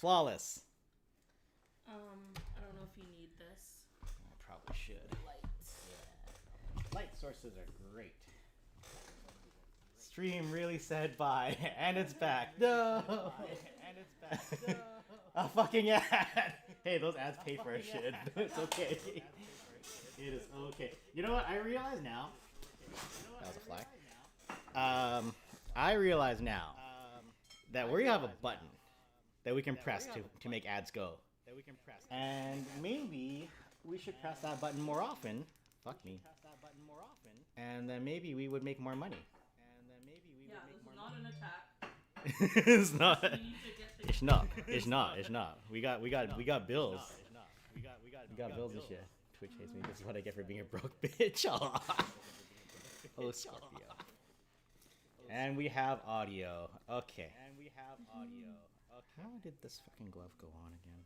Flawless. I don't know if you need this. I probably should. Lights. Yeah. Light sources are great. Stream really said bye, and it's back. No. And it's back. No. A fucking ad. Hey, those ads pay for our shit. It's okay. It is okay. You know what? I realize now. That was a flag. I realize now that we have a button that we can press to make ads go. And maybe we should press that button more often. Fuck me. And then maybe we would make more money. Yeah, this is not an attack. It's not. We need to get things It's not. It's not. It's not. We got bills. We got bills and shit. Twitch hates me. This is what I get for being a broke bitch. Oh, Scorpio. And we have audio. Okay. How did this fucking glove go on again?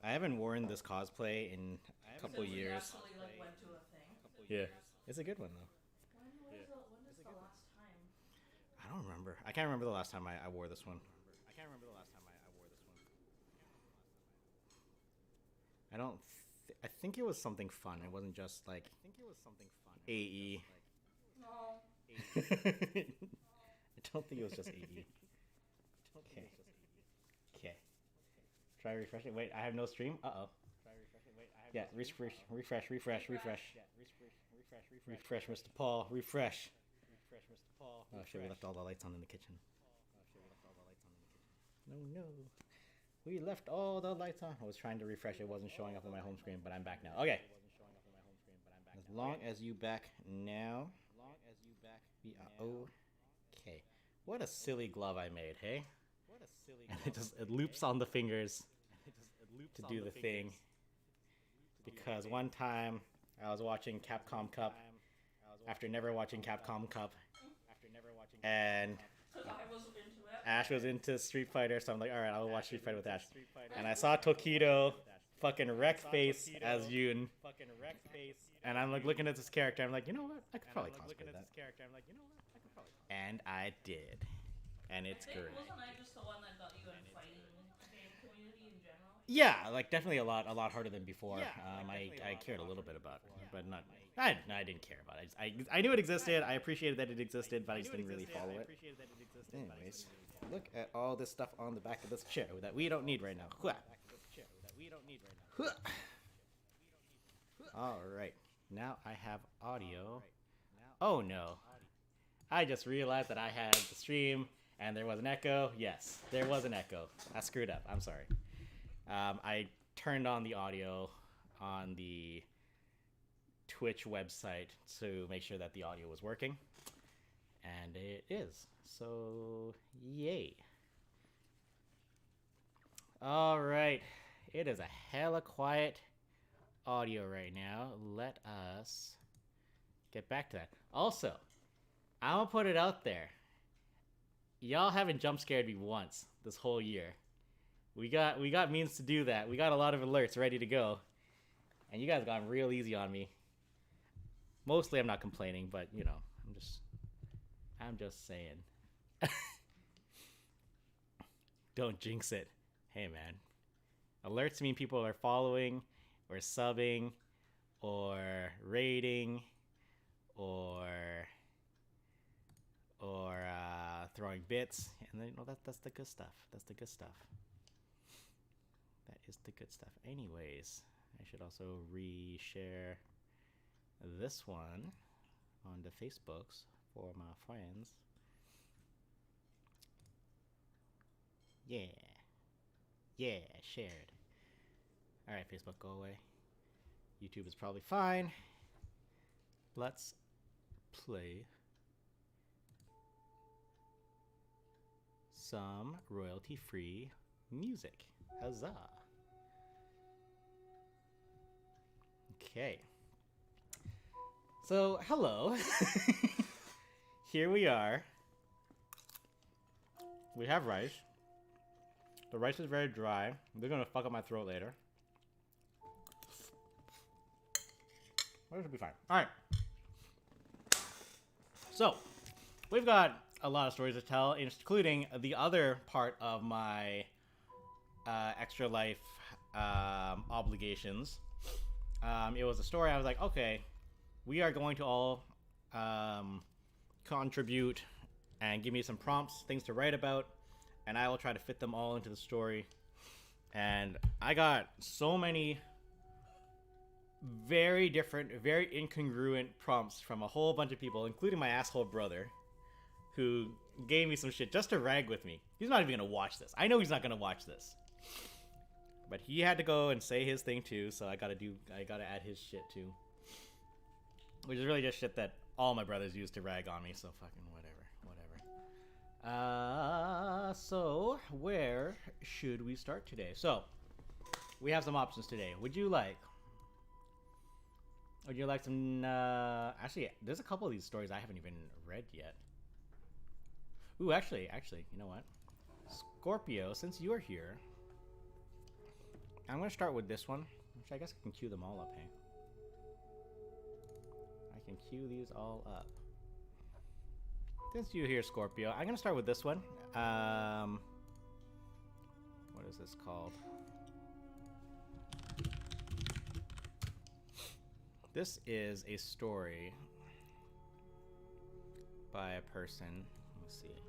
I haven't worn this cosplay in a couple Since we years. actually like went to a thing. Yeah. It's a good one though. When is the last time? I don't remember. I can't remember the last time I wore this one. I think it was something fun. It wasn't just like AE. No. I don't think it was just AE. Okay. Okay. Try refreshing. Wait, I have no stream? Uh-oh. Yeah, refresh. Refresh, Mr. Paul. Refresh. Oh shit, we left all the lights on in the kitchen. No. We left all the lights on. I was trying to refresh. It wasn't showing up on my home screen, but I'm back now. Okay. As long as you back now, we are okay. What a silly glove I made, hey? And it loops on the fingers to do the thing. Because one time I was watching Capcom Cup after never watching Capcom Cup, and Because I was into it. Ash was into Street Fighter, so I'm like, alright, I'll watch Street Fighter with Ash. And I saw Tokido fucking wreck face as Yoon. And I'm like looking at this character, I'm like, you know what? I could probably cosplay that. And I did. And it's great. Wasn't I just the one that got you in fighting game community in general? Yeah, like definitely a lot harder than before. I cared a little bit about it, but not. I didn't care about it. I knew it existed. I appreciated that it existed, but I just didn't really follow it. Anyways, look at all this stuff on the back of this chair that we don't need right now. All right, now I have audio. Oh no, I just realized that I had the stream and there was an echo. Yes, there was an echo. I screwed up. I'm sorry. I turned on the audio on the Twitch website to make sure that the audio was working, and it is. So, yay. All right. It is a hella quiet audio right now. Let us get back to that. Also, I'm gonna put it out there. Y'all haven't jump scared me once this whole year. We got means to do that. We got a lot of alerts ready to go. And you guys got real easy on me. Mostly I'm not complaining, but you know, I'm just saying. Don't jinx it. Hey man. Alerts mean people are following or subbing or rating or throwing bits, and then that's the good stuff. That's the good stuff. That is the good stuff. Anyways, I should also reshare this one on the Facebooks for my friends. Yeah, shared. Alright, Facebook, go away. YouTube is probably fine. Let's play some royalty-free music. Huzzah. Okay. So, hello. Here we are. We have rice. The rice is very dry. They're gonna fuck up my throat later. Well, this will be fine. Alright. So, we've got a lot of stories to tell, including the other part of my Extra Life obligations. It was a story. I was like, okay, we are going to all contribute and give me some prompts, things to write about, and I will try to fit them all into the story. And I got so many very different, very incongruent prompts from a whole bunch of people, including my asshole brother, who gave me some shit just to rag with me. He's not even gonna watch this. I know he's not gonna watch this. But he had to go and say his thing too, so I gotta add his shit too. Which is really just shit that all my brothers used to rag on me, so fucking whatever. So where should we start today? So, we have some options today. Would you like some, actually, there's a couple of these stories I haven't even read yet. Ooh, actually, you know what? Scorpio, since you are here, I'm gonna start with this one, which I guess I can queue them all up, hey? I can queue these all up. Since you're here, Scorpio, I'm gonna start with this one. What is this called? This is a story by a person. Let's see.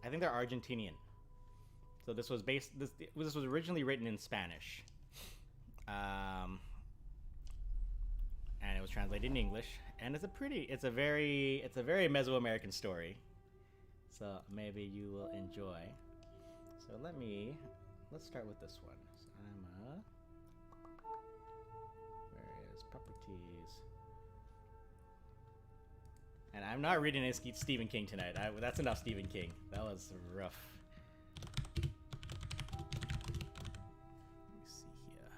I think they're Argentinian. So this was this was originally written in Spanish, and it was translated in English. And it's a very Mesoamerican story. So maybe you will enjoy. So let's start with this one. So where is properties? And I'm not reading any Stephen King tonight. That's enough Stephen King. That was rough. Let me see here.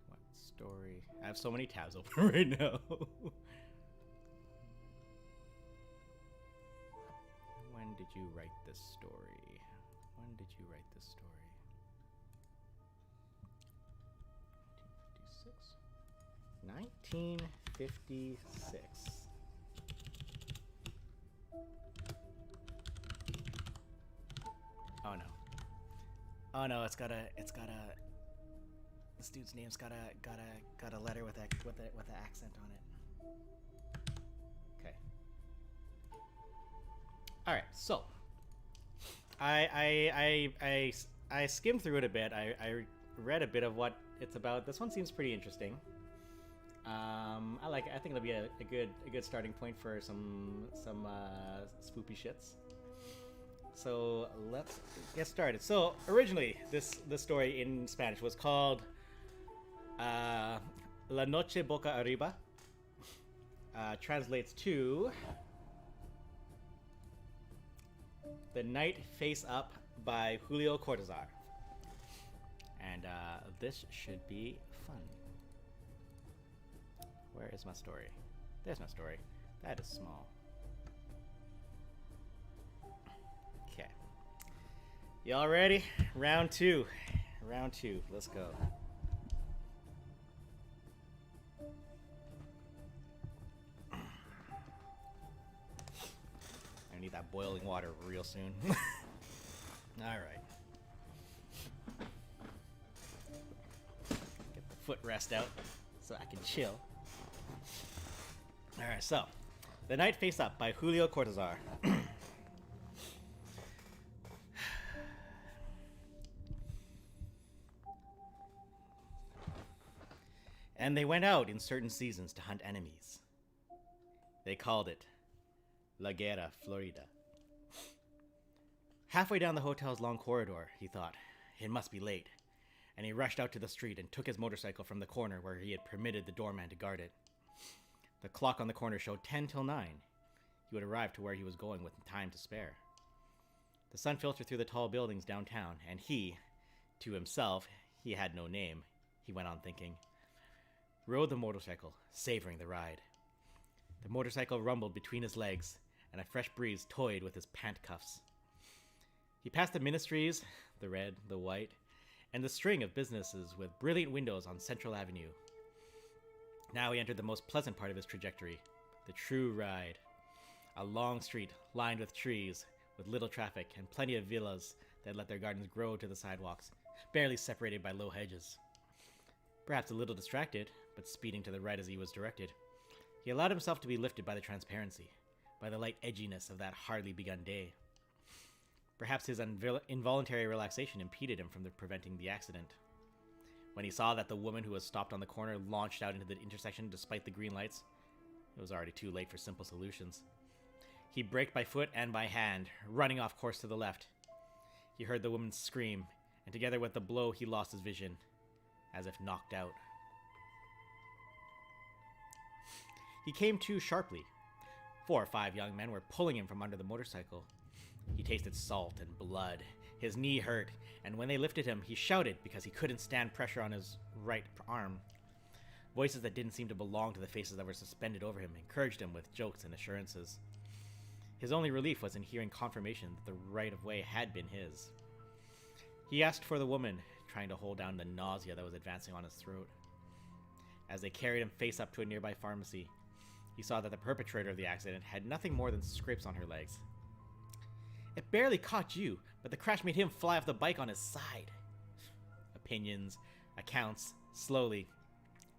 What story? I have so many tabs open right now. When did you write this story? 1956. Oh no. Oh no, it's got a this dude's name's got a letter with an accent on it. Okay. All right, so I skimmed through it a bit. I read a bit of what it's about. This one seems pretty interesting. I think it'll be a good starting point for some spoopy shits. So let's get started. So originally, this story in Spanish was called La Noche Boca Arriba. Translates to The Night Face Up by Julio Cortázar. And this should be fun. Where is my story? There's my story. That is small. Okay. Y'all ready? Round two. Let's go. I need that boiling water real soon. Alright. Get the footrest out so I can chill. Alright, so The Night Face Up by Julio Cortázar. And they went out in certain seasons to hunt enemies. They called it La Guerra Florida. Halfway down the hotel's long corridor, he thought, it must be late, and he rushed out to the street and took his motorcycle from the corner where he had permitted the doorman to guard it. The clock on the corner showed 10 till 9. He would arrive to where he was going with time to spare. The sun filtered through the tall buildings downtown, and he, to himself, he had no name, he went on thinking, rode the motorcycle, savoring the ride. The motorcycle rumbled between his legs, and a fresh breeze toyed with his pant cuffs. He passed the ministries, the red, the white, and the string of businesses with brilliant windows on Central Avenue. Now he entered the most pleasant part of his trajectory, the true ride. A long street lined with trees, with little traffic, and plenty of villas that let their gardens grow to the sidewalks, barely separated by low hedges. Perhaps a little distracted, but speeding to the right as he was directed, he allowed himself to be lifted by the transparency, by the light edginess of that hardly begun day. Perhaps his involuntary relaxation impeded him from preventing the accident. When he saw that the woman who was stopped on the corner launched out into the intersection despite the green lights, it was already too late for simple solutions. He braked by foot and by hand, running off course to the left. He heard the woman scream, and together with the blow he lost his vision, as if knocked out. He came to sharply. 4 or 5 young men were pulling him from under the motorcycle. He tasted salt and blood. His knee hurt, and when they lifted him, he shouted because he couldn't stand pressure on his right arm. Voices that didn't seem to belong to the faces that were suspended over him encouraged him with jokes and assurances. His only relief was in hearing confirmation that the right of way had been his. He asked for the woman, trying to hold down the nausea that was advancing on his throat. As they carried him face up to a nearby pharmacy, he saw that the perpetrator of the accident had nothing more than scrapes on her legs. It barely caught you, but the crash made him fly off the bike on his side. Opinions, accounts, slowly.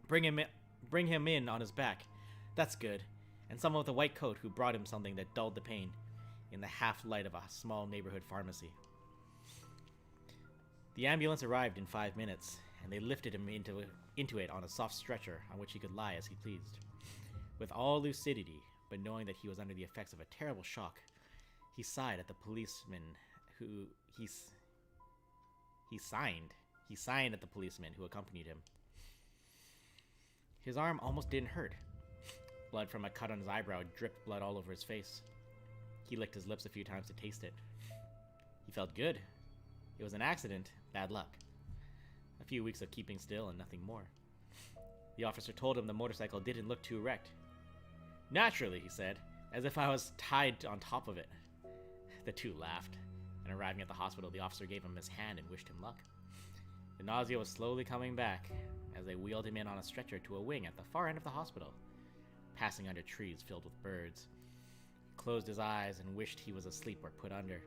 Bring him in on his back. That's good. And someone with a white coat who brought him something that dulled the pain in the half light of a small neighborhood pharmacy. The ambulance arrived in 5 minutes, and they lifted him into it on a soft stretcher on which he could lie as he pleased. With all lucidity, but knowing that he was under the effects of a terrible shock, he sighed at the policeman who he signed at the policeman who accompanied him. His arm almost didn't hurt. Blood from a cut on his eyebrow dripped blood all over his face. He licked his lips a few times to taste it. He felt good. It was an accident, bad luck. A few weeks of keeping still and nothing more. The officer told him the motorcycle didn't look too wrecked. Naturally, he said, as if I was tied on top of it. The two laughed, and arriving at the hospital, the officer gave him his hand and wished him luck. The nausea was slowly coming back as they wheeled him in on a stretcher to a wing at the far end of the hospital, passing under trees filled with birds. He closed his eyes and wished he was asleep or put under.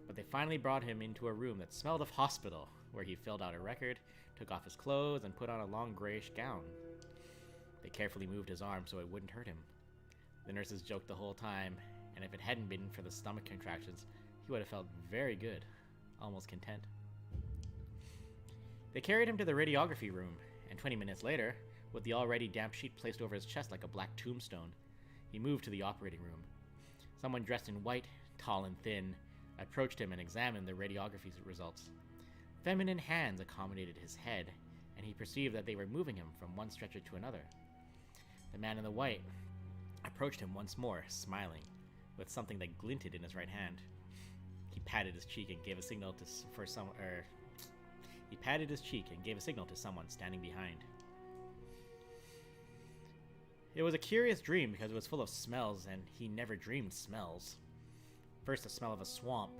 But they finally brought him into a room that smelled of hospital, where he filled out a record, took off his clothes, and put on a long grayish gown. They carefully moved his arm so it wouldn't hurt him. The nurses joked the whole time, and if it hadn't been for the stomach contractions, he would have felt very good, almost content. They carried him to the radiography room, and 20 minutes later, with the already damp sheet placed over his chest like a black tombstone, he moved to the operating room. Someone dressed in white, tall and thin, approached him and examined the radiography results. Feminine hands accommodated his head, and he perceived that they were moving him from one stretcher to another. The man in the white approached him once more, smiling, with something that glinted in his right hand. He patted his cheek and gave a signal to someone standing behind. It was a curious dream because it was full of smells, and he never dreamed smells. First, the smell of a swamp,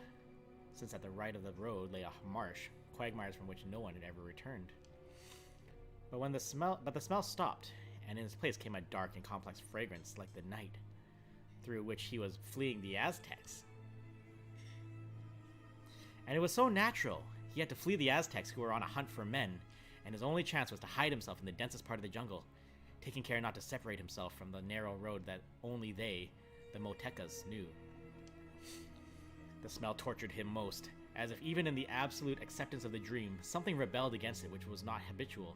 since at the right of the road lay a marsh, quagmires from which no one had ever returned. But the smell stopped, and in its place came a dark and complex fragrance like the night, through which he was fleeing the Aztecs. And it was so natural. He had to flee the Aztecs, who were on a hunt for men, and his only chance was to hide himself in the densest part of the jungle, taking care not to separate himself from the narrow road that only they, the Motecas, knew. The smell tortured him most, as if even in the absolute acceptance of the dream, something rebelled against it which was not habitual,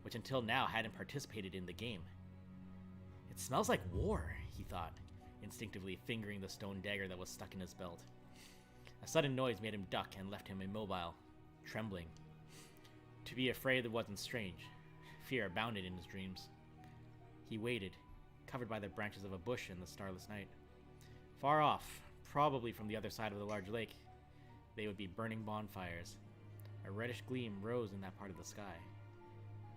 which until now hadn't participated in the game. It smells like war, he thought, instinctively fingering the stone dagger that was stuck in his belt. A sudden noise made him duck and left him immobile, trembling. To be afraid wasn't strange. Fear abounded in his dreams. He waited, covered by the branches of a bush in the starless night. Far off, probably from the other side of the large lake, they would be burning bonfires. A reddish gleam rose in that part of the sky.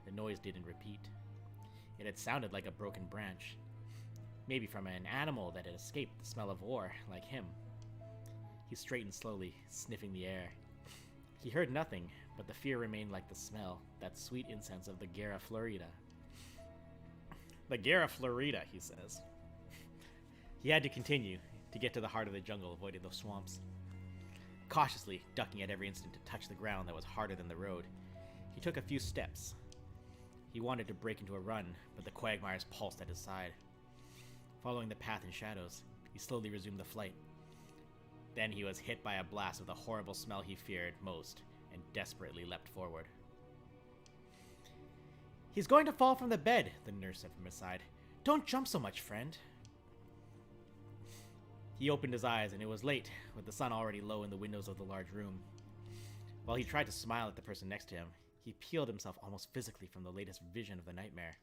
The noise didn't repeat. It had sounded like a broken branch, maybe from an animal that had escaped the smell of war, like him. He straightened slowly, sniffing the air. He heard nothing, but the fear remained like the smell, that sweet incense of the Guerra Florida. The Guerra Florida, he says. He had to continue to get to the heart of the jungle, avoiding those swamps. Cautiously, ducking at every instant to touch the ground that was harder than the road, he took a few steps. He wanted to break into a run, but the quagmires pulsed at his side. Following the path in shadows, he slowly resumed the flight. Then he was hit by a blast of the horrible smell he feared most, and desperately leapt forward. "He's going to fall from the bed," the nurse said from his side. "Don't jump so much, friend." He opened his eyes, and it was late, with the sun already low in the windows of the large room. While he tried to smile at the person next to him, he peeled himself almost physically from the latest vision of the nightmare.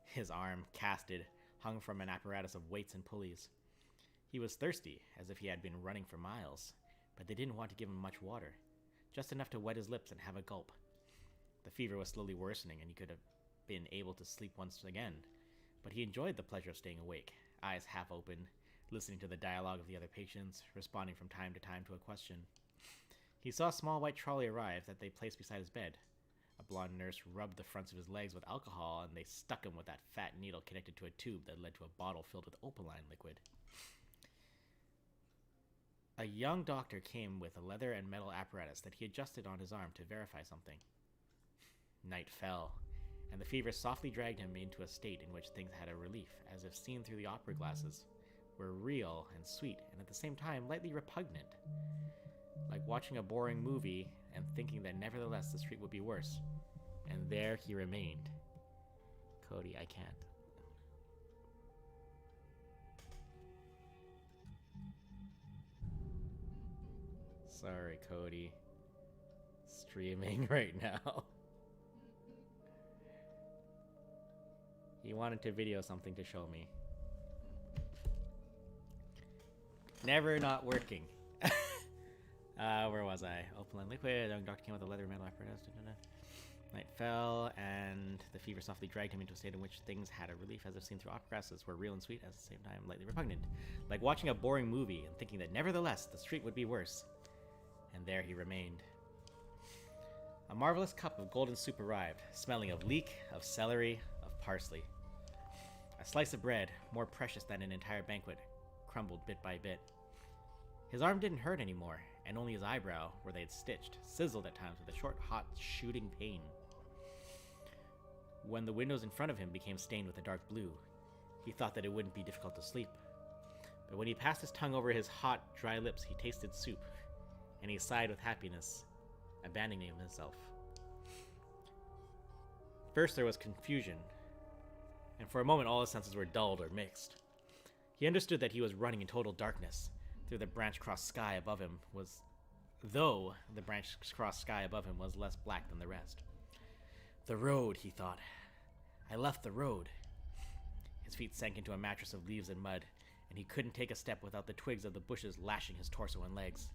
His arm, casted, hung from an apparatus of weights and pulleys. He was thirsty, as if he had been running for miles, but they didn't want to give him much water, just enough to wet his lips and have a gulp. The fever was slowly worsening, and he could have been able to sleep once again, but he enjoyed the pleasure of staying awake, eyes half open, listening to the dialogue of the other patients, responding from time to time to a question. He saw a small white trolley arrive that they placed beside his bed. A blonde nurse rubbed the fronts of his legs with alcohol, and they stuck him with that fat needle connected to a tube that led to a bottle filled with opaline liquid. A young doctor came with a leather and metal apparatus that he adjusted on his arm to verify something. Night fell, and the fever softly dragged him into a state in which things had a relief, as if seen through the opera glasses, were real and sweet, and at the same time lightly repugnant. Like watching a boring movie and thinking that nevertheless the street would be worse. And there he remained. Cody, I can't. Sorry, Cody. Streaming right now. He wanted to video something to show me. Never not working. Where was I? Opaline liquid. The young doctor came with a leather metal apparatus. Night fell, and the fever softly dragged him into a state in which things had a relief, as if seen through opera glasses, were real and sweet, at the same time lightly repugnant. Like watching a boring movie and thinking that nevertheless the street would be worse. And there he remained. A marvelous cup of golden soup arrived, smelling of leek, of celery, of parsley. A slice of bread, more precious than an entire banquet, crumbled bit by bit. His arm didn't hurt anymore, and only his eyebrow, where they had stitched, sizzled at times with a short, hot, shooting pain. When the windows in front of him became stained with a dark blue, he thought that it wouldn't be difficult to sleep. But when he passed his tongue over his hot, dry lips, he tasted soup, and he sighed with happiness, abandoning himself. First there was confusion, and for a moment all his senses were dulled or mixed. He understood that he was running in total darkness, though the branch-crossed sky above him was less black than the rest. The road, he thought. I left the road. His feet sank into a mattress of leaves and mud, and he couldn't take a step without the twigs of the bushes lashing his torso and legs.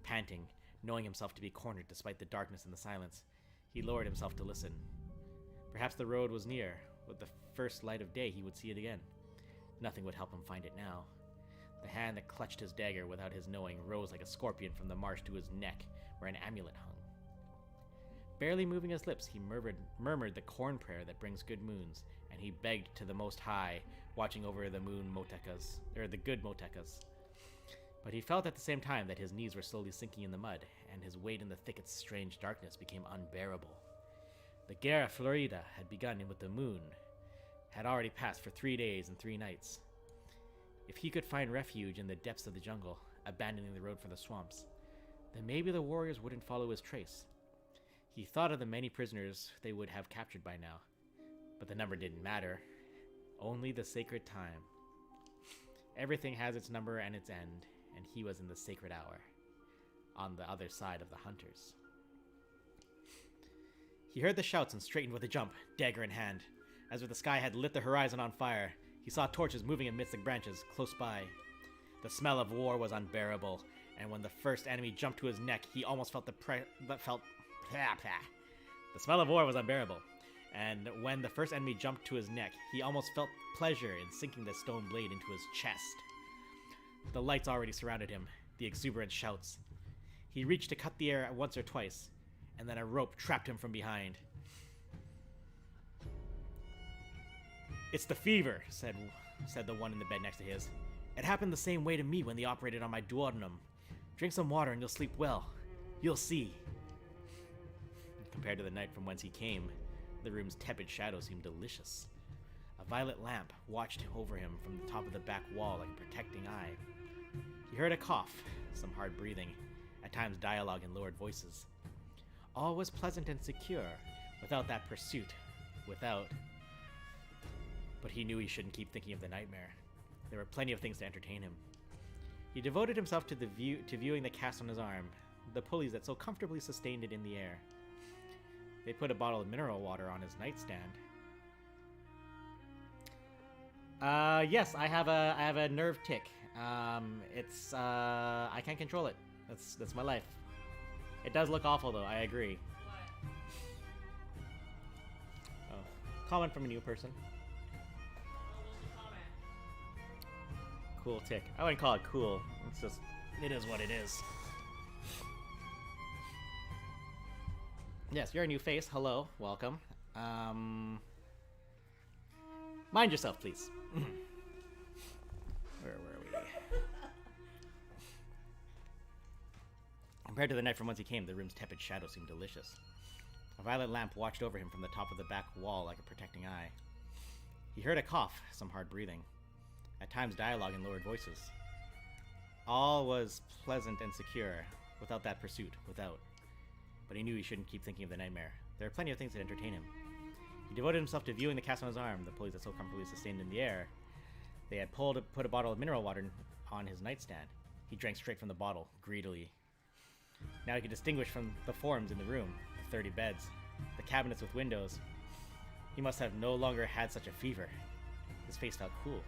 Panting, knowing himself to be cornered despite the darkness and the silence, he lowered himself to listen. Perhaps the road was near. With the first light of day he would see it again. Nothing would help him find it now. The hand that clutched his dagger without his knowing rose like a scorpion from the marsh to his neck, where an amulet hung. Barely moving his lips, he murmured the corn prayer that brings good moons, and he begged to the Most High, watching over the the good Motekas. But he felt at the same time that his knees were slowly sinking in the mud, and his weight in the thicket's strange darkness became unbearable. The Guerra Florida had begun with the moon, had already passed for 3 days and 3 nights. If he could find refuge in the depths of the jungle, abandoning the road for the swamps, then maybe the warriors wouldn't follow his trace. He thought of the many prisoners they would have captured by now, but the number didn't matter, only the sacred time. Everything has its number and its end, and he was in the sacred hour, on the other side of the hunters. He heard the shouts and straightened with a jump, dagger in hand. As if the sky had lit the horizon on fire, he saw torches moving amidst the branches close by. The smell of war was unbearable, and when the first enemy jumped to his neck, he almost felt The smell of war was unbearable, and when the first enemy jumped to his neck, he almost felt pleasure in sinking the stone blade into his chest. The lights already surrounded him, the exuberant shouts. He reached to cut the air once or twice, and then a rope trapped him from behind. It's the fever, said the one in the bed next to his. It happened the same way to me when they operated on my duodenum. Drink some water and you'll sleep well. You'll see. Compared to the night from whence he came, the room's tepid shadow seemed delicious. A violet lamp watched over him from the top of the back wall like a protecting eye. He heard a cough, some hard breathing, at times dialogue in lowered voices. All was pleasant and secure, without that pursuit, But he knew he shouldn't keep thinking of the nightmare. There were plenty of things to entertain him. He devoted himself to viewing the cast on his arm, the pulleys that so comfortably sustained it in the air. They put a bottle of mineral water on his nightstand. Yes, I have a nerve tick. I can't control it. That's my life. It does look awful though, I agree. What? Oh, comment from a new person. What was the comment? Cool tick. I wouldn't call it cool. It's just, it is what it is. Yes, you're a new face. Hello, welcome. Mind yourself, please. Where were we? Compared to the night from whence he came, the room's tepid shadow seemed delicious. A violet lamp watched over him from the top of the back wall like a protecting eye. He heard a cough, some hard breathing, at times dialogue in lowered voices. All was pleasant and secure, without that pursuit, But he knew he shouldn't keep thinking of the nightmare. There were plenty of things to entertain him. He devoted himself to viewing the cast on his arm, the pulleys that so comfortably sustained in the air. They had put a bottle of mineral water on his nightstand. He drank straight from the bottle, greedily. Now he could distinguish from the forms in the room, the 30 beds, the cabinets with windows. He must have no longer had such a fever. His face felt cool.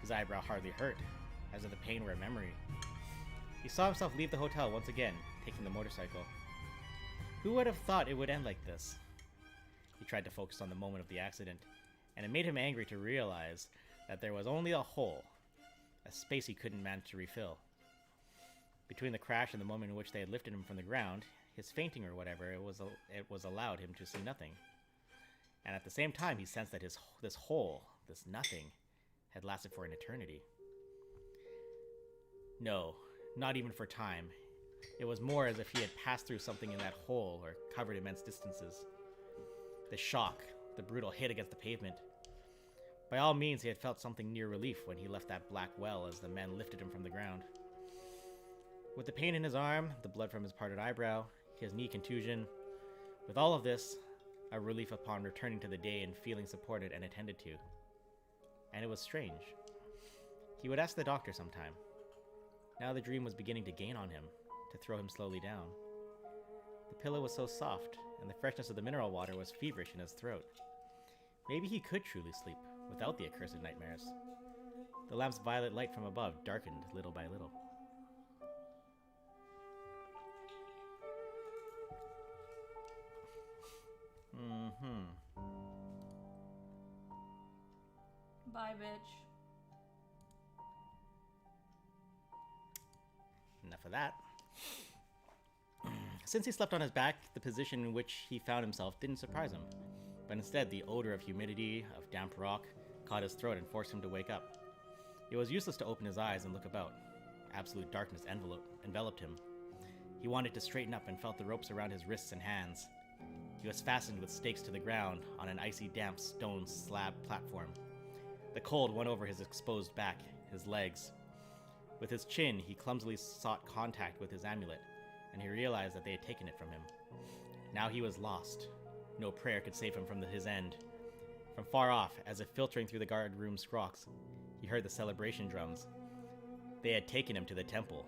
His eyebrow hardly hurt, as if the pain were a memory. He saw himself leave the hotel once again, taking the motorcycle. Who would have thought it would end like this? He tried to focus on the moment of the accident, and it made him angry to realize that there was only a hole, a space he couldn't manage to refill. Between the crash and the moment in which they had lifted him from the ground, his fainting or whatever, it was allowed him to see nothing. And at the same time, he sensed that this hole, this nothing, had lasted for an eternity. No, not even for time. It was more as if he had passed through something in that hole or covered immense distances. The shock, the brutal hit against the pavement. By all means, he had felt something near relief when he left that black well as the men lifted him from the ground. With the pain in his arm, the blood from his parted eyebrow, his knee contusion, with all of this, a relief upon returning to the day and feeling supported and attended to. And it was strange. He would ask the doctor sometime. Now the dream was beginning to gain on him, to throw him slowly down. The pillow was so soft, and the freshness of the mineral water was feverish in his throat. Maybe he could truly sleep, without the accursed nightmares. The lamp's violet light from above darkened little by little. Bye, bitch. Enough of that. Since he slept on his back, the position in which he found himself didn't surprise him, but instead the odor of humidity, of damp rock, caught his throat and forced him to wake up. It was useless to open his eyes and look about. Absolute darkness enveloped him. He wanted to straighten up and felt the ropes around his wrists and hands. He was fastened with stakes to the ground on an icy damp stone slab platform. The cold went over his exposed back, his legs. With his chin, he clumsily sought contact with his amulet, and he realized that they had taken it from him. Now he was lost. No prayer could save him from his end. From far off, as if filtering through the guard room scrocks, he heard the celebration drums. They had taken him to the temple.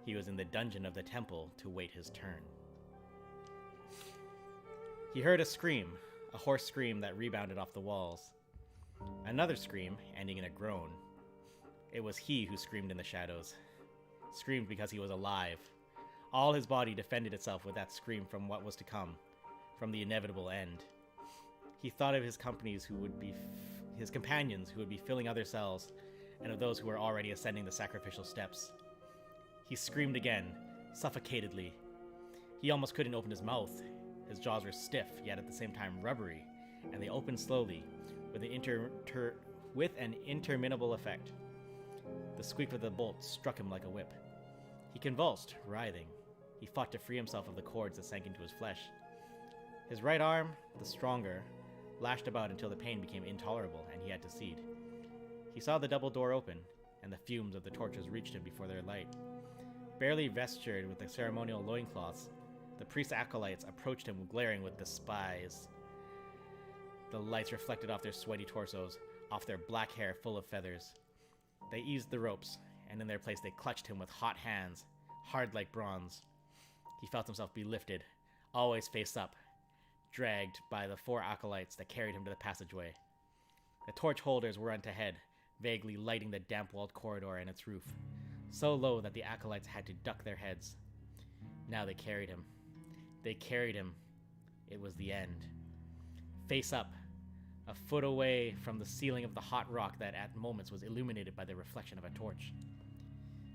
He was in the dungeon of the temple to wait his turn. He heard a scream, a hoarse scream that rebounded off the walls. Another scream, ending in a groan. It was he who screamed in the shadows. Screamed because he was alive. All his body defended itself with that scream from what was to come, from the inevitable end. He thought of his companions who would be his companions who would be filling other cells, and of those who were already ascending the sacrificial steps. He screamed again, suffocatedly. He almost couldn't open his mouth. His jaws were stiff, yet at the same time rubbery, and they opened slowly, with with an interminable effect. The squeak of the bolt struck him like a whip. He convulsed, writhing. He fought to free himself of the cords that sank into his flesh. His right arm, the stronger, lashed about until the pain became intolerable and he had to cede. He saw the double door open, and the fumes of the torches reached him before their light. Barely vestured with the ceremonial loincloths, the priest's acolytes approached him glaring with despise. The lights reflected off their sweaty torsos, off their black hair full of feathers. They eased the ropes, and in their place they clutched him with hot hands, hard like bronze. He felt himself be lifted, always face up, dragged by the 4 acolytes that carried him to the passageway. The torch holders were ahead, vaguely lighting the damp-walled corridor and its roof, so low that the acolytes had to duck their heads. Now they carried him. They carried him. It was the end. Face up, a foot away from the ceiling of the hot rock that at moments was illuminated by the reflection of a torch.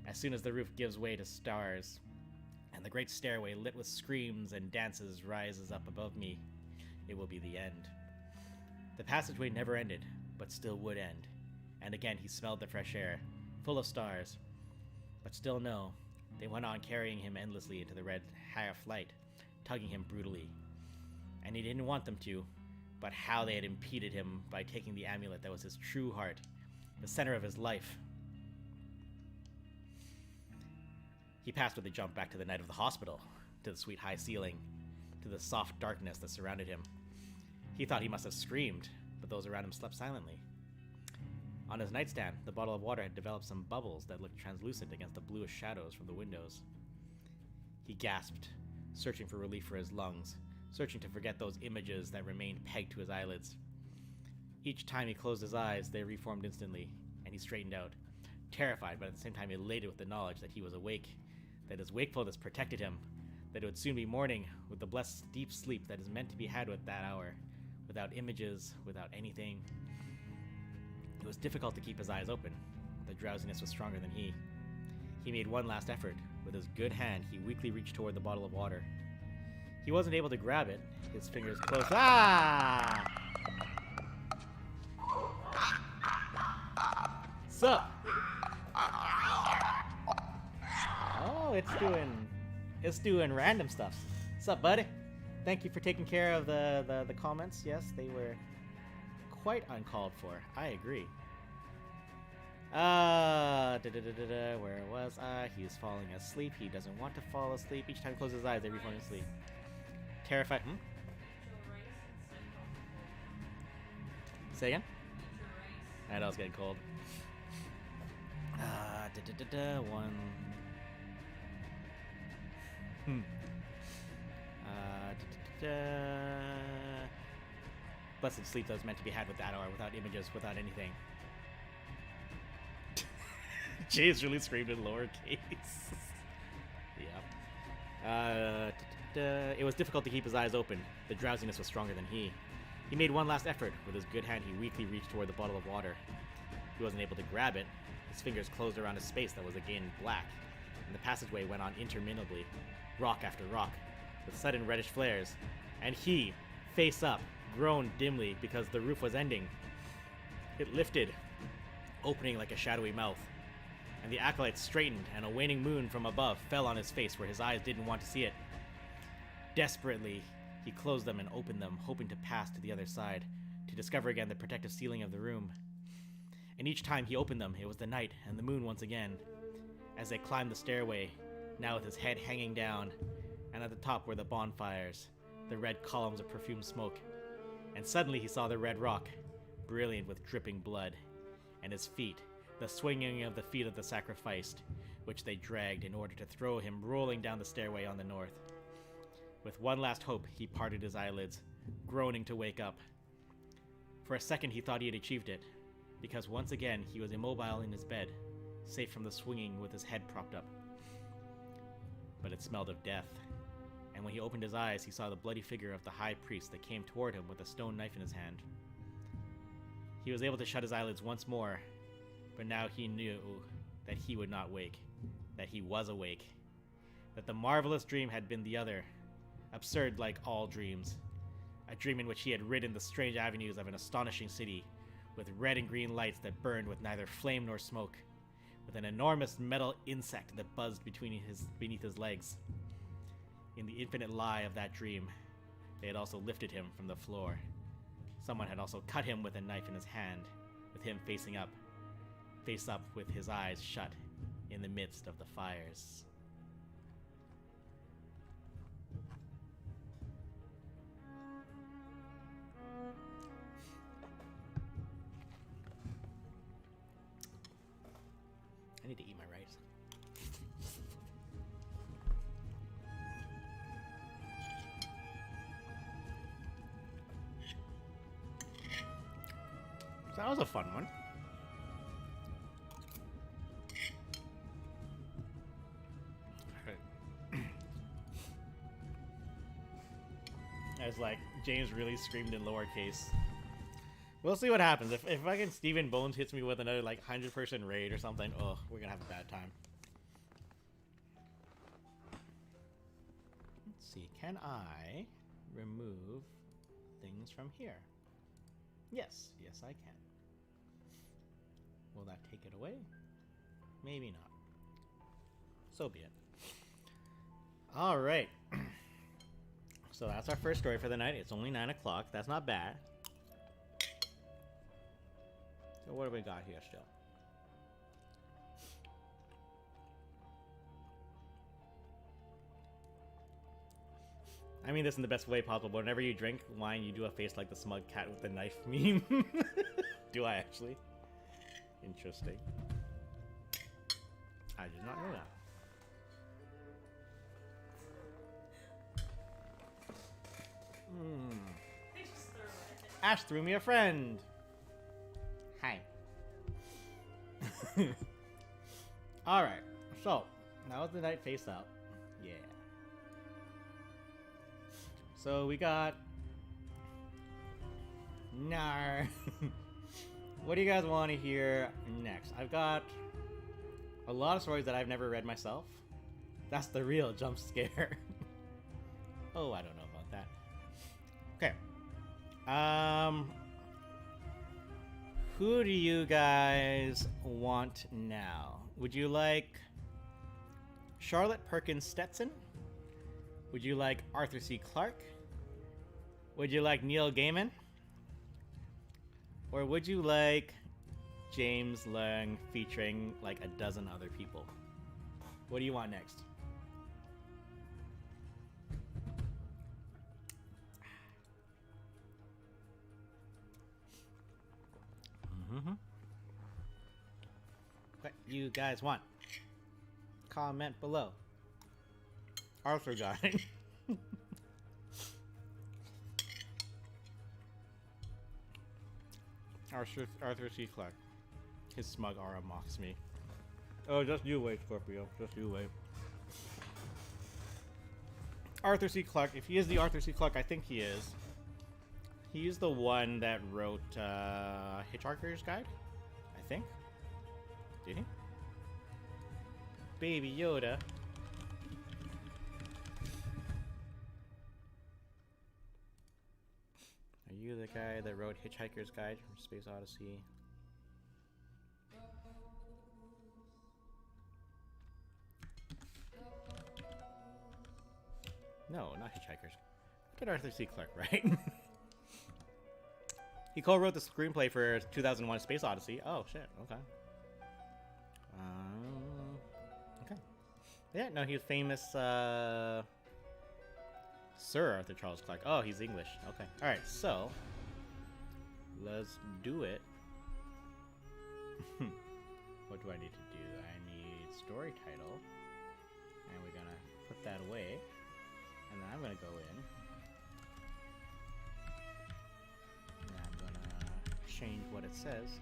As soon as the roof gives way to stars, and the great stairway lit with screams and dances rises up above me, it will be the end. The passageway never ended, but still would end. And again he smelled the fresh air, full of stars. But still no, they went on carrying him endlessly into the red half-light, tugging him brutally. And he didn't want them to, but how they had impeded him by taking the amulet that was his true heart, the center of his life. He passed with a jump back to the night of the hospital, to the sweet high ceiling, to the soft darkness that surrounded him. He thought he must have screamed, but those around him slept silently. On his nightstand, the bottle of water had developed some bubbles that looked translucent against the bluish shadows from the windows. He gasped, searching for relief for his lungs, searching to forget those images that remained pegged to his eyelids. Each time he closed his eyes, they reformed instantly, and he straightened out, terrified but at the same time elated with the knowledge that he was awake, that his wakefulness protected him, that it would soon be morning with the blessed deep sleep that is meant to be had at that hour, without images, without anything. It was difficult to keep his eyes open. The drowsiness was stronger than he. He made one last effort. With his good hand, he weakly reached toward the bottle of water. He wasn't able to grab it. His fingers closed. Ah! Sup? Oh, it's doing random stuff. Sup, buddy? Thank you for taking care of the comments. Yes, they were quite uncalled for. I agree. Where was I? He's falling asleep. He doesn't want to fall asleep. Each time he closes his eyes, every falling asleep. Terrified. Say again? I know it's getting cold. One. Blessed sleep that was meant to be had with that hour, without images, without anything. Jay's really screamed in lowercase. Yeah. It was difficult to keep his eyes open. The drowsiness was stronger than he. He made one last effort. With his good hand, he weakly reached toward the bottle of water. He wasn't able to grab it. His fingers closed around a space that was again black, and the passageway went on interminably, rock after rock, with sudden reddish flares. And he, face up, groaned dimly because the roof was ending. It lifted, opening like a shadowy mouth, and the acolytes straightened, and a waning moon from above fell on his face where his eyes didn't want to see it. Desperately, he closed them and opened them, hoping to pass to the other side, to discover again the protective ceiling of the room. And each time he opened them, it was the night and the moon once again. As they climbed the stairway, now with his head hanging down, and at the top were the bonfires, the red columns of perfumed smoke. And suddenly he saw the red rock, brilliant with dripping blood, and his feet, the swinging of the feet of the sacrificed, which they dragged in order to throw him rolling down the stairway on the north. With one last hope, he parted his eyelids, groaning to wake up. For a second he thought he had achieved it, because once again he was immobile in his bed, safe from the swinging with his head propped up. But it smelled of death, and when he opened his eyes, he saw the bloody figure of the high priest that came toward him with a stone knife in his hand. He was able to shut his eyelids once more, but now he knew that he would not wake, that he was awake, that the marvelous dream had been the other, absurd like all dreams, A dream in which he had ridden the strange avenues of an astonishing city, with red and green lights that burned with neither flame nor smoke, with an enormous metal insect that buzzed beneath his legs. In the infinite lie of that dream, they had also lifted him from the floor. Someone had also cut him with a knife in his hand, with him face up with his eyes shut in the midst of the fires. I need to eat my rice. So that was a fun one. As like James really screamed in lowercase. We'll see what happens. If fucking Stephen Bones hits me with another like 100-person raid or something, oh, we're gonna have a bad time. Let's see, can I remove things from here? Yes, yes I can. Will that take it away? Maybe not. So be it. Alright. So that's our first story for the night. It's only 9 o'clock. That's not bad. So what do we got here still? I mean this in the best way possible. Whenever you drink wine, you do a face like the smug cat with the knife meme. Do I actually? Interesting. I did not know that. They just threw it. Ash threw me a friend. Hi. Alright, so that was the night face up. Yeah. So we got Nar. What do you guys want to hear next? I've got a lot of stories that I've never read myself. That's the real jump scare. Oh, I don't know about that. Okay. Who do you guys want now? Would you like Charlotte Perkins Stetson? Would you like Arthur C. Clarke? Would you like Neil Gaiman? Or would you like James Lang featuring like a dozen other people? What do you want next? What you guys want? Comment below. Arthur guy. Arthur C. Clarke. His smug aura mocks me. Oh, just you wait, Scorpio. Just you wait. Arthur C. Clarke. If he is the Arthur C. Clarke, I think he is. He's the one that wrote Hitchhiker's Guide, I think. Did he? Baby Yoda. Are you the guy that wrote Hitchhiker's Guide from Space Odyssey? No, not Hitchhikers. Get Arthur C. Clarke, right? He co-wrote the screenplay for 2001: Space Odyssey. Oh shit. Okay. Okay. Yeah. No, he was famous. Sir Arthur Charles Clarke. Oh, he's English. Okay. All right. So let's do it. What do I need to do? I need story title, and we're gonna put that away, and then I'm gonna go in. Change what it says.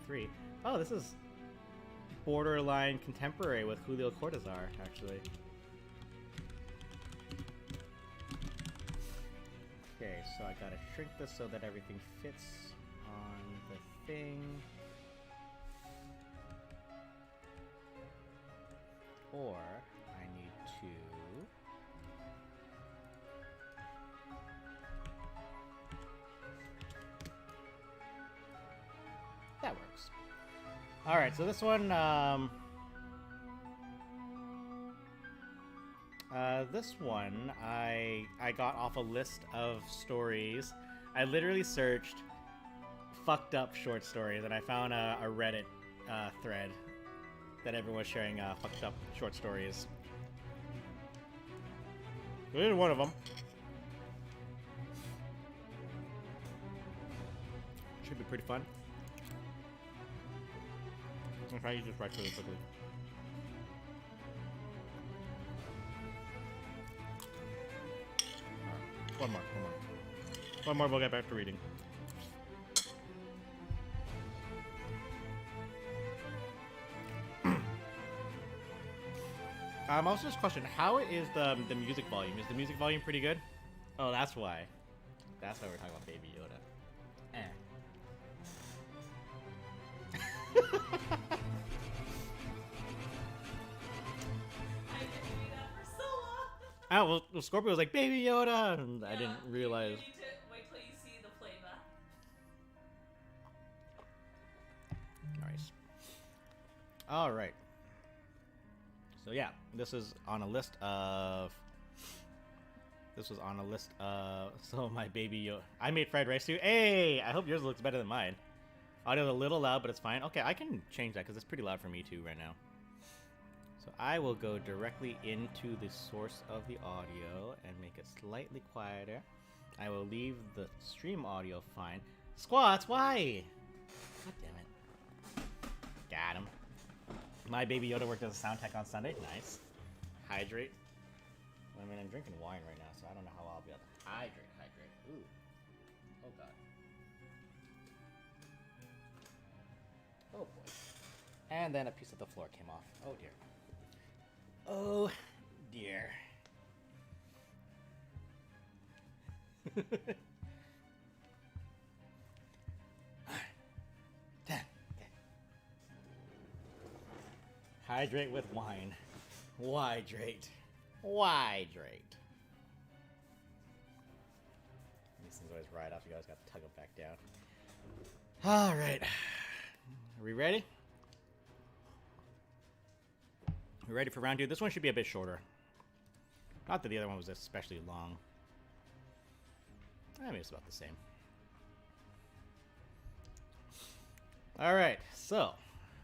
'53. Oh, this is borderline contemporary with Julio Cortázar, actually. Okay, so I gotta shrink this so that everything fits on the thing. or I need to... That works. Alright, so this one, this one, I got off a list of stories. I literally searched fucked up short stories, and I found a Reddit thread that everyone was sharing fucked up short stories. So this is one of them. Should be pretty fun. I'll try to use this right really quickly. One more. One more, we'll get back to reading. Also just question, how is the music volume? Is the music volume pretty good? Oh, that's why. That's why we're talking about Baby Yoda. I didn't do that for so long. Oh, well, Scorpio was like, Baby Yoda! And I didn't realize. You need to wait till you see the playback. Nice. Alright. So yeah, this is on a list of... So my Baby Yoda... I made fried rice too. Hey! I hope yours looks better than mine. Audio's a little loud, but it's fine. Okay, I can change that because it's pretty loud for me too right now. So I will go directly into the source of the audio and make it slightly quieter. I will leave the stream audio fine. Squats, why? God damn it. Got him. My Baby Yoda worked as a sound tech on Sunday. Nice. Hydrate. I mean, I'm drinking wine right now, so I don't know how I'll be able to hydrate. Ooh. Oh, God. Oh, boy. And then a piece of the floor came off. Oh, dear. Oh, dear. 10. Okay. Hydrate with wine. Hydrate. Hydrate. These things always ride off. You guys got to tug them back down. All right. Are we ready? We ready for round 2? This one should be a bit shorter. Not that the other one was especially long. I mean, it's about the same. Alright, so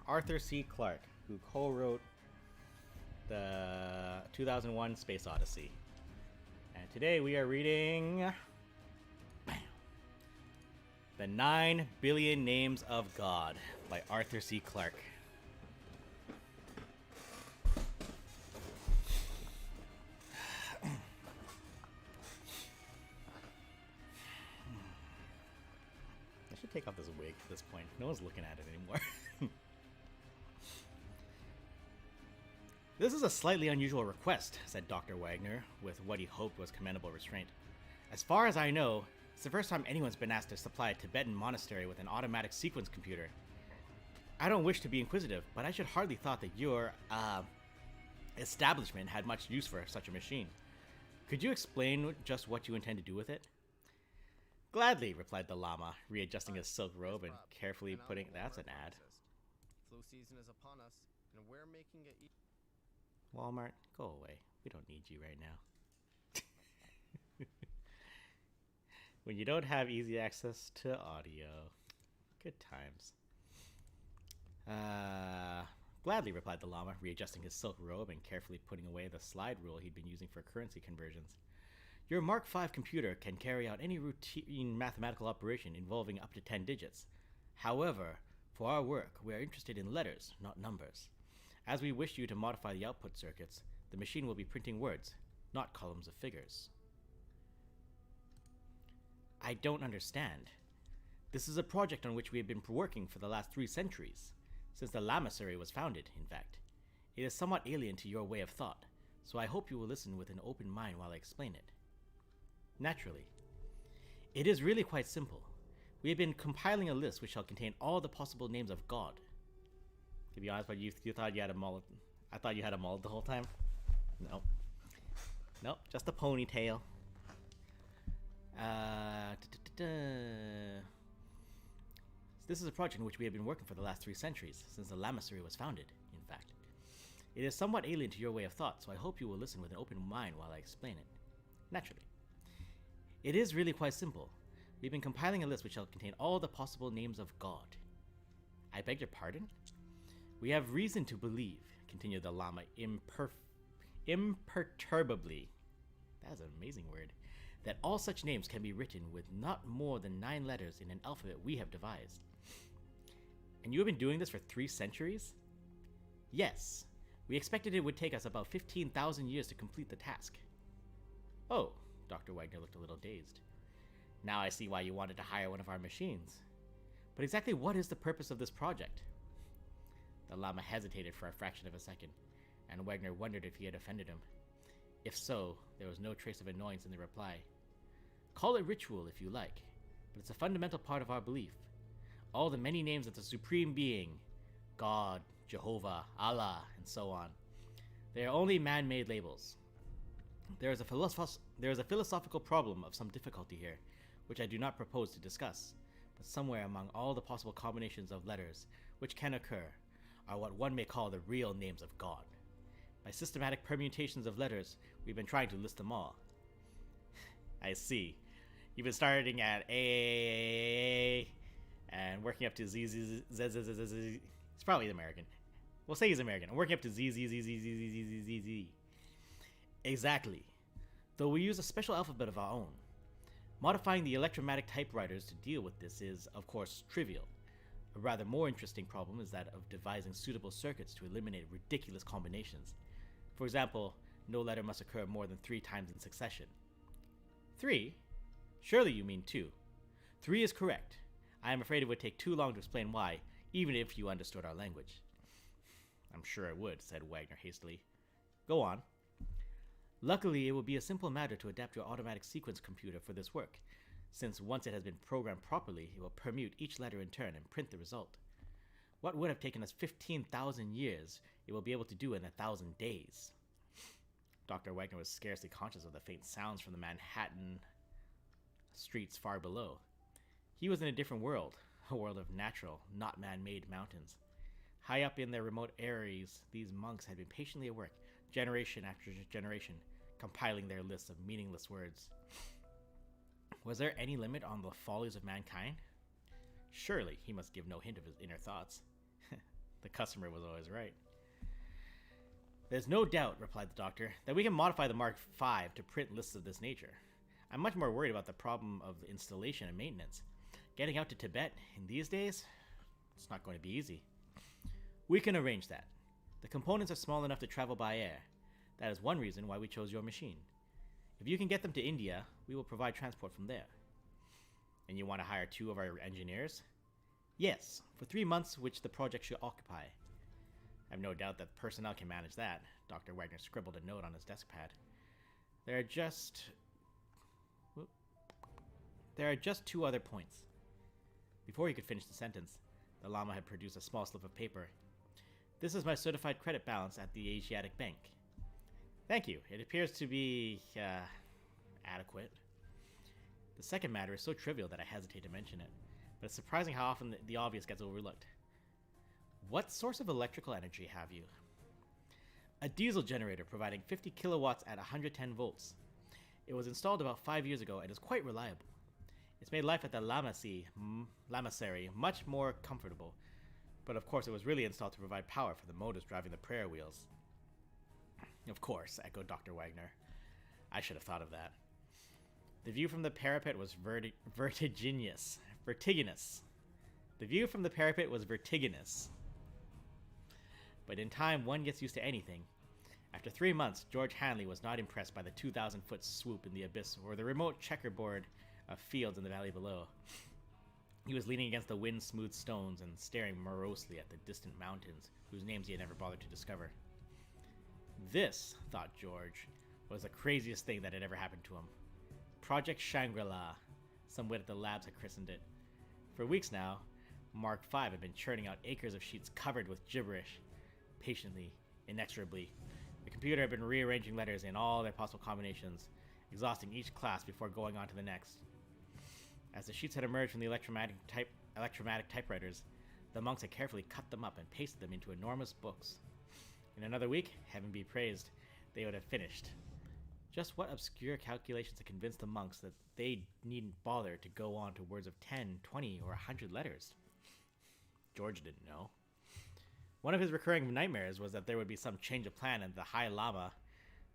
Arthur C. Clarke, who co-wrote the 2001 Space Odyssey. And today we are reading The 9 Billion Names of God by Arthur C. Clarke. I should take off this wig at this point. No one's looking at it anymore. This is a slightly unusual request, said Dr. Wagner, with what he hoped was commendable restraint. As far as I know, it's the first time anyone's been asked to supply a Tibetan monastery with an automatic sequence computer. I don't wish to be inquisitive, but I should hardly thought that your, establishment had much use for such a machine. Could you explain just what you intend to do with it? Gladly, replied the Lama, readjusting his silk robe and carefully putting... That's an ad. Flu season is upon us, and we're making it... Walmart, go away. We don't need you right now. When you don't have easy access to audio. Good times. Gladly, replied the Lama, readjusting his silk robe and carefully putting away the slide rule he'd been using for currency conversions. Your Mark V computer can carry out any routine mathematical operation involving up to 10 digits. However, for our work, we are interested in letters, not numbers. As we wish you to modify the output circuits, the machine will be printing words, not columns of figures. I don't understand. This is a project on which we have been working for the last 3 centuries, since the Lamasery was founded, in fact. It is somewhat alien to your way of thought, so I hope you will listen with an open mind while I explain it. Naturally. It is really quite simple. We have been compiling a list which shall contain all the possible names of God. To be honest, but you thought you had I thought you had a mullet the whole time. No. Nope, just a ponytail. This is a project in which we have been working for the last 3 centuries, since the Lamasery was founded, in fact. It is somewhat alien to your way of thought, so I hope you will listen with an open mind while I explain it. Naturally. It is really quite simple. We've been compiling a list which shall contain all the possible names of God. I beg your pardon? We have reason to believe, continued the Lama imperturbably, that is an amazing word, that all such names can be written with not more than 9 letters in an alphabet we have devised. And you have been doing this for 3 centuries? Yes. We expected it would take us about 15,000 years to complete the task. Oh, Dr. Wagner looked a little dazed. Now I see why you wanted to hire one of our machines. But exactly what is the purpose of this project? The Lama hesitated for a fraction of a second, and Wagner wondered if he had offended him. If so, there was no trace of annoyance in the reply. Call it ritual if you like, but it's a fundamental part of our belief. All the many names of the Supreme Being, God, Jehovah, Allah, and so on. They are only man-made labels. There is a philosophical problem of some difficulty here, which I do not propose to discuss, but somewhere among all the possible combinations of letters which can occur are what one may call the real names of God. By systematic permutations of letters, we've been trying to list them all. I see. You've been starting at A and working up to Z. He's probably American. We'll say he's American. And working up to Z. Exactly. Though we use a special alphabet of our own. Modifying the electromatic typewriters to deal with this is, of course, trivial. A rather more interesting problem is that of devising suitable circuits to eliminate ridiculous combinations. For example, no letter must occur more than 3 times in succession. 3? Surely you mean 2. 3 is correct. I am afraid it would take too long to explain why, even if you understood our language. I'm sure it would, said Wagner hastily. Go on. Luckily, it will be a simple matter to adapt your automatic sequence computer for this work, since once it has been programmed properly, it will permute each letter in turn and print the result. What would have taken us 15,000 years, it will be able to do in 1,000 days. Dr. Wagner was scarcely conscious of the faint sounds from the Manhattan streets far below. He was in a different world, a world of natural, not man-made mountains. High up in their remote areas, these monks had been patiently at work, generation after generation, compiling their lists of meaningless words. Was there any limit on the follies of mankind? Surely he must give no hint of his inner thoughts. The customer was always right. There's no doubt, replied the doctor, that we can modify the Mark V to print lists of this nature. I'm much more worried about the problem of installation and maintenance. Getting out to Tibet in these days? It's not going to be easy. We can arrange that. The components are small enough to travel by air. That is one reason why we chose your machine. If you can get them to India, we will provide transport from there. And you want to hire 2 of our engineers? Yes, for 3 months, which the project should occupy. I have no doubt that personnel can manage that. Dr. Wagner scribbled a note on his desk pad. There are just 2 other points. Before he could finish the sentence, the Lama had produced a small slip of paper. This is my certified credit balance at the Asiatic Bank. Thank you. It appears to be, adequate. The second matter is so trivial that I hesitate to mention it, but it's surprising how often the obvious gets overlooked. What source of electrical energy have you? A diesel generator providing 50 kilowatts at 110 volts. It was installed about 5 years ago and is quite reliable. It's made life at the Lamasery much more comfortable, but of course it was really installed to provide power for the motors driving the prayer wheels. Of course, echoed Dr. Wagner. I should have thought of that. The view from the parapet was vertiginous. The view from the parapet was vertiginous. But in time, one gets used to anything. After 3 months, George Hanley was not impressed by the 2,000-foot swoop in the abyss or the remote checkerboard of fields in the valley below. He was leaning against the wind-smoothed stones and staring morosely at the distant mountains, whose names he had never bothered to discover. This, thought George, was the craziest thing that had ever happened to him. Project Shangri-La, some wit at the labs had christened it. For weeks now, Mark V had been churning out acres of sheets covered with gibberish. Patiently, Inexorably, the computer had been rearranging letters in all their possible combinations, exhausting each class before going on to the next. As the sheets had emerged from the electromatic typewriters, the monks had carefully cut them up and pasted them into enormous books. In another week, heaven be praised, they would have finished. Just what obscure calculations had convinced the monks that they needn't bother to go on to words of 10, 20, or 100 letters? George didn't know. One of his recurring nightmares was that there would be some change of plan and the High Lama,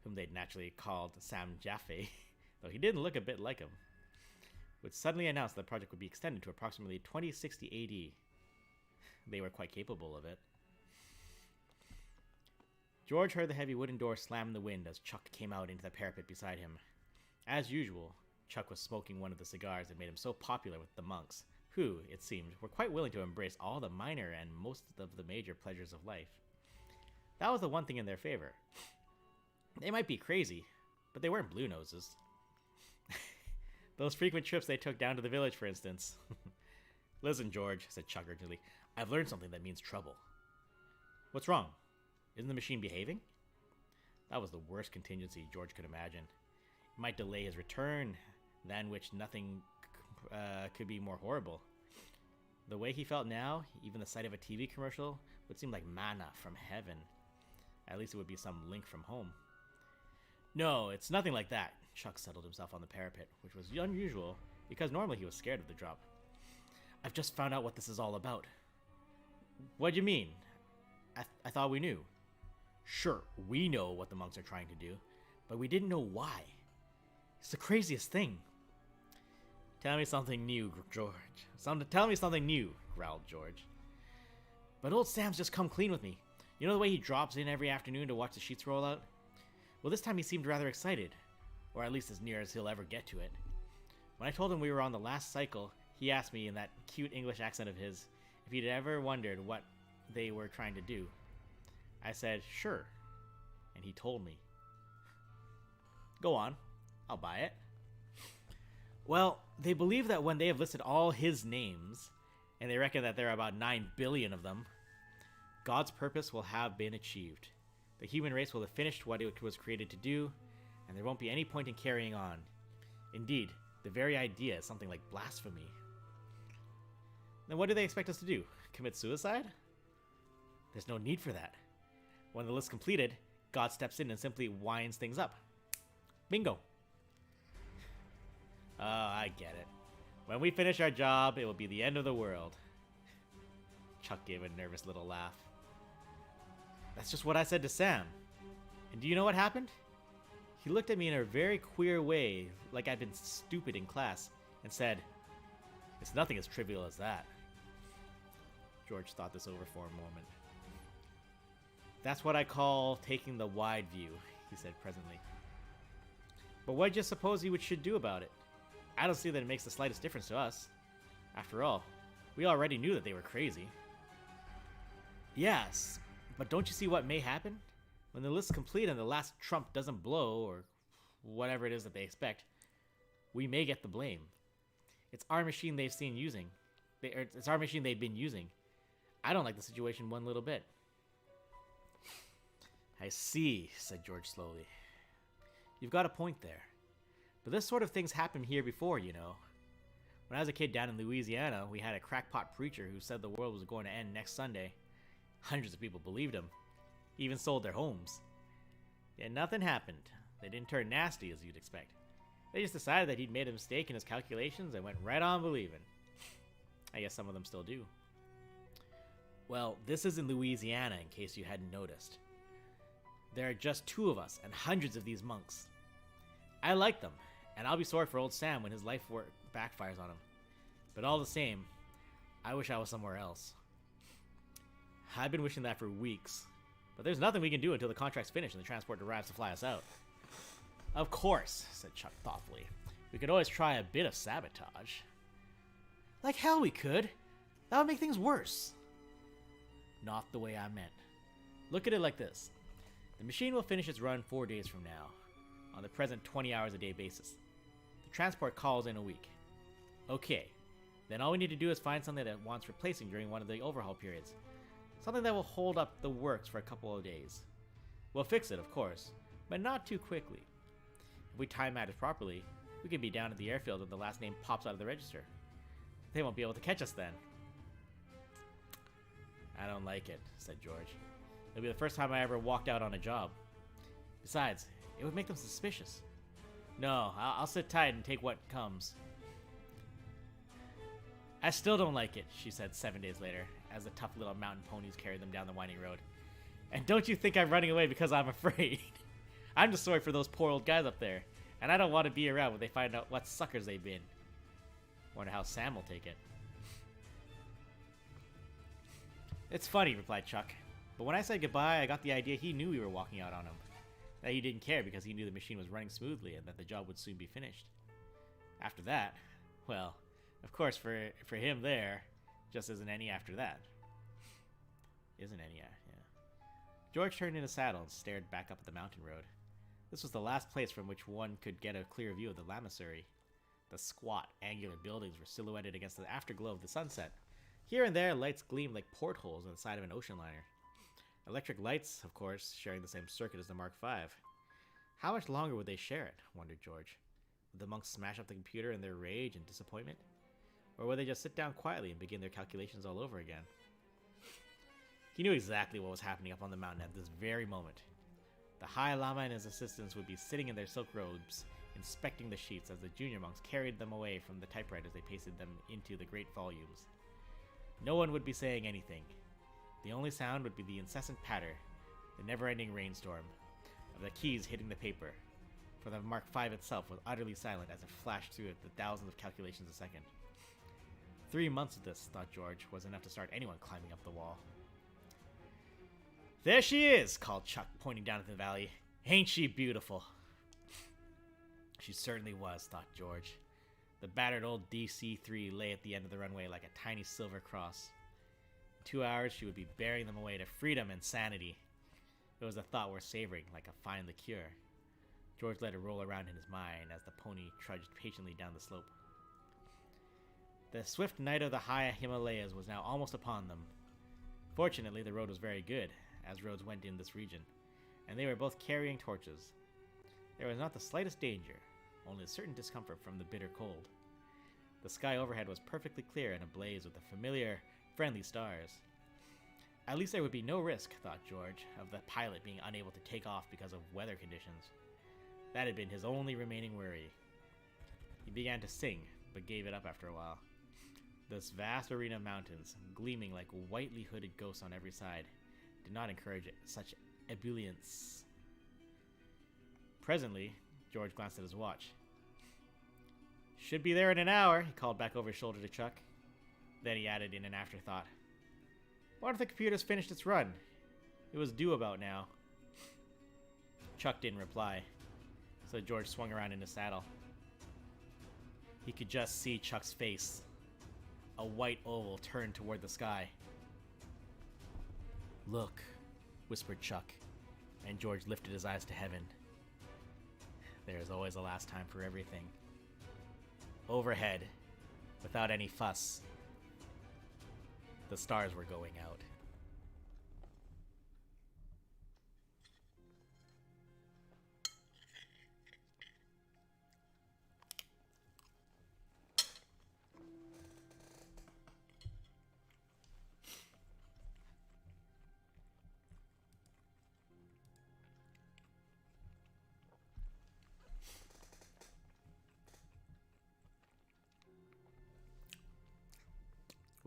whom they'd naturally called Sam Jaffe, though he didn't look a bit like him, would suddenly announce that the project would be extended to approximately 2060 AD. They were quite capable of it. George heard the heavy wooden door slam in the wind as Chuck came out into the parapet beside him. As usual, Chuck was smoking one of the cigars that made him so popular with the monks, who, it seemed, were quite willing to embrace all the minor and most of the major pleasures of life. That was the one thing in their favor. They might be crazy, but they weren't blue noses. Those frequent trips they took down to the village, for instance. Listen, George, said Chuck urgently, I've learned something that means trouble. What's wrong? Isn't the machine behaving? That was the worst contingency George could imagine. It might delay his return, than which nothing could be more horrible. The way he felt now, even the sight of a TV commercial would seem like manna from heaven. At least it would be some link from home. No, it's nothing like that. Chuck settled himself on the parapet, which was unusual, because normally he was scared of the drop. I've just found out what this is all about. What do you mean? I thought we knew. Sure, we know what the monks are trying to do, but we didn't know why. It's the craziest thing. Tell me something new, George. Tell me something new, growled George. But old Sam's just come clean with me. You know the way he drops in every afternoon to watch the sheets roll out? Well, this time he seemed rather excited, or at least as near as he'll ever get to it. When I told him we were on the last cycle, he asked me in that cute English accent of his if he'd ever wondered what they were trying to do. I said, sure, and he told me. Go on, I'll buy it. Well, they believe that when they have listed all his names, and they reckon that there are about 9 billion of them, God's purpose will have been achieved. The human race will have finished what it was created to do, and there won't be any point in carrying on. Indeed, the very idea is something like blasphemy. Then what do they expect us to do? Commit suicide? There's no need for that. When the list's completed, God steps in and simply winds things up. Bingo. Oh, I get it. When we finish our job, it will be the end of the world. Chuck gave a nervous little laugh. That's just what I said to Sam. And do you know what happened? He looked at me in a very queer way, like I'd been stupid in class, and said, "It's nothing as trivial as that." George thought this over for a moment. "That's what I call taking the wide view," he said presently. "But what do you suppose he should do about it? I don't see that it makes the slightest difference to us. After all, we already knew that they were crazy." "Yes, but don't you see what may happen? When the list's complete and the last trump doesn't blow, or whatever it is that they expect, we may get the blame. It's our machine they've seen using. It's our machine they've been using. I don't like the situation one little bit." "I see," said George slowly. "You've got a point there. But this sort of thing's happened here before, you know. When I was a kid down in Louisiana, we had a crackpot preacher who said the world was going to end next Sunday. Hundreds of people believed him. He even sold their homes. Yet nothing happened. They didn't turn nasty, as you'd expect. They just decided that he'd made a mistake in his calculations and went right on believing. I guess some of them still do. Well, this is in Louisiana, in case you hadn't noticed. There are just 2 of us and hundreds of these monks. I like them, and I'll be sorry for old Sam when his life work backfires on him. But all the same, I wish I was somewhere else. I've been wishing that for weeks. But there's nothing we can do until the contract's finished and the transport arrives to fly us out." "Of course," said Chuck thoughtfully. "We could always try a bit of sabotage." "Like hell we could. That would make things worse." "Not the way I meant. Look at it like this. The machine will finish its run 4 days from now, on the present 20 hours a day basis. The transport calls in a week. Okay, then all we need to do is find something that wants replacing during one of the overhaul periods. Something that will hold up the works for a couple of days. We'll fix it, of course, but not too quickly. If we time matters properly, we could be down at the airfield when the last name pops out of the register. They won't be able to catch us then. I don't like it, said George. It'll be the first time I ever walked out on a job. Besides, it would make them suspicious. No, I'll sit tight and take what comes. I still don't like it, she said 7 days later, as the tough little mountain ponies carried them down the winding road. And don't you think I'm running away because I'm afraid? I'm just sorry for those poor old guys up there, and I don't want to be around when they find out what suckers they've been. Wonder how Sam will take it. It's funny, replied Chuck, but when I said goodbye, I got the idea he knew we were walking out on him. That he didn't care because he knew the machine was running smoothly and that the job would soon be finished. After that, well, of course for him there, just isn't any after that. Isn't any, yeah. George turned in his saddle and stared back up at the mountain road. This was the last place from which one could get a clear view of the Lamasery. The squat, angular buildings were silhouetted against the afterglow of the sunset. Here and there, lights gleamed like portholes on the side of an ocean liner. Electric lights, of course, sharing the same circuit as the Mark V. How much longer would they share it, wondered George. Would the monks smash up the computer in their rage and disappointment? Or would they just sit down quietly and begin their calculations all over again? He knew exactly what was happening up on the mountain at this very moment. The High Lama and his assistants would be sitting in their silk robes, inspecting the sheets as the junior monks carried them away from the typewriters they pasted them into the great volumes. No one would be saying anything. The only sound would be the incessant patter, the never-ending rainstorm, of the keys hitting the paper, for the Mark V itself was utterly silent as it flashed through it the thousands of calculations a second. 3 months of this, thought George, was enough to start anyone climbing up the wall. There she is, called Chuck, pointing down at the valley. Ain't she beautiful? She certainly was, thought George. The battered old DC-3 lay at the end of the runway like a tiny silver cross. In 2 hours, she would be bearing them away to freedom and sanity. It was a thought worth savoring, like a fine liqueur. George let it roll around in his mind as the pony trudged patiently down the slope. The swift night of the high Himalayas was now almost upon them. Fortunately, the road was very good, as roads went in this region, and they were both carrying torches. There was not the slightest danger, only a certain discomfort from the bitter cold. The sky overhead was perfectly clear and ablaze with the familiar, friendly stars. At least there would be no risk, thought George, of the pilot being unable to take off because of weather conditions. That had been his only remaining worry. He began to sing, but gave it up after a while. This vast arena of mountains, gleaming like whitely hooded ghosts on every side, did not encourage such ebullience. Presently, George glanced at his watch. Should be there in an hour, he called back over his shoulder to Chuck. Then he added in an afterthought, what if the computer's finished its run? It was due about now. Chuck didn't reply, so George swung around in his saddle. He could just see Chuck's face, a white oval turned toward the sky. Look, whispered Chuck, and George lifted his eyes to heaven. There is always a last time for everything. Overhead, without any fuss, the stars were going out.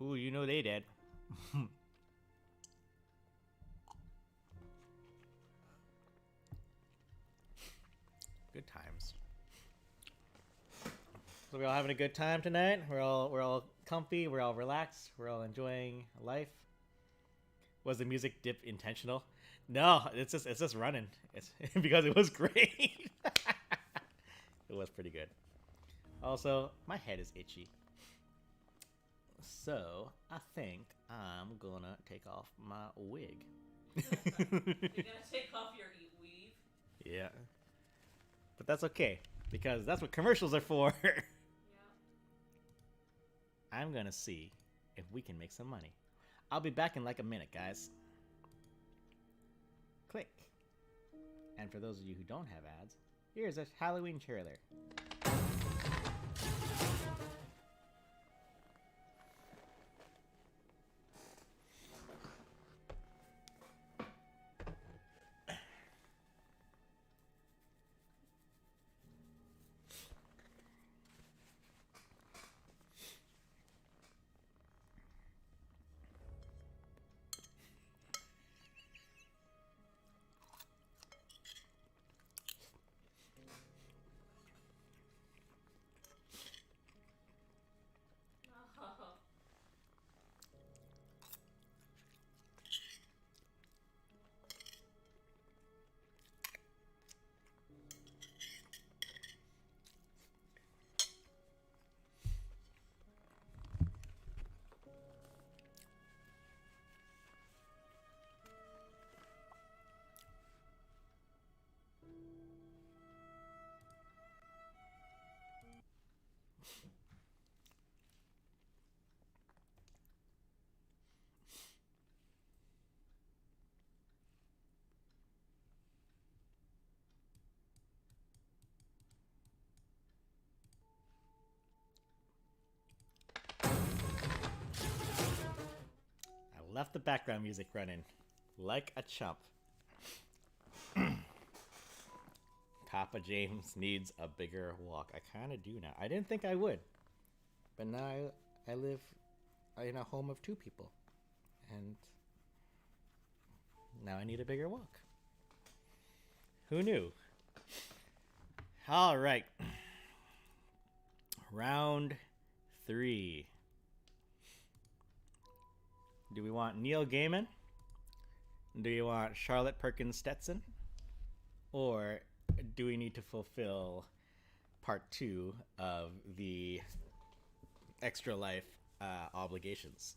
Ooh, you know they did. Good times. So we're all having a good time tonight. We're all comfy. We're all relaxed. We're all enjoying life. Was the music dip intentional? No, it's just running. It's because it was great. It was pretty good. Also, my head is itchy. So, I think I'm gonna take off my wig. You're gonna take off your weave? Yeah. But that's okay, because that's what commercials are for. Yeah. I'm gonna see if we can make some money. I'll be back in like a minute, guys. Click. And for those of you who don't have ads, here's a Halloween trailer. Oh. I left the background music running like a chump. Papa James needs a bigger walk. I kind of do now. I didn't think I would. But now I live in a home of two people. And now I need a bigger walk. Who knew? All right. Round 3. Do we want Neil Gaiman? Do you want Charlotte Perkins Stetson? Or do we need to fulfill part 2 of the Extra Life obligations?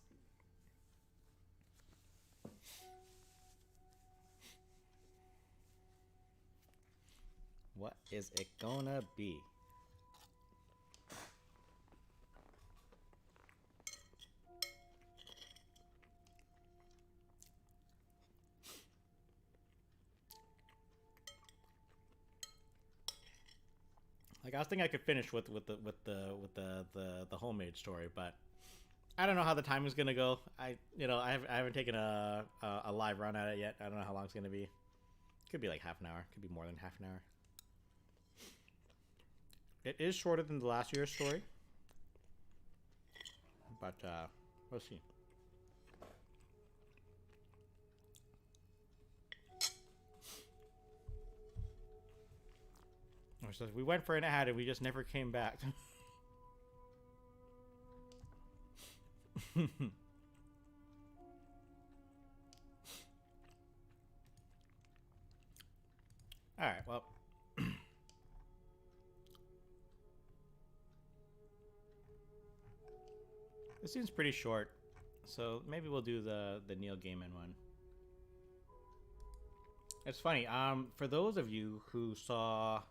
What is it gonna be? Like I was thinking I could finish with the homemade story, but I don't know how the time is gonna go. I haven't taken a live run at it yet. I don't know how long it's gonna be. Could be like half an hour. Could be more than half an hour. It is shorter than the last year's story, but we'll see. So we went for an ad and we just never came back. Alright, well. This seems pretty short, so maybe we'll do the Neil Gaiman one. It's funny, for those of you who saw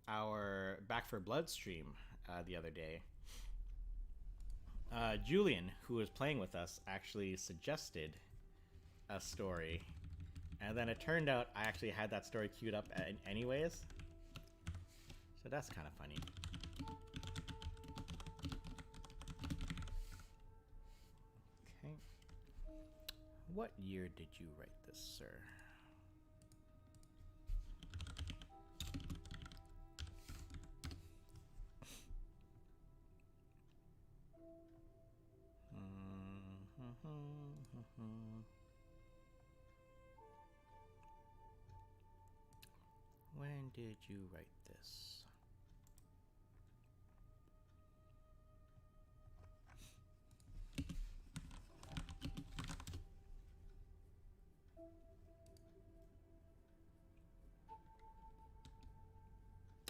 our Back for Blood stream the other day, Julian, who was playing with us, actually suggested a story, and then it turned out I actually had that story queued up anyways, so that's kind of funny. Okay, what year did you write this, sir? When did you write this?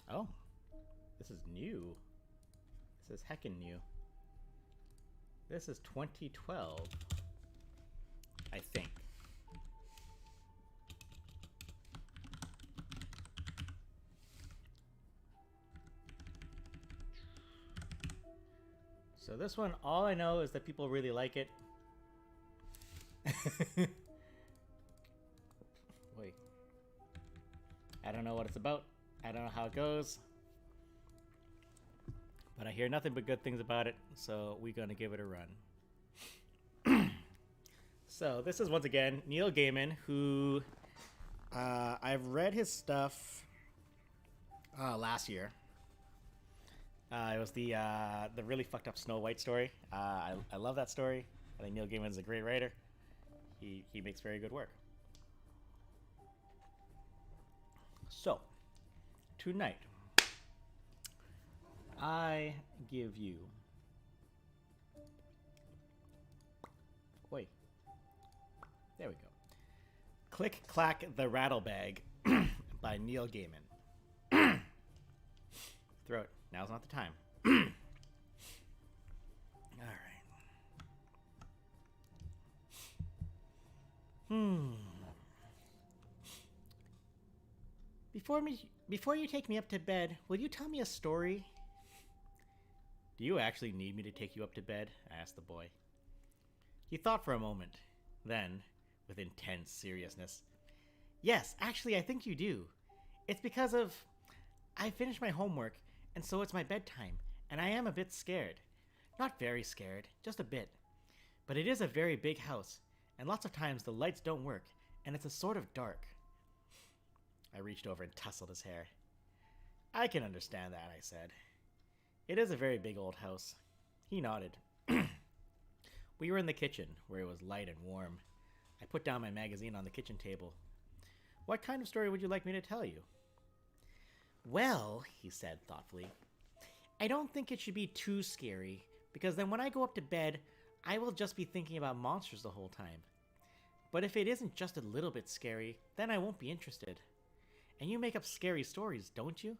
Oh, this is new. This is heckin' new. This is 2012, I think. So this one, all I know is that people really like it. Wait. I don't know what it's about. I don't know how it goes. But I hear nothing but good things about it, so we're gonna give it a run. So this is once again Neil Gaiman, who I've read his stuff last year. It was the really fucked up Snow White story. I love that story. I think Neil Gaiman's a great writer. He makes very good work. So tonight, I give you. Wait. There we go. Click Clack the Rattlebag by Neil Gaiman. Throw it. Now's not the time. Alright. Before you take me up to bed, will you tell me a story? Do you actually need me to take you up to bed? Asked the boy. He thought for a moment. Then, with intense seriousness, yes, actually, I think you do. It's because of... I finished my homework, and so it's my bedtime, and I am a bit scared. Not very scared, just a bit. But it is a very big house, and lots of times the lights don't work, and it's a sort of dark. I reached over and tousled his hair. I can understand that, I said. It is a very big old house. He nodded. We were in the kitchen, where it was light and warm. I put down my magazine on the kitchen table. What kind of story would you like me to tell you? Well, he said thoughtfully, I don't think it should be too scary, because then when I go up to bed, I will just be thinking about monsters the whole time. But if it isn't just a little bit scary, then I won't be interested. And you make up scary stories, don't you?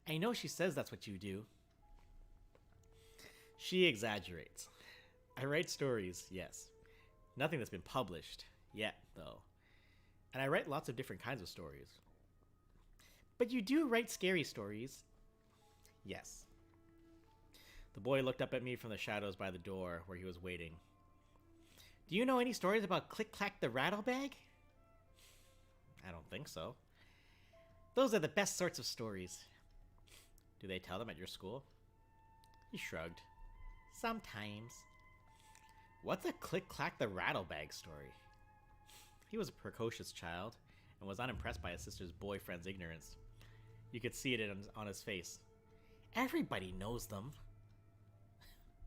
I know she says that's what you do. She exaggerates. I write stories, yes. Nothing that's been published yet, though. And I write lots of different kinds of stories. But you do write scary stories. Yes. The boy looked up at me from the shadows by the door where he was waiting. Do you know any stories about Click Clack the Rattlebag? I don't think so. Those are the best sorts of stories. Do they tell them at your school? He shrugged. Sometimes. What's a Click Clack the Rattlebag story? He was a precocious child and was unimpressed by his sister's boyfriend's ignorance. You could see it on his face. Everybody knows them.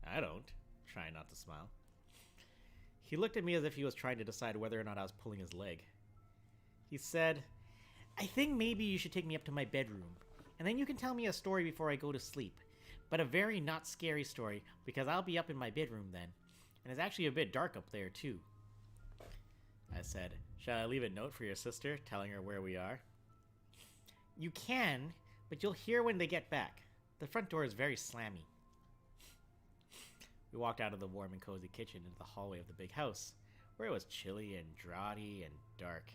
I don't. Trying not to smile. He looked at me as if he was trying to decide whether or not I was pulling his leg. He said, I think maybe you should take me up to my bedroom, and then you can tell me a story before I go to sleep. But a very not scary story, because I'll be up in my bedroom then. And it's actually a bit dark up there, too. I said, shall I leave a note for your sister, telling her where we are? You can, but you'll hear when they get back. The front door is very slammy. We walked out of the warm and cozy kitchen into the hallway of the big house, where it was chilly and draughty and dark.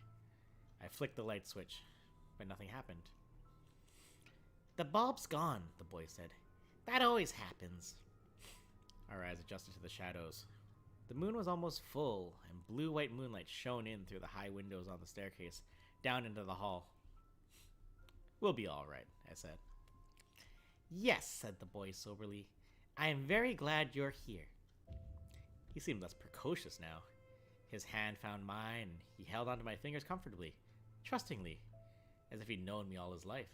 I flicked the light switch, but nothing happened. The bulb's gone, the boy said. That always happens. Our eyes adjusted to the shadows. The moon was almost full, and blue-white moonlight shone in through the high windows on the staircase, down into the hall. We'll be all right, I said. Yes, said the boy soberly. I am very glad you're here. He seemed less precocious now. His hand found mine, and he held onto my fingers comfortably, trustingly, as if he'd known me all his life.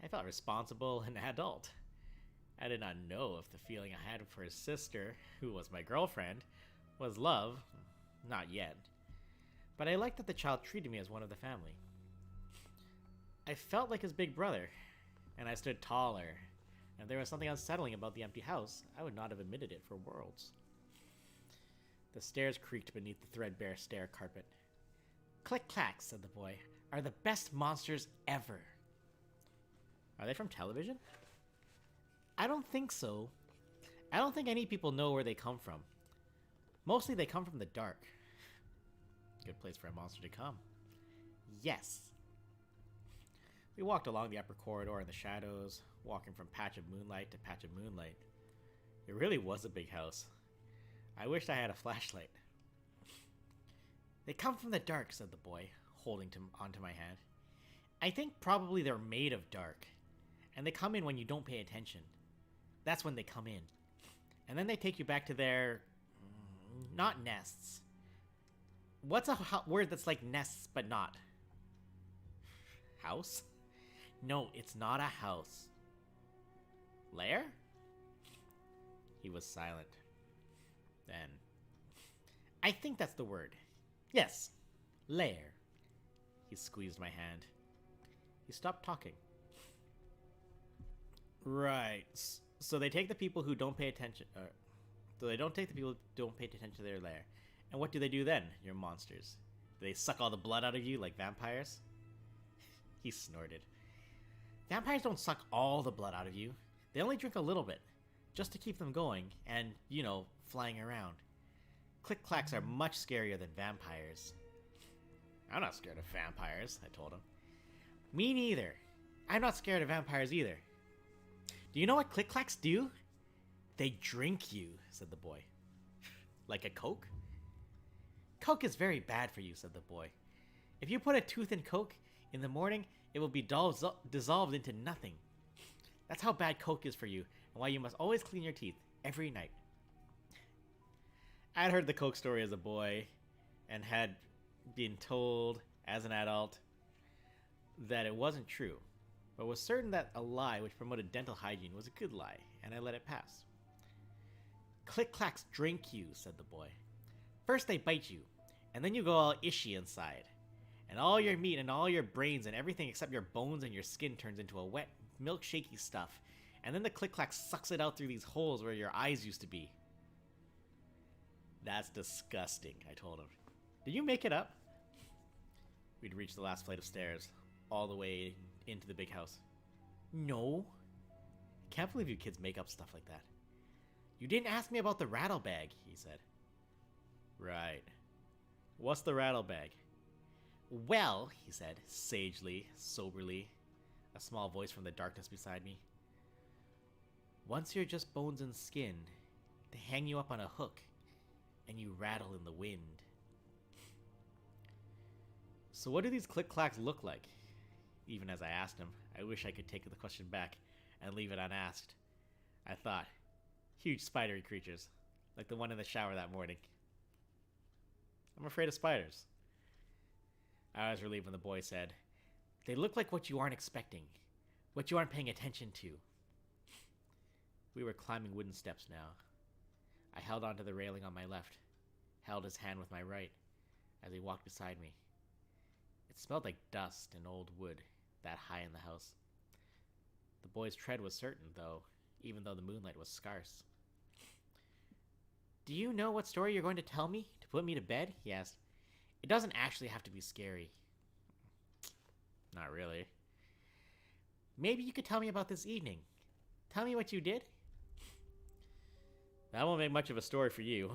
I felt responsible and adult. I did not know if the feeling I had for his sister, who was my girlfriend, was love. Not yet. But I liked that the child treated me as one of the family. I felt like his big brother, and I stood taller. And if there was something unsettling about the empty house, I would not have admitted it for worlds. The stairs creaked beneath the threadbare stair carpet. Click-clack, said the boy, are the best monsters ever. Are they from television? I don't think so. I don't think any people know where they come from. Mostly they come from the dark. Good place for a monster to come. Yes. We walked along the upper corridor in the shadows, walking from patch of moonlight to patch of moonlight. It really was a big house. I wished I had a flashlight. They come from the dark, said the boy, holding onto my hand. I think probably they're made of dark. And they come in when you don't pay attention. That's when they come in. And then they take you back to their... not nests. What's a word that's like nests but not? House? No, it's not a house. Lair? He was silent. Then... I think that's the word. Yes. Lair. He squeezed my hand. He stopped talking. Right. So they take the people who don't pay attention... so they don't take the people who don't pay attention to their lair. And what do they do then, your monsters? Do they suck all the blood out of you like vampires? He snorted. Vampires don't suck all the blood out of you. They only drink a little bit, just to keep them going and, you know, flying around. Click-clacks are much scarier than vampires. I'm not scared of vampires, I told him. Me neither. I'm not scared of vampires either. Do you know what click-clacks do? They drink you, said the boy. Like a Coke? Coke is very bad for you, said the boy. If you put a tooth in Coke in the morning, it will be dissolved into nothing. That's how bad Coke is for you, and why you must always clean your teeth every night. I had heard the Coke story as a boy, and had been told as an adult that it wasn't true, but was certain that a lie which promoted dental hygiene was a good lie, and I let it pass. Click-clacks drink you, said the boy. First they bite you, and then you go all ishy inside. And all your meat and all your brains and everything except your bones and your skin turns into a wet, milkshaky stuff. And then the click-clack sucks it out through these holes where your eyes used to be. That's disgusting, I told him. Did you make it up? We'd reached the last flight of stairs, all the way into the big house. No. Can't believe you kids make up stuff like that. You didn't ask me about the rattle bag, he said. Right. What's the rattle bag? Well, he said, sagely, soberly, a small voice from the darkness beside me. Once you're just bones and skin, they hang you up on a hook, and you rattle in the wind. So what do these click-clacks look like? Even as I asked him, I wish I could take the question back and leave it unasked. I thought, huge spidery creatures, like the one in the shower that morning. I'm afraid of spiders. I was relieved when the boy said, they look like what you aren't expecting, what you aren't paying attention to. We were climbing wooden steps now. I held onto the railing on my left, held his hand with my right, as he walked beside me. It smelled like dust and old wood, that high in the house. The boy's tread was certain, though, even though the moonlight was scarce. Do you know what story you're going to tell me to put me to bed? He asked. It doesn't actually have to be scary. Not really. Maybe you could tell me about this evening. Tell me what you did. That won't make much of a story for you.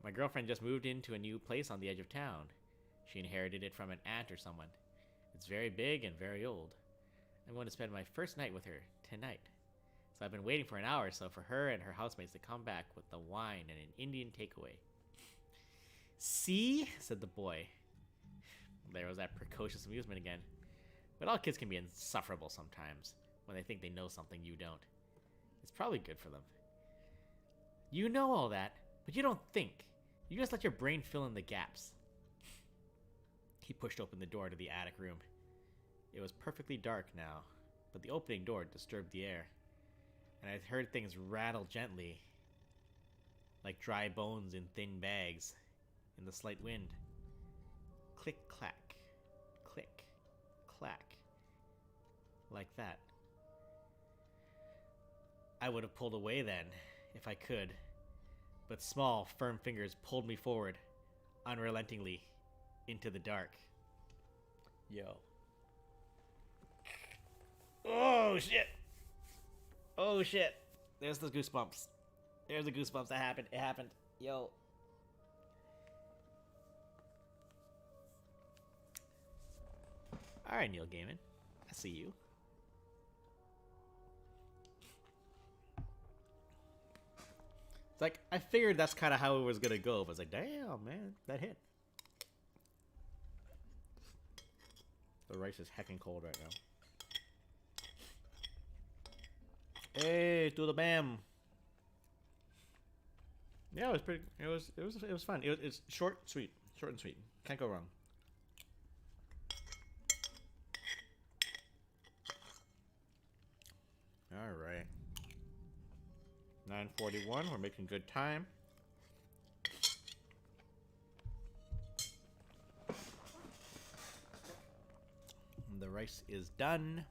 My girlfriend just moved into a new place on the edge of town. She inherited it from an aunt or someone. It's very big and very old. I'm going to spend my first night with her tonight. So I've been waiting for an hour or so for her and her housemates to come back with the wine and an Indian takeaway. See? Said the boy. There was that precocious amusement again. But all kids can be insufferable sometimes, when they think they know something you don't. It's probably good for them. You know all that, but you don't think. You just let your brain fill in the gaps. He pushed open the door to the attic room. It was perfectly dark now, but the opening door disturbed the air, and I heard things rattle gently, like dry bones in thin bags, in the slight wind. Click-clack, click-clack, like that. I would have pulled away then, if I could, but small, firm fingers pulled me forward, unrelentingly, into the dark. Yo. Oh, shit! Oh, shit! There's the goosebumps. There's the goosebumps. That happened. It happened. Yo. Alright, Neil Gaiman. I see you. It's like, I figured that's kind of how it was going to go, but it's like, damn, man, that hit. The rice is heckin' cold right now. Hey, to the bam. Yeah, it was pretty. It was fun. It's short, sweet, short and sweet. Can't go wrong. All right. 9:41. We're making good time. The rice is done.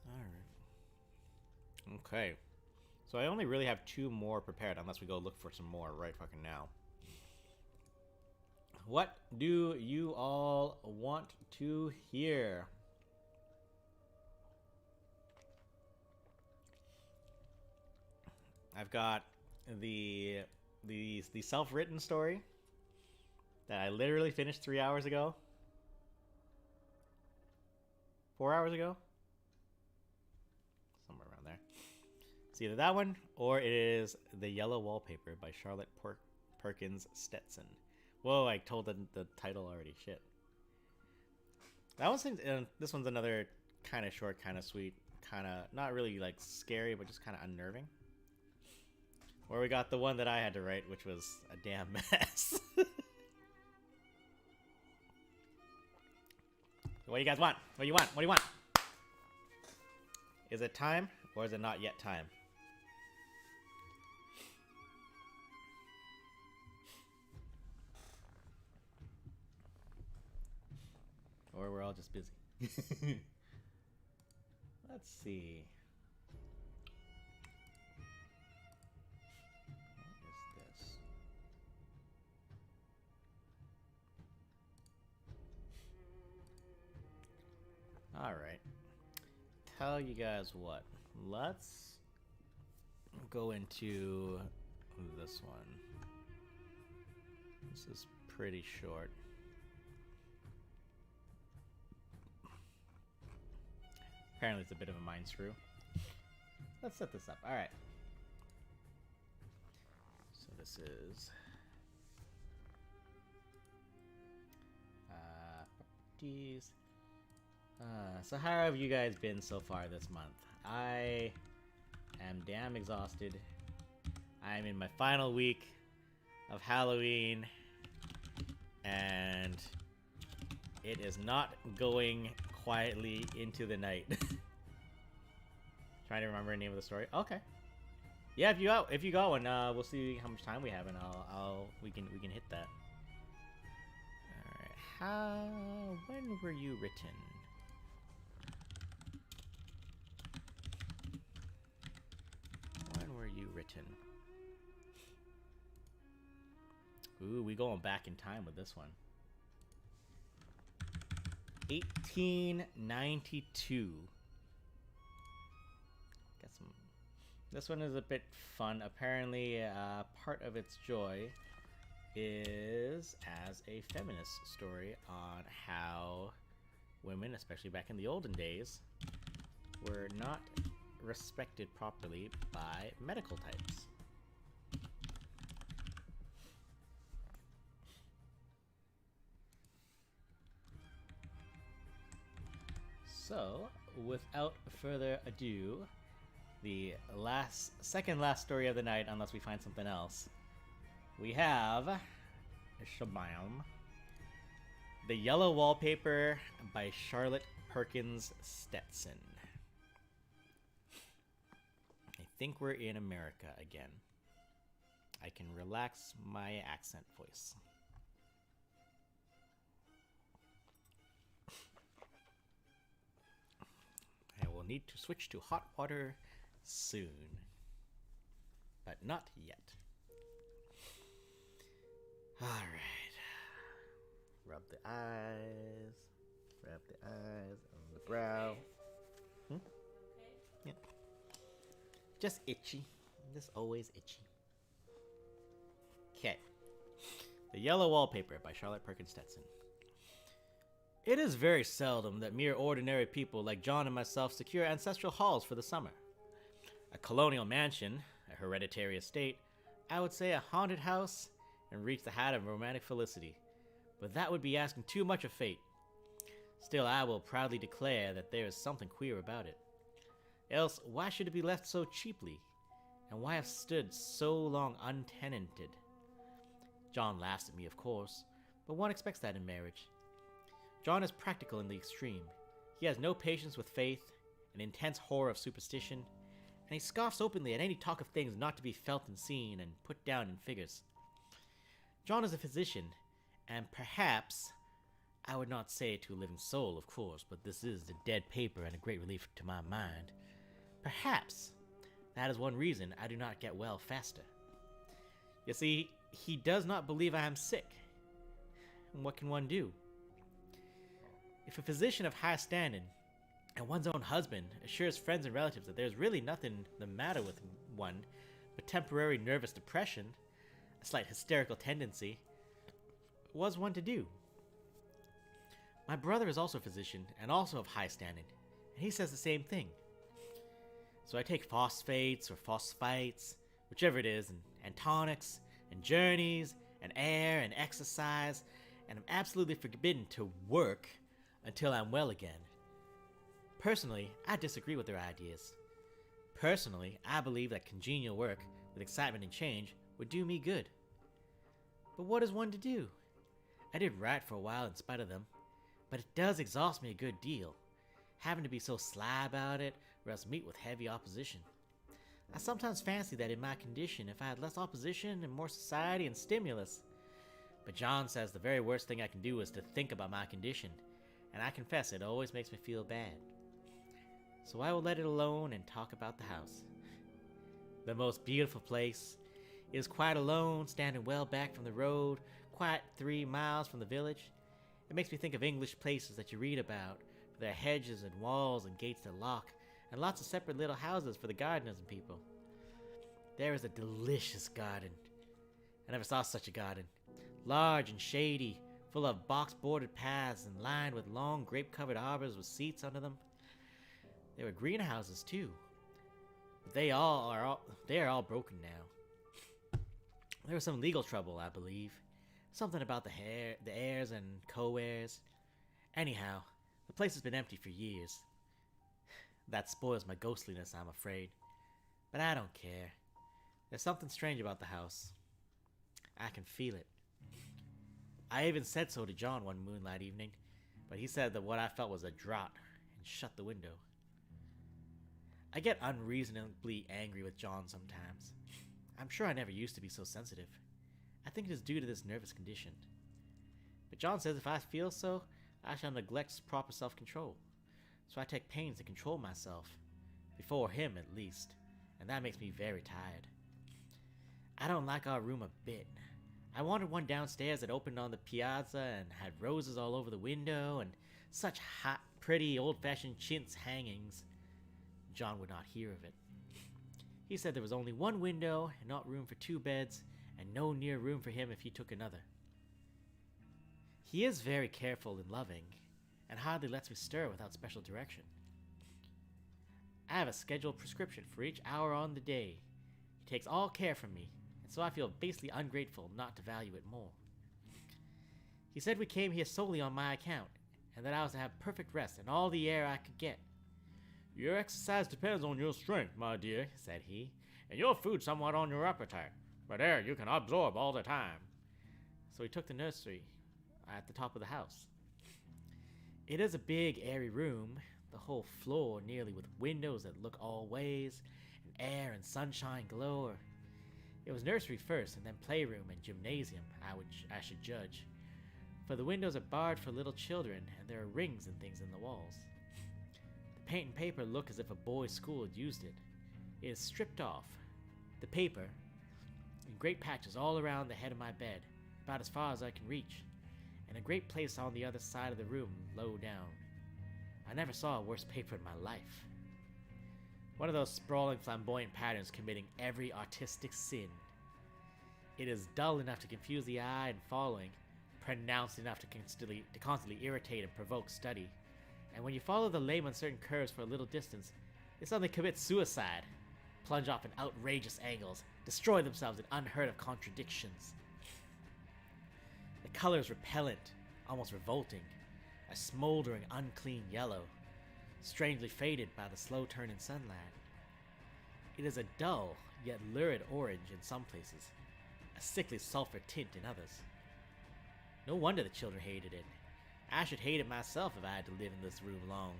All right. Okay. So I only really have 2 more prepared unless we go look for some more right fucking now. What do you all want to hear? I've got the self-written story that I literally finished 3 hours ago. 4 hours ago? Somewhere around there. It's either that one or it is The Yellow Wallpaper by Charlotte Perkins Stetson. Whoa, I told the title already. Shit. That one's this one's another kind of short, kind of sweet, kind of not really like scary, but just kind of unnerving. Or we got the one that I had to write, which was a damn mess. What do you guys want? What do you want? What do you want? Is it time or is it not yet time? Or we're all just busy. Let's see. What is this? Alright. Tell you guys what. Let's go into this one. This is pretty short. Apparently it's a bit of a mind screw. Let's set this up. Alright. So this is... properties. So how have you guys been so far this month? I am damn exhausted. I'm in my final week of Halloween. And it is not going quietly into the night. Trying to remember the name of the story. Okay. Yeah, if you go and we'll see how much time we have and we can hit that. Alright. When were you written? When were you written? Ooh, we going back in time with this one. 1892. Got some. This one is a bit fun. Apparently, part of its joy is as a feminist story on how women, especially back in the olden days, were not respected properly by medical types. So, without further ado, the second last story of the night, unless we find something else, we have Shabam, The Yellow Wallpaper by Charlotte Perkins Stetson. I think we're in America again. I can relax my accent voice. I will need to switch to hot water soon. But not yet. Alright. Rub the eyes. Rub the eyes on the brow. Hmm? Yeah. Just itchy. Just always itchy. Okay. The Yellow Wallpaper by Charlotte Perkins Stetson. It is very seldom that mere ordinary people like John and myself secure ancestral halls for the summer. A colonial mansion, a hereditary estate, I would say a haunted house, and reach the height of romantic felicity. but that would be asking too much of fate. Still, I will proudly declare that there is something queer about it. Else, why should it be left so cheaply? And why have stood so long untenanted? John laughs at me, of course, but one expects that in marriage. John is practical in the extreme. He has no patience with faith, an intense horror of superstition, and he scoffs openly at any talk of things not to be felt and seen and put down in figures. John is a physician, and perhaps, I would not say to a living soul, of course, but this is the dead paper and a great relief to my mind. Perhaps that is one reason I do not get well faster. You see, he does not believe I am sick. And what can one do? If a physician of high standing and one's own husband assures friends and relatives that there's really nothing the matter with one but temporary nervous depression, a slight hysterical tendency, what's one to do? My brother is also a physician and also of high standing, and he says the same thing. So I take phosphates or phosphites, whichever it is, and tonics, and journeys, and air, and exercise, and I'm absolutely forbidden to work until I'm well again. Personally, I disagree with their ideas. Personally, I believe that congenial work with excitement and change would do me good. But what is one to do? I did write for a while in spite of them, but it does exhaust me a good deal, having to be so sly about it or else meet with heavy opposition. I sometimes fancy that in my condition, if I had less opposition and more society and stimulus. But John says the very worst thing I can do is to think about my condition, and I confess it always makes me feel bad. So I will let it alone and talk about the house. The most beautiful place. It is quite alone, standing well back from the road, quite 3 miles from the village. It makes me think of English places that you read about, with their hedges and walls and gates that lock, and lots of separate little houses for the gardeners and people. There is a delicious garden. I never saw such a garden. Large and shady, full of box-bordered paths and lined with long grape-covered arbors with seats under them. There were greenhouses too, but they are all broken now. There was some legal trouble, I believe. Something about the heirs and co-heirs. Anyhow, the place has been empty for years. That spoils my ghostliness, I'm afraid. But I don't care. There's something strange about the house. I can feel it. I even said so to John one moonlight evening, but he said that what I felt was a draught and shut the window. I get unreasonably angry with John sometimes. I'm sure I never used to be so sensitive. I think it is due to this nervous condition. But John says if I feel so, I shall neglect proper self-control. So I take pains to control myself, before him at least, and that makes me very tired. I don't like our room a bit. I wanted one downstairs that opened on the piazza and had roses all over the window and such hot, pretty, old-fashioned chintz hangings. John would not hear of it. He said there was only one window and not room for 2 beds, and no near room for him if he took another. He is very careful and loving, and hardly lets me stir without special direction. I have a scheduled prescription for each hour on the day. He takes all care from me, and so I feel basely ungrateful not to value it more. He said we came here solely on my account, and that I was to have perfect rest and all the air I could get. "Your exercise depends on your strength, my dear," said he, "and your food somewhat on your appetite, but air you can absorb all the time." So he took the nursery at the top of the house. It is a big, airy room, the whole floor nearly with windows that look all ways, and air and sunshine galore. It was nursery first, and then playroom and gymnasium, I should judge. For the windows are barred for little children, and there are rings and things in the walls. The paint and paper look as if a boys' school had used it. It is stripped off, the paper, in great patches all around the head of my bed, about as far as I can reach, and a great place on the other side of the room, low down. I never saw a worse paper in my life. One of those sprawling flamboyant patterns committing every artistic sin. It is dull enough to confuse the eye and following, pronounced enough to constantly irritate and provoke study. And when you follow the lame uncertain curves for a little distance, they suddenly commit suicide, plunge off in outrageous angles, destroy themselves in unheard of contradictions. The color is repellent, almost revolting, a smoldering, unclean yellow, strangely faded by the slow turning sunlight. It is a dull, yet lurid orange in some places, a sickly sulfur tint in others. No wonder the children hated it. I should hate it myself if I had to live in this room long.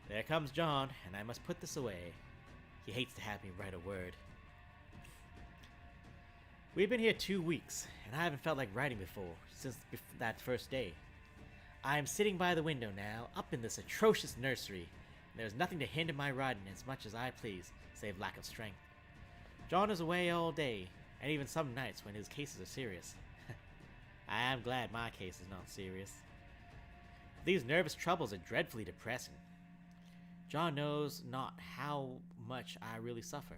There comes John, and I must put this away. He hates to have me write a word. We've been here 2 weeks, and I haven't felt like writing before, since that first day. I am sitting by the window now, up in this atrocious nursery, and there is nothing to hinder my writing as much as I please, save lack of strength. John is away all day, and even some nights when his cases are serious. I am glad my case is not serious. These nervous troubles are dreadfully depressing. John knows not how much I really suffer.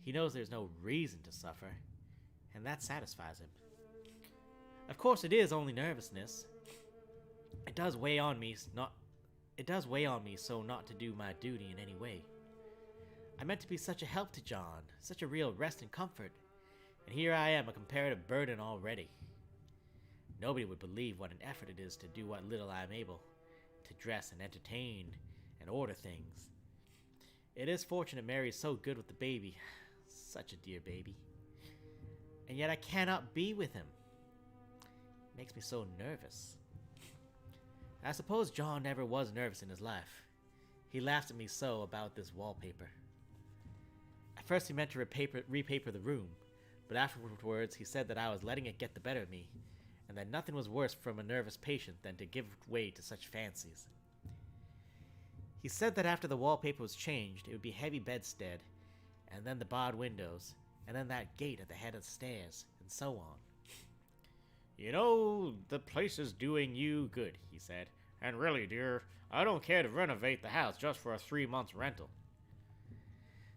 He knows there's no reason to suffer, and that satisfies him. Of course, it is only nervousness. It does weigh on me so not to do my duty in any way. I meant to be such a help to John, such a real rest and comfort, and here I am, a comparative burden already. Nobody would believe what an effort it is to do what little I am able, to dress and entertain and order things. It is fortunate Mary is so good with the baby, such a dear baby. And yet I cannot be with him. It makes me so nervous. I suppose John never was nervous in his life. He laughs at me so about this wallpaper. At first he meant to repaper the room, but afterwards he said that I was letting it get the better of me, and that nothing was worse from a nervous patient than to give way to such fancies. He said that after the wallpaper was changed, it would be heavy bedstead, and then the barred windows, and then that gate at the head of the stairs, and so on. You know, the place is doing you good, he said. And really, dear, I don't care to renovate the house just for a 3-month rental.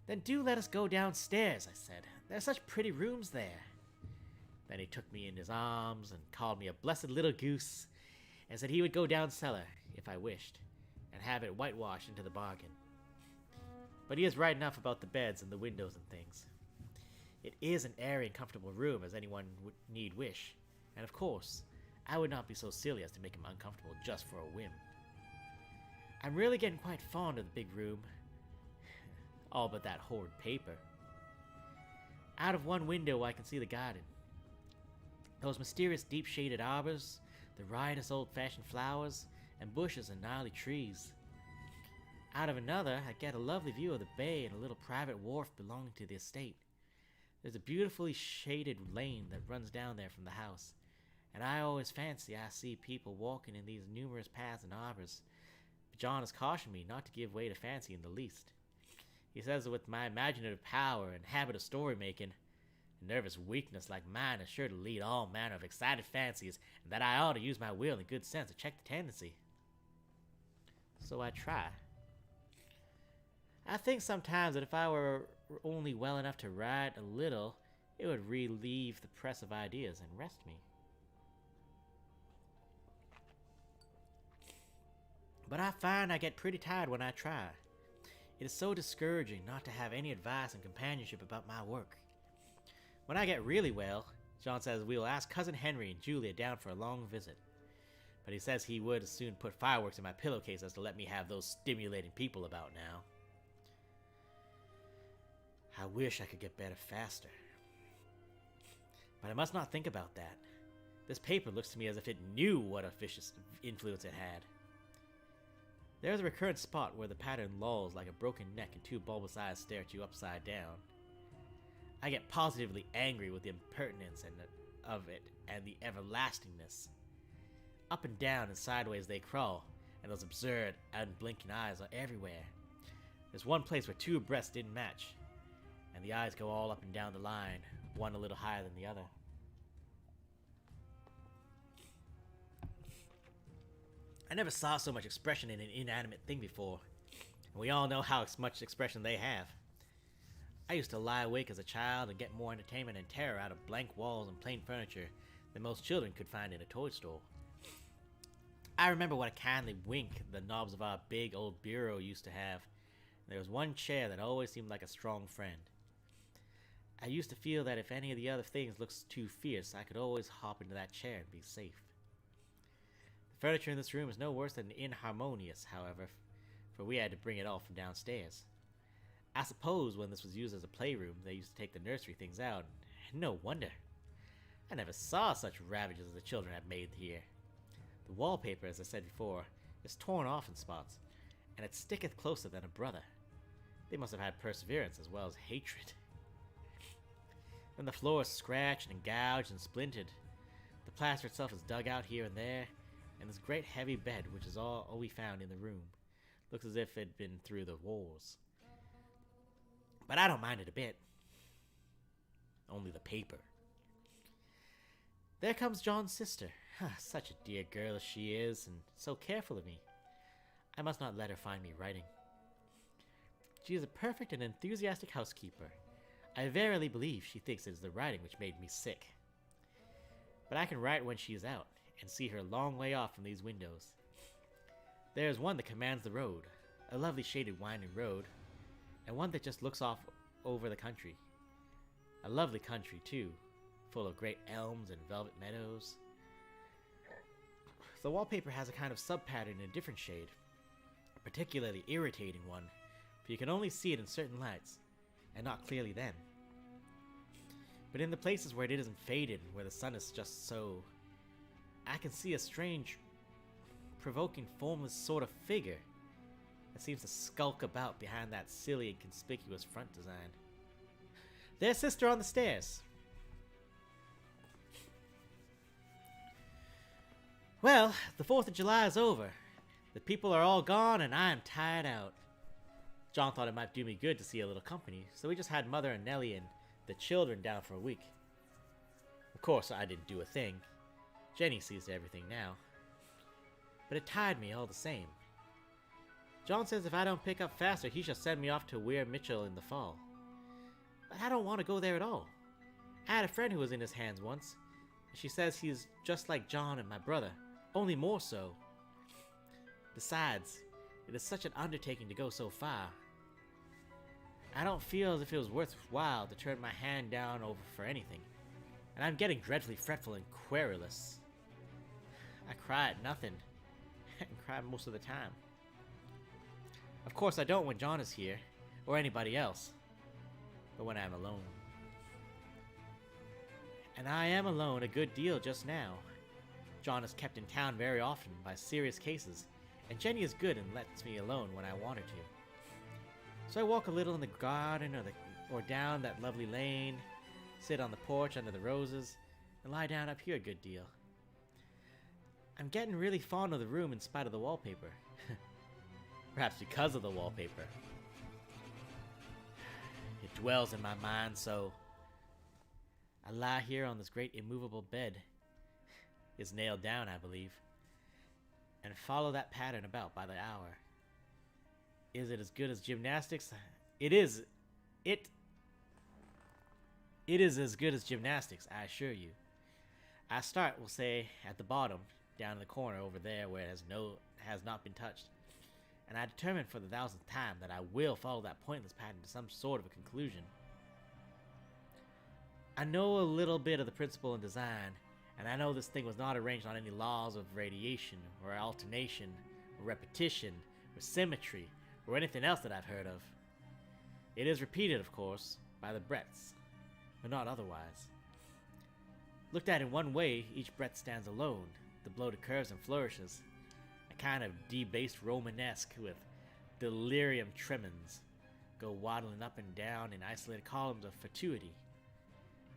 Then do let us go downstairs, I said. There are such pretty rooms there. Then he took me in his arms and called me a blessed little goose, and said he would go down cellar, if I wished, and have it whitewashed into the bargain. But he is right enough about the beds and the windows and things. It is an airy and comfortable room, as anyone would need wish, and of course, I would not be so silly as to make him uncomfortable just for a whim. I'm really getting quite fond of the big room. All but that horrid paper. Out of one window I can see the garden. Those mysterious deep-shaded arbors, the riotous old-fashioned flowers, and bushes and gnarly trees. Out of another, I get a lovely view of the bay and a little private wharf belonging to the estate. There's a beautifully shaded lane that runs down there from the house, and I always fancy I see people walking in these numerous paths and arbors. But John has cautioned me not to give way to fancy in the least. He says that with my imaginative power and habit of story-making, a nervous weakness like mine is sure to lead all manner of excited fancies, and that I ought to use my will and good sense to check the tendency. So I try. I think sometimes that if I were only well enough to write a little, it would relieve the press of ideas and rest me. But I find I get pretty tired when I try. It is so discouraging not to have any advice and companionship about my work. When I get really well, John says we will ask Cousin Henry and Julia down for a long visit. But he says he would as soon put fireworks in my pillowcase as to let me have those stimulating people about now. I wish I could get better faster. But I must not think about that. This paper looks to me as if it knew what a vicious influence it had. There is a recurrent spot where the pattern lolls like a broken neck and two bulbous eyes stare at you upside down. I get positively angry with the impertinence of it and the everlastingness. Up and down and sideways they crawl, and those absurd, unblinking eyes are everywhere. There's one place where two breasts didn't match, and the eyes go all up and down the line, one a little higher than the other. I never saw so much expression in an inanimate thing before, and we all know how much expression they have. I used to lie awake as a child and get more entertainment and terror out of blank walls and plain furniture than most children could find in a toy store. I remember what a kindly wink the knobs of our big old bureau used to have. There was one chair that always seemed like a strong friend. I used to feel that if any of the other things looks too fierce, I could always hop into that chair and be safe. The furniture in this room is no worse than inharmonious, however, for we had to bring it all from downstairs. I suppose when this was used as a playroom, they used to take the nursery things out, and no wonder. I never saw such ravages as the children had made here. The wallpaper, as I said before, is torn off in spots, and it sticketh closer than a brother. They must have had perseverance as well as hatred. Then the floor is scratched and gouged and splintered. The plaster itself is dug out here and there, and this great heavy bed, which is all we found in the room, looks as if it had been through the wars. But I don't mind it a bit. Only the paper. There comes John's sister. Such a dear girl as she is, and so careful of me. I must not let her find me writing. She is a perfect and enthusiastic housekeeper. I verily believe she thinks it is the writing which made me sick. But I can write when she is out, and see her a long way off from these windows. There is one that commands the road, a lovely shaded winding road, and one that just looks off over the country. A lovely country, too, full of great elms and velvet meadows. The wallpaper has a kind of sub-pattern in a different shade, a particularly irritating one, for you can only see it in certain lights, and not clearly then. But in the places where it isn't faded, where the sun is just so, I can see a strange, provoking, formless sort of figure that seems to skulk about behind that silly and conspicuous front design. There's sister on the stairs. Well, the 4th of July is over. The people are all gone and I am tired out. John thought it might do me good to see a little company, so we just had Mother and Nellie and the children down for a week. Of course, I didn't do a thing. Jenny sees to everything now. But it tired me all the same. John says if I don't pick up faster, he shall send me off to Weir Mitchell in the fall. But I don't want to go there at all. I had a friend who was in his hands once, and she says he's just like John and my brother, only more so. Besides, it is such an undertaking to go so far. I don't feel as if it was worthwhile to turn my hand down over for anything, and I'm getting dreadfully fretful and querulous. I cry at nothing, and cry most of the time. Of course I don't when John is here, or anybody else, but when I'm alone. And I am alone a good deal just now. John is kept in town very often by serious cases, and Jenny is good and lets me alone when I want her to. So I walk a little in the garden or down that lovely lane, sit on the porch under the roses, and lie down up here a good deal. I'm getting really fond of the room in spite of the wallpaper. Perhaps because of the wallpaper. It dwells in my mind so. I lie here on this great immovable bed. It's nailed down, I believe, and follow that pattern about by the hour. Is it as good as gymnastics? It is. It is as good as gymnastics, I assure you. I start, we'll say, at the bottom, down in the corner over there where it has not been touched. And I determine for the 1000th time that I will follow that pointless pattern to some sort of a conclusion. I know a little bit of the principle and design, and I know this thing was not arranged on any laws of radiation, or alternation, or repetition, or symmetry, or anything else that I've heard of. It is repeated, of course, by the breadths, but not otherwise. Looked at in one way, each breadth stands alone, the bloated curves and flourishes, a kind of debased Romanesque with delirium tremens, go waddling up and down in isolated columns of fatuity.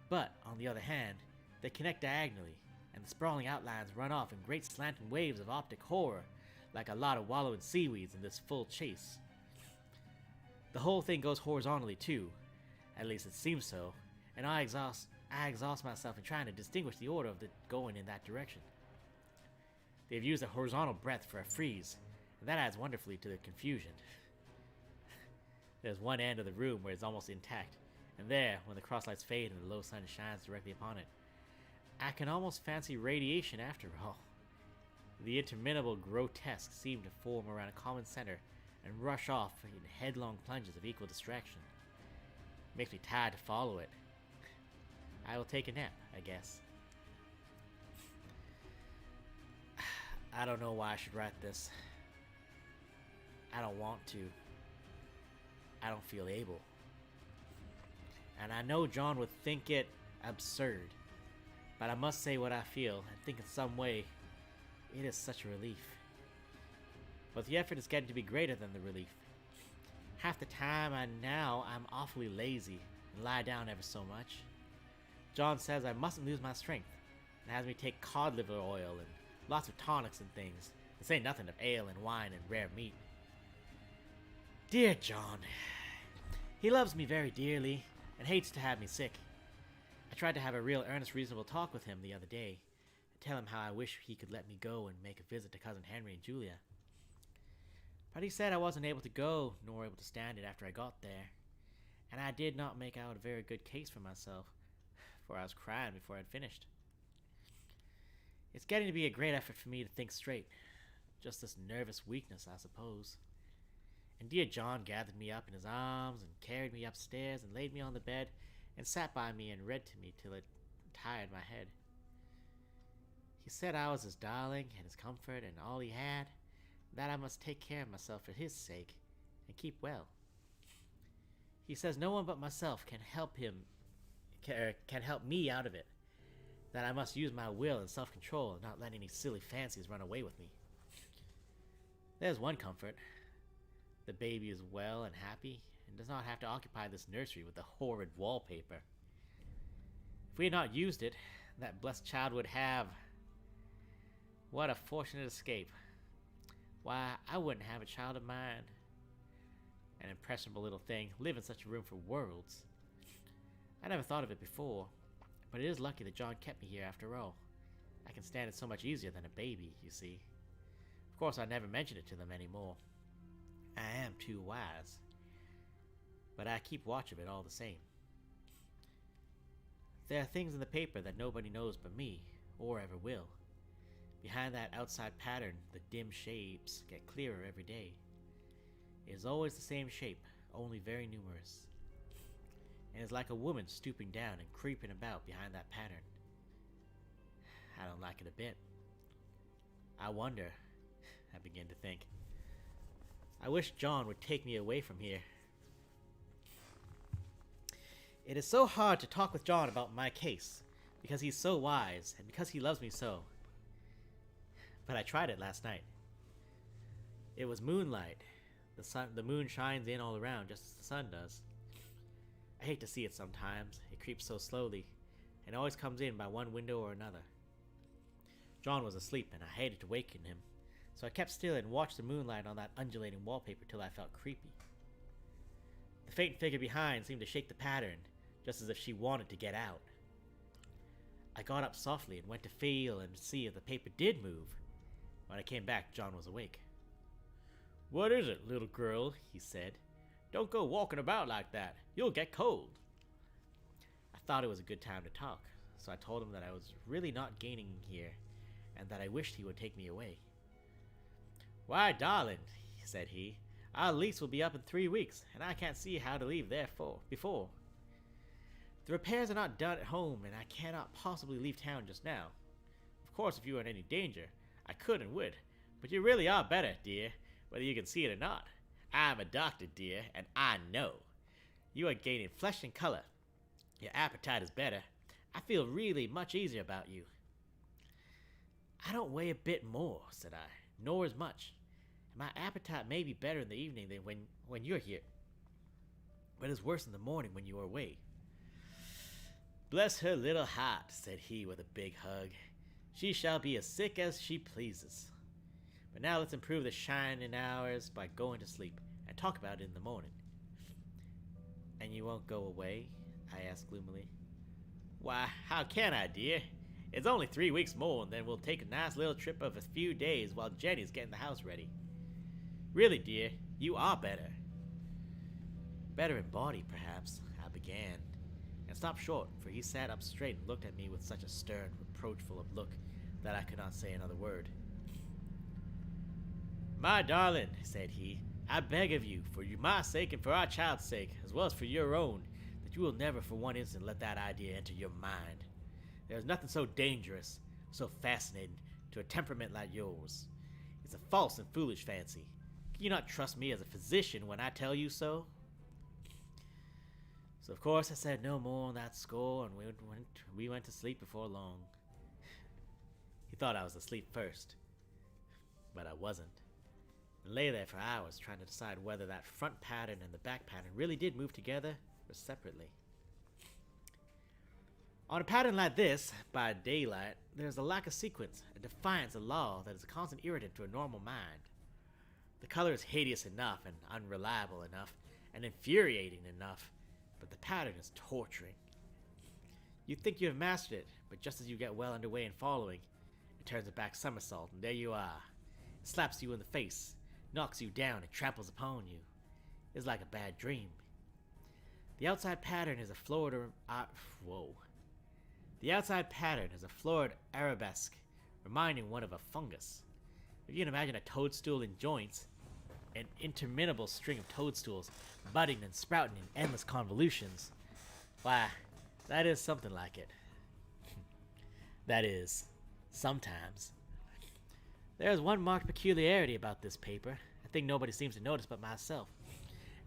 But, on the other hand, they connect diagonally, and the sprawling outlines run off in great slanting waves of optic horror, like a lot of wallowing seaweeds in this full chase. The whole thing goes horizontally too, at least it seems so, and I exhaust myself in trying to distinguish the order of the going in that direction. They've used a horizontal breadth for a frieze, and that adds wonderfully to the confusion. There's one end of the room where it's almost intact, and there, when the crosslights fade and the low sun shines directly upon it, I can almost fancy radiation after all. The interminable grotesques seem to form around a common center and rush off in headlong plunges of equal distraction. It makes me tired to follow it, I will take a nap, I guess. I don't know why I should write this. I don't want to. I don't feel able. And I know John would think it absurd, but I must say what I feel and think in some way it is such a relief. But the effort is getting to be greater than the relief. Half the time I'm awfully lazy and lie down ever so much. John says I mustn't lose my strength and has me take cod liver oil and lots of tonics and things, to say nothing of ale and wine and rare meat. Dear John. He loves me very dearly and hates to have me sick. I tried to have a real earnest, reasonable talk with him the other day and tell him how I wish he could let me go and make a visit to Cousin Henry and Julia. But he said I wasn't able to go, nor able to stand it after I got there, and I did not make out a very good case for myself, for I was crying before I'd finished. It's getting to be a great effort for me to think straight. Just this nervous weakness, I suppose. And dear John gathered me up in his arms and carried me upstairs and laid me on the bed and sat by me and read to me till it tired my head. He said I was his darling and his comfort and all he had, and that I must take care of myself for his sake and keep well. He says no one but myself can help me out of it, that I must use my will and self-control and not let any silly fancies run away with me. There's one comfort. The baby is well and happy, and does not have to occupy this nursery with the horrid wallpaper. If we had not used it, that blessed child would have... What a fortunate escape. Why, I wouldn't have a child of mine. An impressionable little thing, live in such a room for worlds. I never thought of it before, but it is lucky that John kept me here after all. I can stand it so much easier than a baby, you see. Of course, I never mention it to them anymore. I am too wise. But I keep watch of it all the same. There are things in the paper that nobody knows but me, or ever will. Behind that outside pattern, the dim shapes get clearer every day. It is always the same shape, only very numerous. And it's like a woman stooping down and creeping about behind that pattern. I don't like it a bit. I wonder, I begin to think. I wish John would take me away from here. It is so hard to talk with John about my case, because he's so wise, and because he loves me so. But I tried it last night. It was moonlight. The moon shines in all around, just as the sun does. I hate to see it sometimes. It creeps so slowly, and always comes in by one window or another. John was asleep, and I hated to waken him, so I kept still and watched the moonlight on that undulating wallpaper till I felt creepy. The faint figure behind seemed to shake the pattern, just as if she wanted to get out. I got up softly and went to feel and see if the paper did move. When I came back, John was awake. "What is it, little girl?" he said. "Don't go walking about like that. You'll get cold." I thought it was a good time to talk, so I told him that I was really not gaining here, and that I wished he would take me away. "Why, darling," said he, "our lease will be up in 3 weeks, and I can't see how to leave before. The repairs are not done at home, and I cannot possibly leave town just now. Of course, if you were in any danger, I could and would, but you really are better, dear, whether you can see it or not. I'm a doctor, dear, and I know. You are gaining flesh and color. Your appetite is better. I feel really much easier about you." "I don't weigh a bit more," said I, "nor as much. And my appetite may be better in the evening than when you're here, but it's worse in the morning when you are away." "Bless her little heart," said he with a big hug. "She shall be as sick as she pleases. But now let's improve the shining hours by going to sleep, and talk about it in the morning." "And you won't go away?" I asked gloomily. "Why, how can I, dear? It's only 3 weeks more, and then we'll take a nice little trip of a few days while Jenny's getting the house ready. Really, dear, you are better." "Better in body, perhaps," I began, and stopped short, for he sat up straight and looked at me with such a stern, reproachful look that I could not say another word. "My darling," said he, "I beg of you, for my sake and for our child's sake, as well as for your own, But you will never for one instant let that idea enter your mind. There is nothing so dangerous, so fascinating to a temperament like yours. It's a false and foolish fancy. Can you not trust me as a physician when I tell you so? So of course I said no more on that score, and we went to sleep before long. He thought I was asleep first, but I wasn't. And lay there for hours trying to decide whether that front pattern and the back pattern really did move together or separately. On a pattern like this, by daylight, there's a lack of sequence, a defiance of law that is a constant irritant to a normal mind. The color is hideous enough and unreliable enough and infuriating enough, but the pattern is torturing. You think you have mastered it, but just as you get well underway in following, it turns a back somersault, and there you are. It slaps you in the face, knocks you down, and tramples upon you. It's like a bad dream. The outside pattern is a florid The outside pattern is a florid arabesque, reminding one of a fungus. If you can imagine a toadstool in joints, an interminable string of toadstools budding and sprouting in endless convolutions, why, that is something like it. That is, sometimes. There is one marked peculiarity about this paper, a thing nobody seems to notice but myself,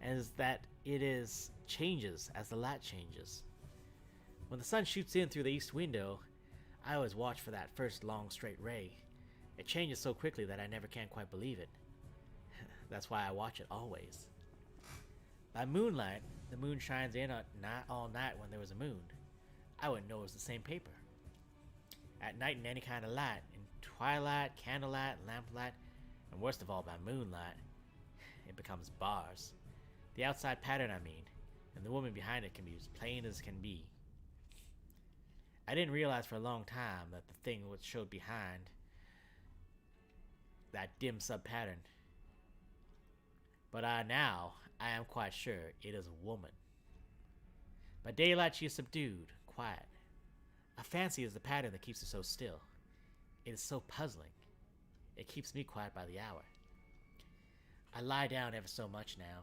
and is that it changes as the light changes. When the sun shoots in through the east window, I always watch for that first long straight ray. It changes so quickly that I never can quite believe it. That's why I watch it always. By moonlight, the moon shines in all night when there was a moon. I wouldn't know it was the same paper. At night in any kind of light, in twilight, candlelight, lamplight, and worst of all by moonlight, it becomes bars. The outside pattern, I mean, and the woman behind it can be as plain as can be. I didn't realize for a long time that the thing which showed behind that dim sub-pattern. But now, I am quite sure it is a woman. By daylight she is subdued, quiet. I fancy it is the pattern that keeps her so still. It is so puzzling. It keeps me quiet by the hour. I lie down ever so much now.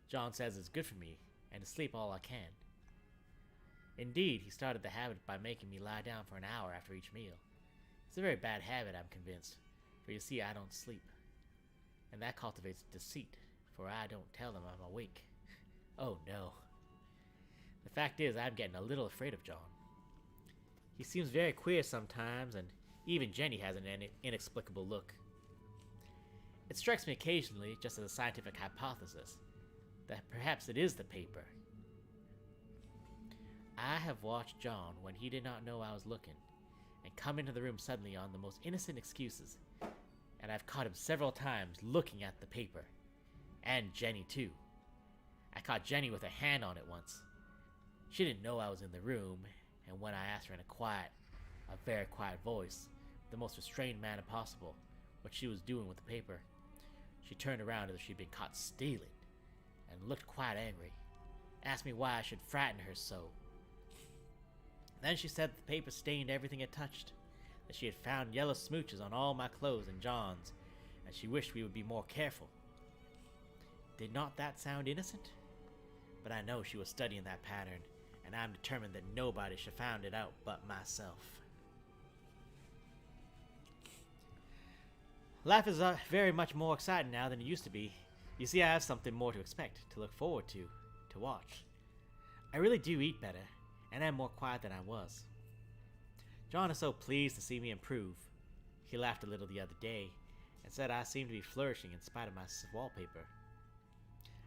John says it's good for me, and to sleep all I can. Indeed, he started the habit by making me lie down for an hour after each meal. It's a very bad habit, I'm convinced, for you see I don't sleep. And that cultivates deceit, for I don't tell them I'm awake. Oh no. The fact is, I'm getting a little afraid of John. He seems very queer sometimes, and even Jenny has an inexplicable look. It strikes me occasionally, just as a scientific hypothesis, that perhaps it is the paper. I have watched John when he did not know I was looking, and come into the room suddenly on the most innocent excuses, and I've caught him several times looking at the paper. And Jenny too. I caught Jenny with a hand on it once. She didn't know I was in the room, and when I asked her in a very quiet voice, the most restrained manner possible, what she was doing with the paper, she turned around as if she'd been caught stealing, and looked quite angry, asked me why I should frighten her so. Then she said that the paper stained everything it touched, that she had found yellow smooches on all my clothes and John's, and she wished we would be more careful. Did not that sound innocent? But I know she was studying that pattern, and I'm determined that nobody should find it out but myself. Life is very much more exciting now than it used to be. You see, I have something more to expect, to look forward to watch. I really do eat better, and I'm more quiet than I was. John is so pleased to see me improve. He laughed a little the other day, and said I seemed to be flourishing in spite of my wallpaper.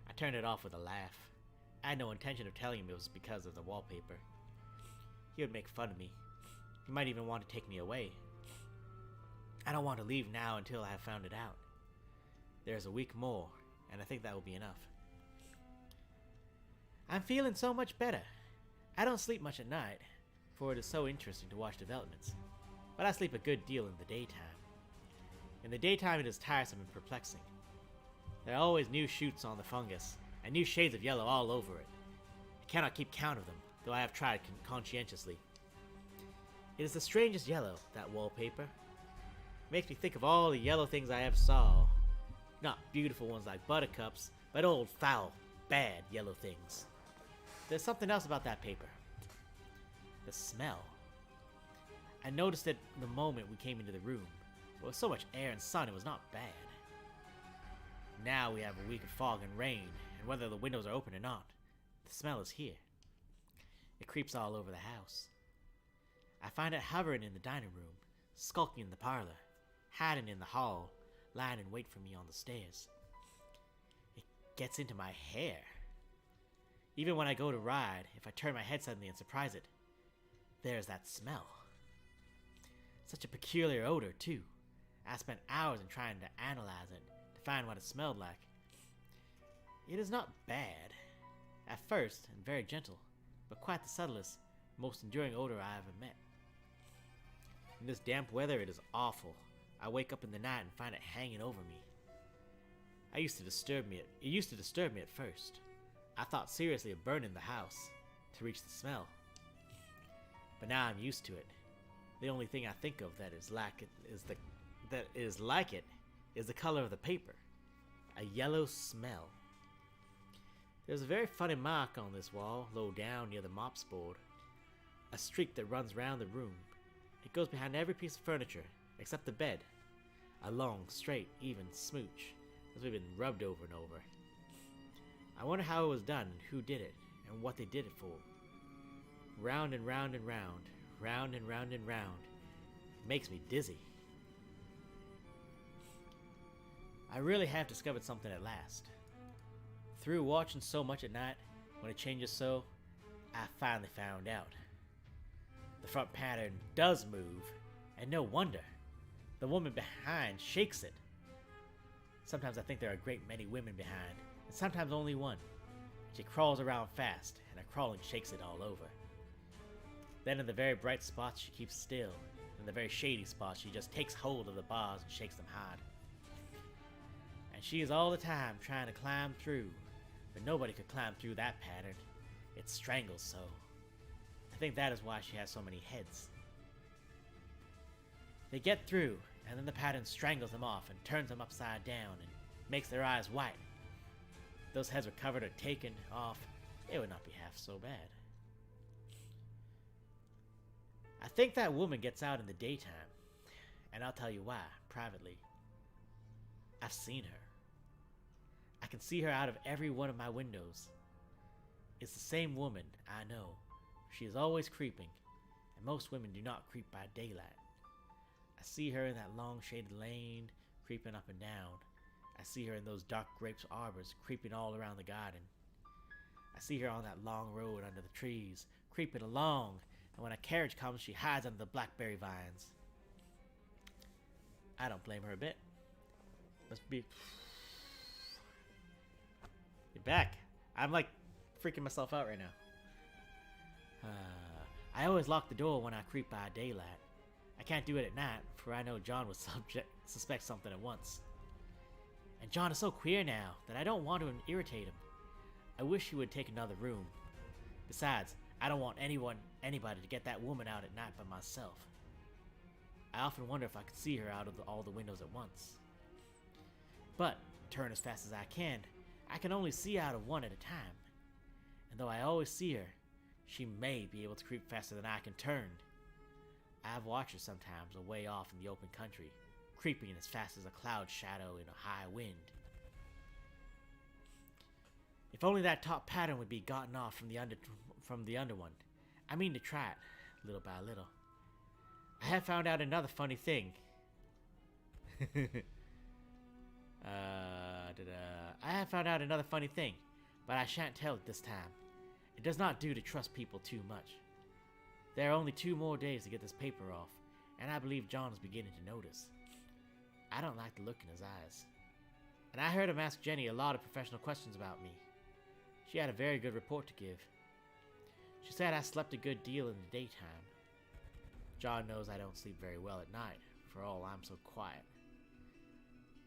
I turned it off with a laugh. I had no intention of telling him it was because of the wallpaper. He would make fun of me. He might even want to take me away. I don't want to leave now until I have found it out. There's a week more, and I think that will be enough. I'm feeling so much better. I don't sleep much at night, for it is so interesting to watch developments, but I sleep a good deal in the daytime. In the daytime it is tiresome and perplexing. There are always new shoots on the fungus, and new shades of yellow all over it. I cannot keep count of them, though I have tried conscientiously. It is the strangest yellow, that wallpaper. It makes me think of all the yellow things I ever saw. Not beautiful ones like buttercups, but old, foul, bad yellow things. There's something else about that paper. The smell. I noticed it the moment we came into the room. But with so much air and sun, it was not bad. Now we have a week of fog and rain, and whether the windows are open or not, the smell is here. It creeps all over the house. I find it hovering in the dining room, skulking in the parlor, hiding in the hall, lying in wait for me on the stairs. It gets into my hair. Even when I go to ride, if I turn my head suddenly and surprise it, there's that smell. Such a peculiar odor, too. I spent hours in trying to analyze it, to find what it smelled like. It is not bad, at first, and very gentle, but quite the subtlest, most enduring odor I ever met. In this damp weather, it is awful. I wake up in the night and find it hanging over me. It used to disturb me at first. I thought seriously of burning the house to reach the smell. But now I'm used to it. The only thing I think of that is like it is the color of the paper. A yellow smell. There's a very funny mark on this wall, low down near the mops board. A streak that runs round the room. It goes behind every piece of furniture, except the bed. A long, straight, even smooch, as we've been rubbed over and over. I wonder how it was done, and who did it, and what they did it for. Round and round and round, round and round and round. It makes me dizzy. I really have discovered something at last. Through watching so much at night, when it changes so, I finally found out. The front pattern does move, and no wonder. The woman behind shakes it. Sometimes I think there are a great many women behind, and sometimes only one. She crawls around fast, and her crawling shakes it all over. Then in the very bright spots she keeps still, and in the very shady spots she just takes hold of the bars and shakes them hard. And she is all the time trying to climb through, but nobody could climb through that pattern. It strangles so. I think that is why she has so many heads. They get through, and then the pattern strangles them off and turns them upside down and makes their eyes white. If those heads were covered or taken off, it would not be half so bad. I think that woman gets out in the daytime, and I'll tell you why, privately. I've seen her. I can see her out of every one of my windows. It's the same woman, I know. She is always creeping, and most women do not creep by daylight. I see her in that long shaded lane, creeping up and down. I see her in those dark grapes arbors, creeping all around the garden. I see her on that long road under the trees, creeping along, and when a carriage comes, she hides under the blackberry vines. I don't blame her a bit. Must be... You're back. I'm like freaking myself out right now. I always lock the door when I creep by daylight. I can't do it at night, for I know John would suspect something at once. And John is so queer now that I don't want to irritate him. I wish he would take another room. Besides, I don't want anybody to get that woman out at night by myself. I often wonder if I could see her out of all the windows at once. But, turn as fast as I can only see out of one at a time. And though I always see her, she may be able to creep faster than I can turn. I've watched her sometimes away off in the open country, creeping as fast as a cloud shadow in a high wind. If only that top pattern would be gotten off from the under one. I mean to try it, little by little. I have found out another funny thing. I have found out another funny thing, but I shan't tell it this time. It does not do to trust people too much. There are only 2 more days to get this paper off, and I believe John is beginning to notice. I don't like the look in his eyes. And I heard him ask Jenny a lot of professional questions about me. She had a very good report to give. She said I slept a good deal in the daytime. John knows I don't sleep very well at night, for all I'm so quiet.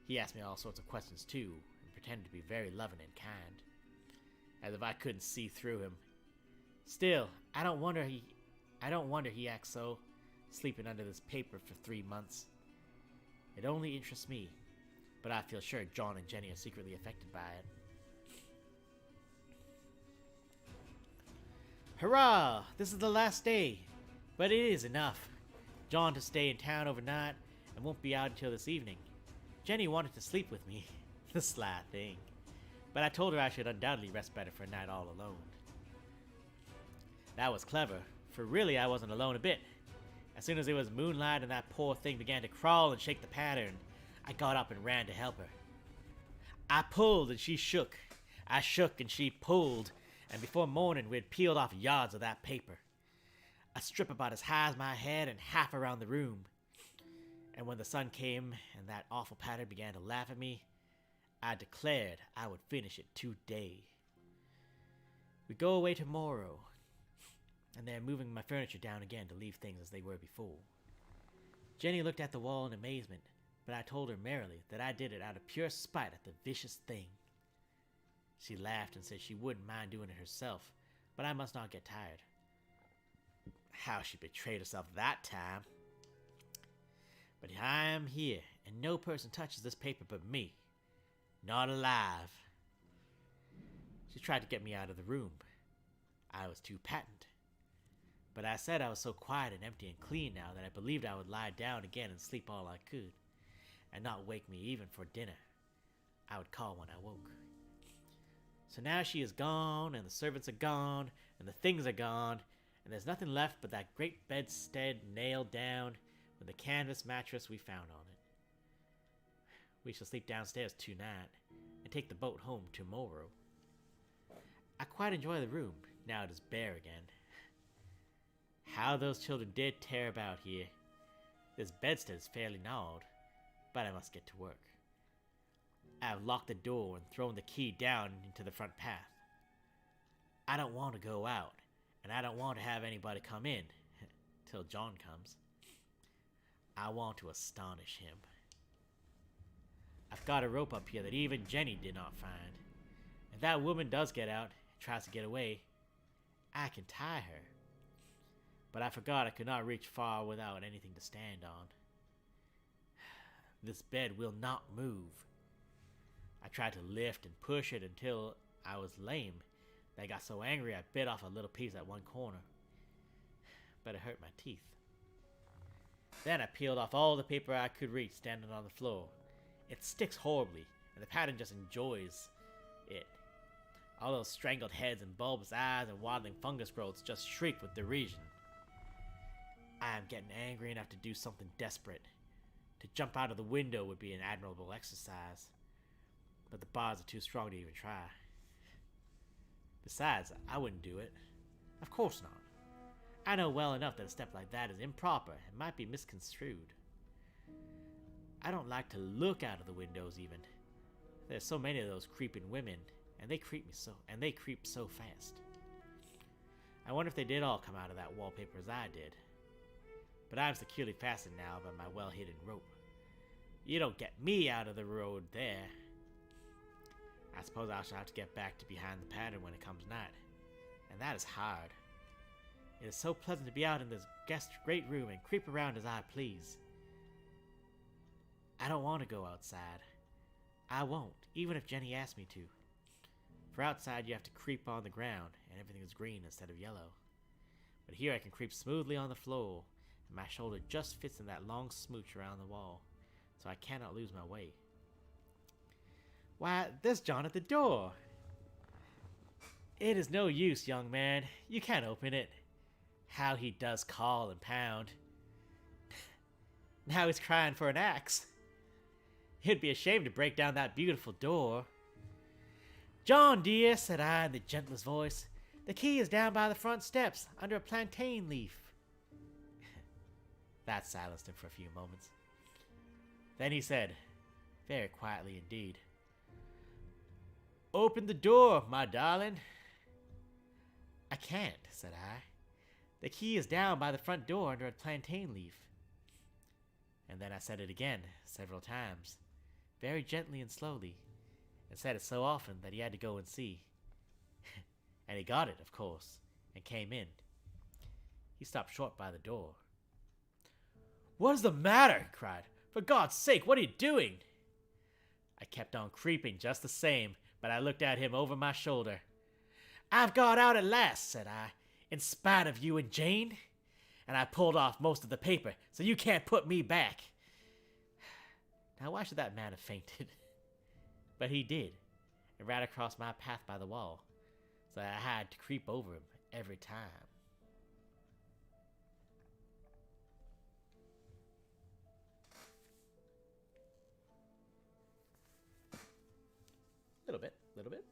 He asked me all sorts of questions too, and pretended to be very loving and kind, as if I couldn't see through him. Still, I don't wonder he acts so, sleeping under this paper for 3 months. It only interests me, but I feel sure John and Jenny are secretly affected by it. Hurrah! This is the last day. But it is enough. John to stay in town overnight and won't be out until this evening. Jenny wanted to sleep with me. The sly thing. But I told her I should undoubtedly rest better for a night all alone. That was clever, for really I wasn't alone a bit. As soon as it was moonlight and that poor thing began to crawl and shake the pattern, I got up and ran to help her. I pulled and she shook. I shook and she pulled, and before morning we had peeled off yards of that paper. A strip about as high as my head and half around the room. And when the sun came and that awful pattern began to laugh at me, I declared I would finish it today. We go away tomorrow, and they're moving my furniture down again to leave things as they were before. Jenny looked at the wall in amazement, but I told her merrily that I did it out of pure spite at the vicious thing. She laughed and said she wouldn't mind doing it herself, but I must not get tired. How she betrayed herself that time. But I am here, and no person touches this paper but me. Not alive. She tried to get me out of the room. I was too patent. But I said I was so quiet and empty and clean now that I believed I would lie down again and sleep all I could, and not wake me even for dinner. I would call when I woke. So now she is gone, and the servants are gone, and the things are gone, and there's nothing left but that great bedstead nailed down with the canvas mattress we found on it. We shall sleep downstairs tonight, and take the boat home tomorrow. I quite enjoy the room, now it is bare again. How those children did tear about here. This bedstead is fairly gnawed, but I must get to work. I have locked the door and thrown the key down into the front path. I don't want to go out, and I don't want to have anybody come in, till John comes. I want to astonish him. I've got a rope up here that even Jenny did not find. If that woman does get out and tries to get away, I can tie her. But I forgot I could not reach far without anything to stand on. This bed will not move. I tried to lift and push it until I was lame. I got so angry I bit off a little piece at one corner. But it hurt my teeth. Then I peeled off all the paper I could reach standing on the floor. It sticks horribly, and the pattern just enjoys it. All those strangled heads and bulbous eyes and waddling fungus growths just shriek with derision. I am getting angry enough to do something desperate. To jump out of the window would be an admirable exercise, but the bars are too strong to even try. Besides, I wouldn't do it. Of course not. I know well enough that a step like that is improper and might be misconstrued. I don't like to look out of the windows even. There's so many of those creeping women, and they creep so fast. I wonder if they did all come out of that wallpaper as I did. But I'm securely fastened now by my well-hidden rope. You don't get me out of the road there. I suppose I shall have to get back to behind the pattern when it comes night. And that is hard. It is so pleasant to be out in this guest great room and creep around as I please. I don't want to go outside. I won't, even if Jenny asks me to. For outside you have to creep on the ground, and everything is green instead of yellow. But here I can creep smoothly on the floor, and my shoulder just fits in that long smooch around the wall, so I cannot lose my way. Why, there's John at the door. It is no use, young man. You can't open it. How he does call and pound. Now he's crying for an axe. He'd be ashamed to break down that beautiful door. John, dear, said I in the gentlest voice, the key is down by the front steps, under a plantain leaf. That silenced him for a few moments. Then he said, very quietly indeed, open the door, my darling. I can't, said I. The key is down by the front door under a plantain leaf. And then I said it again, several times, very gently and slowly, and said it so often that he had to go and see. And he got it, of course, and came in. He stopped short by the door. What is the matter? He cried. For God's sake, what are you doing? I kept on creeping just the same, but I looked at him over my shoulder. I've got out at last, said I. in spite of you and Jane. And I pulled off most of the paper, so you can't put me back. Now, why should that man have fainted? But he did. It ran across my path by the wall, so I had to creep over him every time. Little bit, little bit.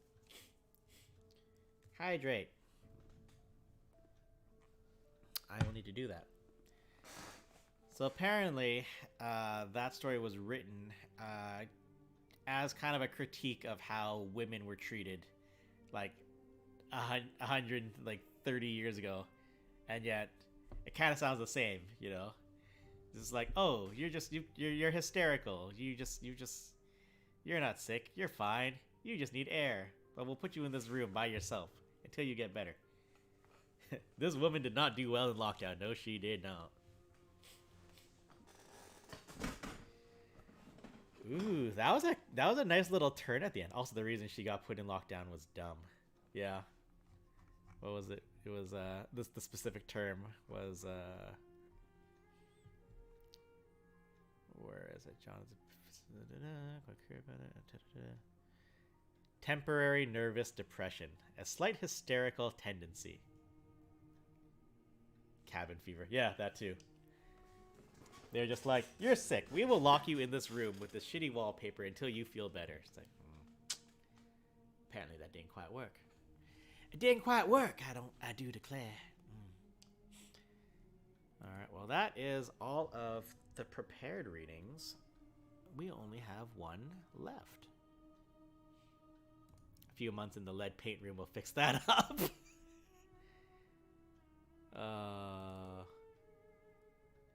Hydrate. I will need to do that. So apparently, that story was written as kind of a critique of how women were treated, like 130 years ago, and yet it kind of sounds the same, you know. It's like, oh, you're hysterical. You're not sick. You're fine. You just need air. But we'll put you in this room by yourself until you get better. This woman did not do well in lockdown. No, she did not. Ooh, that was a nice little turn at the end. Also, the reason she got put in lockdown was dumb. Yeah. What was it? It was the specific term was where is it? John's temporary nervous depression, a slight hysterical tendency. Cabin fever. Yeah, that too. They're just like, you're sick. We will lock you in this room with this shitty wallpaper until you feel better. It's like, apparently that didn't quite work. It didn't quite work, I do declare. Alright, well that is all of the prepared readings. We only have one left. A few months in the lead paint room will fix that up.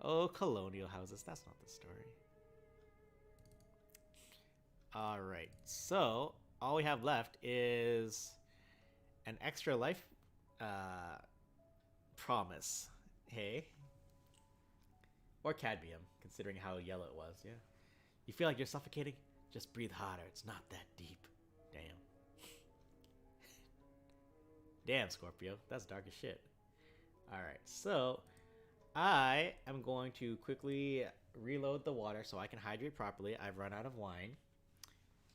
Oh, colonial houses. That's not the story. Alright, so all we have left is an extra life promise. Hey? Or cadmium, considering how yellow it was, yeah. You feel like you're suffocating? Just breathe harder. It's not that deep. Damn. Damn, Scorpio. That's dark as shit. Alright, so I am going to quickly reload the water so I can hydrate properly. I've run out of wine.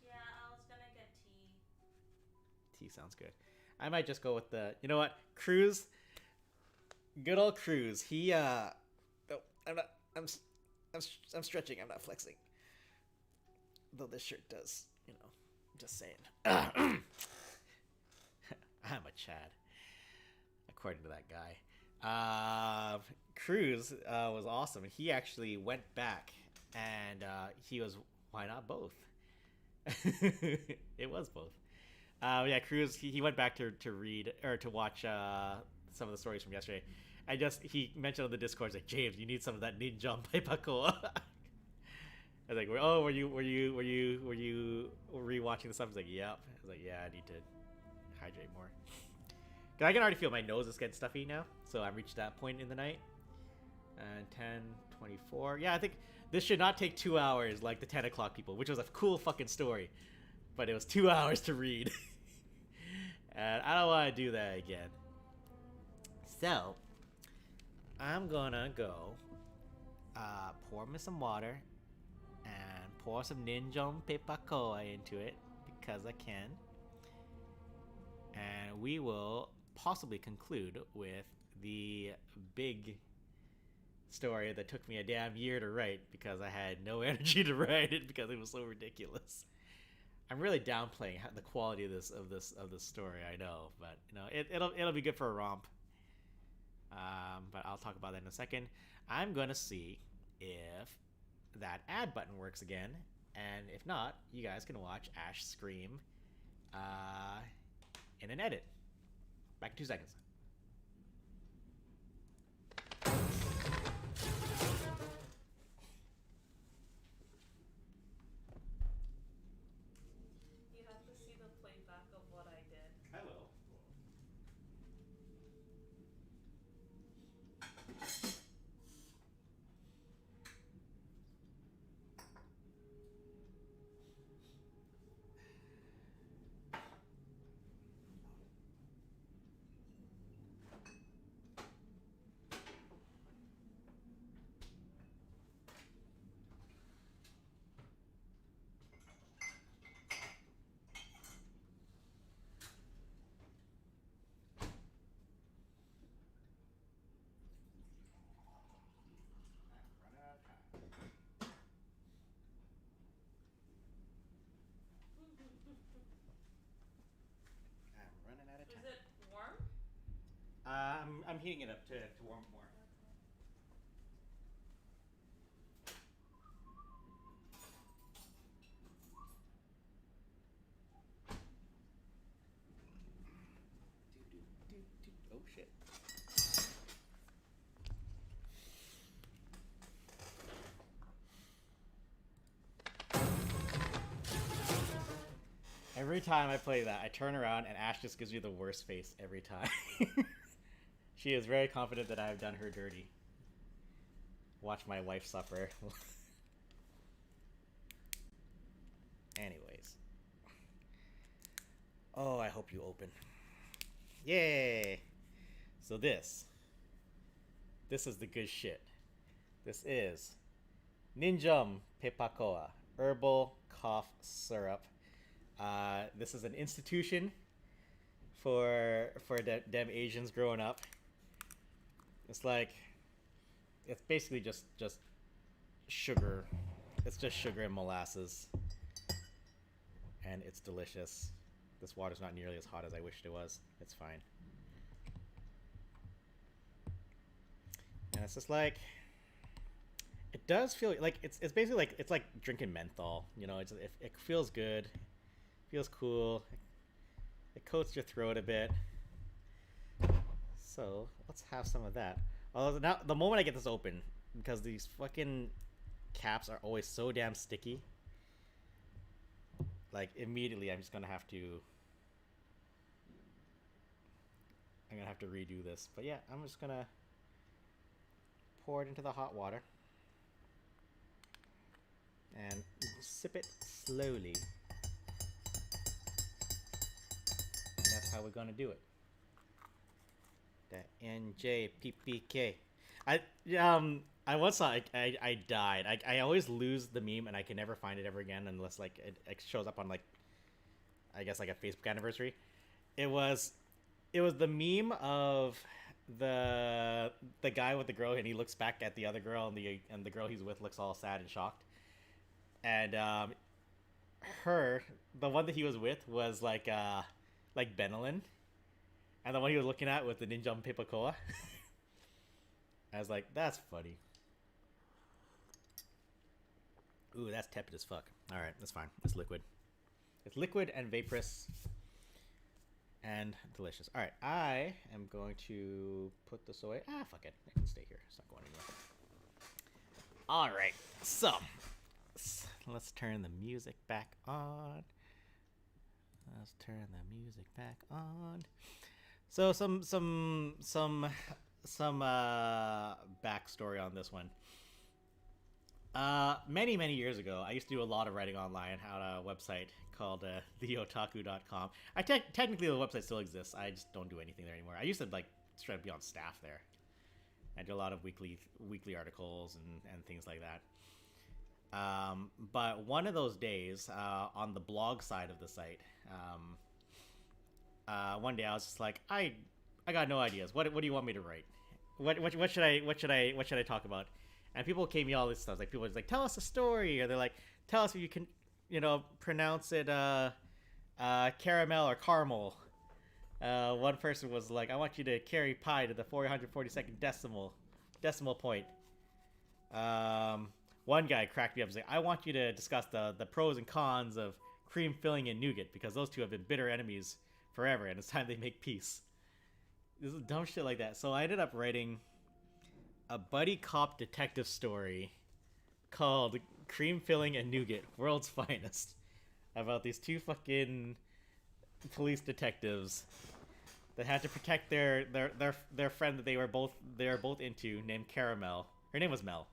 Yeah, I was gonna get tea. Tea sounds good. I might just go with the, you know what, Cruz. Good old Cruz. He no, I'm not. I'm stretching. I'm not flexing. Though this shirt does, you know. Just saying. I'm a Chad, according to that guy. Cruz was awesome. He actually went back, and he was, why not both? It was both. Yeah, Cruz. He went back to read or to watch some of the stories from yesterday. He mentioned on the Discord, like, James, you need some of that Ninja Paipakoa. I was like, oh, were you rewatching the stuff? I was like, yep. I was like, yeah, I need to hydrate more. Cause I can already feel my nose is getting stuffy now, so I reached that point in the night. And 10:24. Yeah, I think this should not take 2 hours like the 10 o'clock people, which was a cool fucking story, but it was 2 hours to read, and I don't want to do that again. So I'm gonna go pour me some water and pour some Ninja Paipakoa into it because I can, and we will possibly conclude with the big story that took me a damn year to write because I had no energy to write it because it was so ridiculous. I'm really downplaying the quality of this story, I know, but you know it'll be good for a romp. But I'll talk about that in a second. I'm gonna see if that add button works again, and if not, you guys can watch Ash scream in an edit. Back in 2 seconds. You have to see the playback of what I did. I will. I'm heating it up to warm more. Oh shit. Every time I play that, I turn around and Ash just gives me the worst face every time. She is very confident that I have done her dirty. Watch my wife suffer. Anyways. Oh, I hope you open. Yay! So this is the good shit. This is Ninjum Pepakoa Herbal Cough Syrup. This is an institution for them Asians growing up. It's like, it's basically just sugar. It's just sugar and molasses, and it's delicious. This water's not nearly as hot as I wished it was. It's fine. And it's just like, it does feel like it's basically like it's like drinking menthol. You know, it feels good, feels cool. It coats your throat a bit. So let's have some of that. Although now, the moment I get this open, because these fucking caps are always so damn sticky, like immediately I'm gonna have to redo this. But yeah, I'm just gonna pour it into the hot water and sip it slowly. And that's how we're gonna do it. The NJPPK. I once saw I died. I always lose the meme and I can never find it ever again unless like it shows up on like, I guess like a Facebook anniversary. It was the meme of the guy with the girl and he looks back at the other girl and the girl he's with looks all sad and shocked. And the one that he was with was like Benelin. And the one he was looking at with the Ninjum Pepakoa. I was like, that's funny. Ooh, that's tepid as fuck. Alright, that's fine. It's liquid. It's liquid and vaporous. And delicious. Alright, I am going to put this away. Ah, fuck it. It can stay here. It's not going anywhere. Alright, so. Let's turn the music back on. Let's turn the music back on. So some backstory on this one. Many years ago, I used to do a lot of writing online on a website called theotaku.com. Technically the website still exists. I just don't do anything there anymore. I used to like try to be on staff there. I do a lot of weekly articles and things like that. But one of those days on the blog side of the site. One day I was just like, I got no ideas. What do you want me to write? What should I talk about? And people gave me all this stuff. Like people were just like, tell us a story, or they're like, tell us if you can, pronounce it caramel or caramel. One person was like, I want you to carry pi to the 442nd decimal point. One guy cracked me up. He's like, I want you to discuss the pros and cons of cream filling and nougat because those two have been bitter enemies forever, and it's time they make peace. This is dumb shit like that. So I ended up writing a buddy cop detective story called Cream Filling and Nougat, World's Finest, about these two fucking police detectives that had to protect their friend that they were both into, named Caramel. Her name was Mel,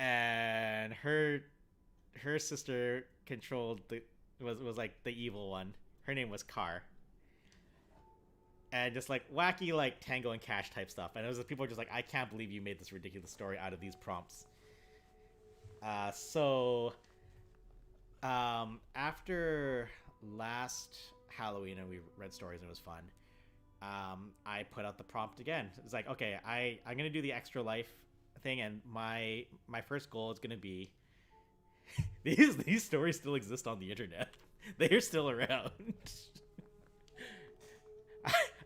and her sister controlled was like the evil one. Her name was Car. And just like wacky like Tango and Cash type stuff. And it was just, people were just like, I can't believe you made this ridiculous story out of these prompts. So after last Halloween and we read stories and it was fun, I put out the prompt again. It's like, okay, I'm gonna do the extra life thing, and my first goal is gonna be these stories still exist on the internet. They're still around.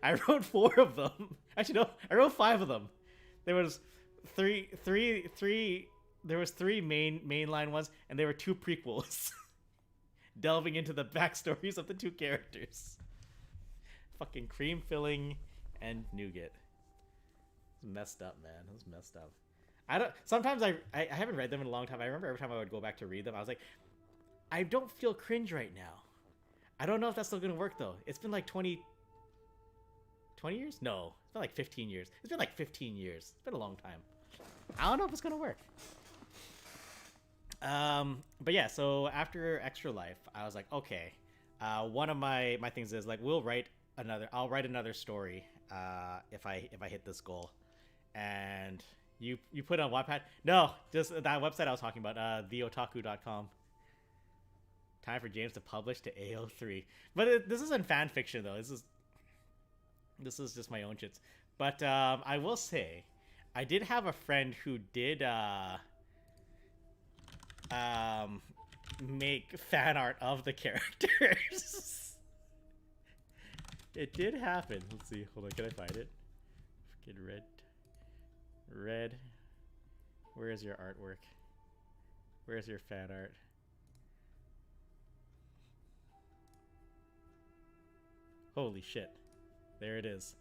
I wrote 4 of them. Actually, no, I wrote 5 of them. There was three. There was 3 mainline ones, and there were 2 prequels, delving into the backstories of the 2 characters. Fucking cream filling and nougat. It's messed up, man. It was messed up. I don't. Sometimes I haven't read them in a long time. I remember every time I would go back to read them, I was like, I don't feel cringe right now. I don't know if that's still gonna work though. It's been like 20 years? No, it's been like 15 years. It's been like 15 years. It's been a long time. I don't know if it's gonna work. But yeah, so after Extra Life, I was like, okay. One of my things is like, I'll write another story if I hit this goal. And you put it on Wattpad? No, just that website I was talking about, theotaku.com. Time for James to publish to AO3. But this isn't fan fiction though. This is just my own shits. But I will say, I did have a friend who did make fan art of the characters. It did happen. Let's see. Hold on. Can I find it? Fucking red. Where is your artwork? Where's your fan art? Holy shit. There it is.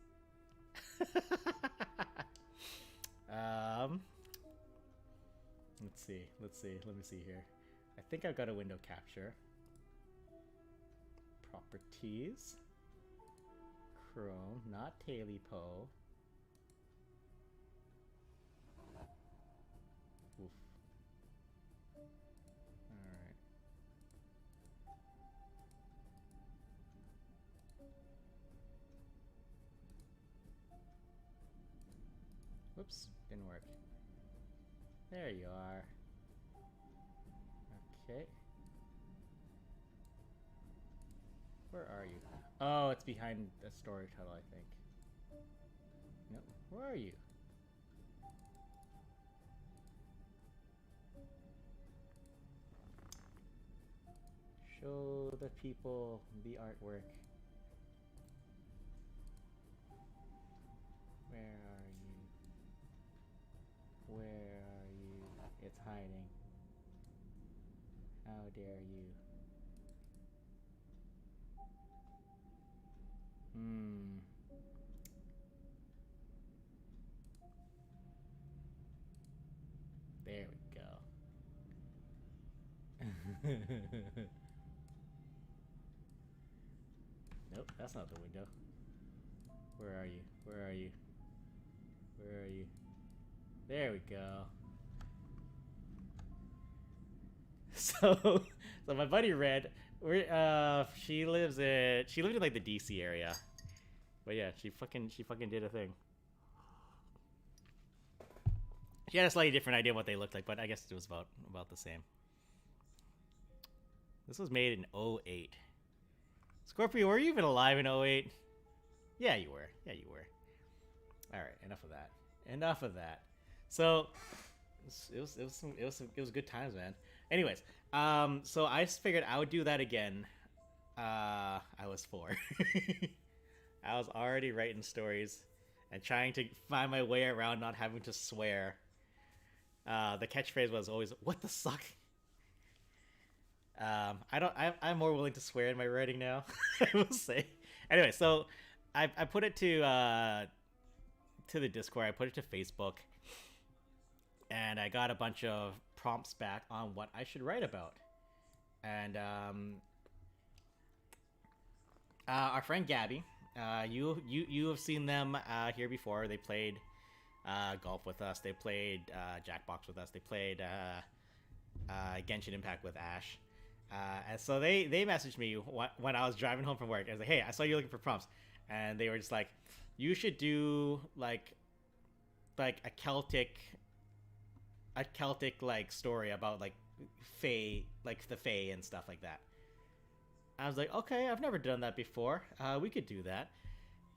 Let's see. Let me see here. I think I've got a window capture. Properties. Chrome, not Tailypo. Oof. Alright. Whoops, didn't work. There you are. Okay. Where are you? Oh, it's behind the story title, I think. No, where are you? Show the people the artwork. Where are you? Where are you? It's hiding. How dare you? There we go. Nope, that's not the window. Where are you? Where are you? Where are you? There we go. So my buddy Red, she lived in like the DC area. But yeah, she fucking did a thing. She had a slightly different idea of what they looked like, but I guess it was about the same. This was made in 2008. Scorpio, were you even alive in 2008? Yeah, you were. Yeah, you were. All right, enough of that. Enough of that. So it was good times, man. Anyways, so I just figured I would do that again. I was 4. I was already writing stories and trying to find my way around not having to swear. The catchphrase was always, "What the suck?" I'm more willing to swear in my writing now. I will say. Anyway, so I put it to the Discord. I put it to Facebook, and I got a bunch of prompts back on what I should write about. And our friend Gabby, you have seen them here before. They played golf with us. They played Jackbox with us. They played Genshin Impact with Ash. And so they messaged me when I was driving home from work. I was like, "Hey, I saw you looking for prompts," and they were just like, "You should do like a Celtic like story about like Fae, like the Fae and stuff like that." I was like, "Okay, I've never done that before. We could do that."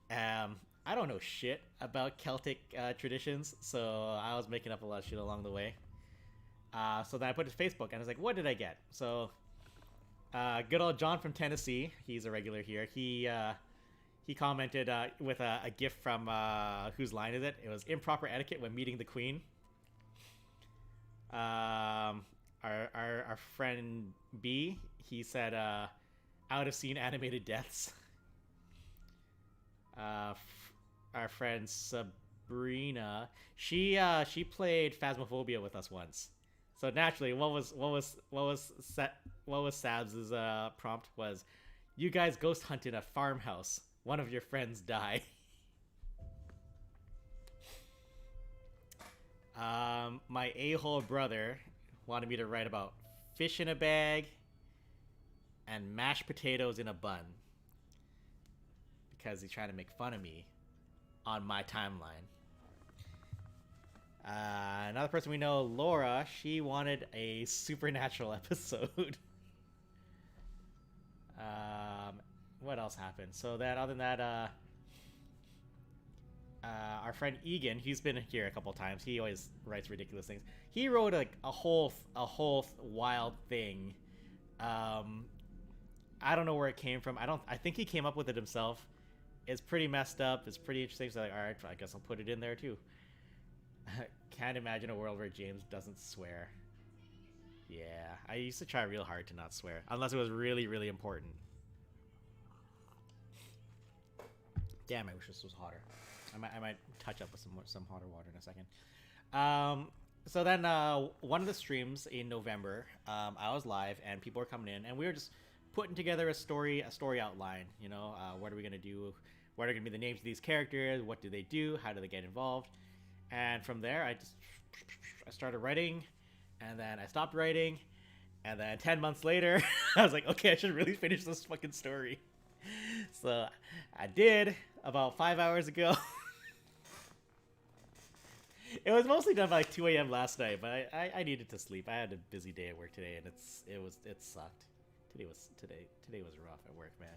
I don't know shit about Celtic traditions, so I was making up a lot of shit along the way. So then I put it to Facebook, and I was like, "What did I get?" So good old John from Tennessee, he's a regular here. He he commented with a gift from whose line is it? It was improper etiquette when meeting the queen. Our friend B, he said out of scene animated deaths. Our friend Sabrina, she played Phasmophobia with us once. So naturally, what was Sab's prompt was, you guys ghost hunt in a farmhouse. One of your friends die. My a-hole brother wanted me to write about fish in a bag and mashed potatoes in a bun because he's trying to make fun of me on my timeline. Another person we know, Laura, she wanted a supernatural episode. What else happened? So that other than that, our friend Egan, he's been here a couple times. He always writes ridiculous things. He wrote a whole wild thing. I don't know where it came from. I think he came up with it himself. It's pretty messed up. It's pretty interesting. So like, all right, I guess I'll put it in there too. Can't imagine a world where James doesn't swear. Yeah, I used to try real hard to not swear, unless it was really, really important. Damn, I wish this was hotter. I might touch up with some hotter water in a second. So then one of the streams in November, I was live and people were coming in, and we were just putting together a story outline. You know, what are we gonna do? What are gonna be the names of these characters? What do they do? How do they get involved? And from there, I started writing, and then I stopped writing, and then 10 months later, I was like, okay, I should really finish this fucking story. So I did about 5 hours ago. It was mostly done by like 2 a.m. last night, but I needed to sleep. I had a busy day at work today, and it sucked. Today was rough at work, man.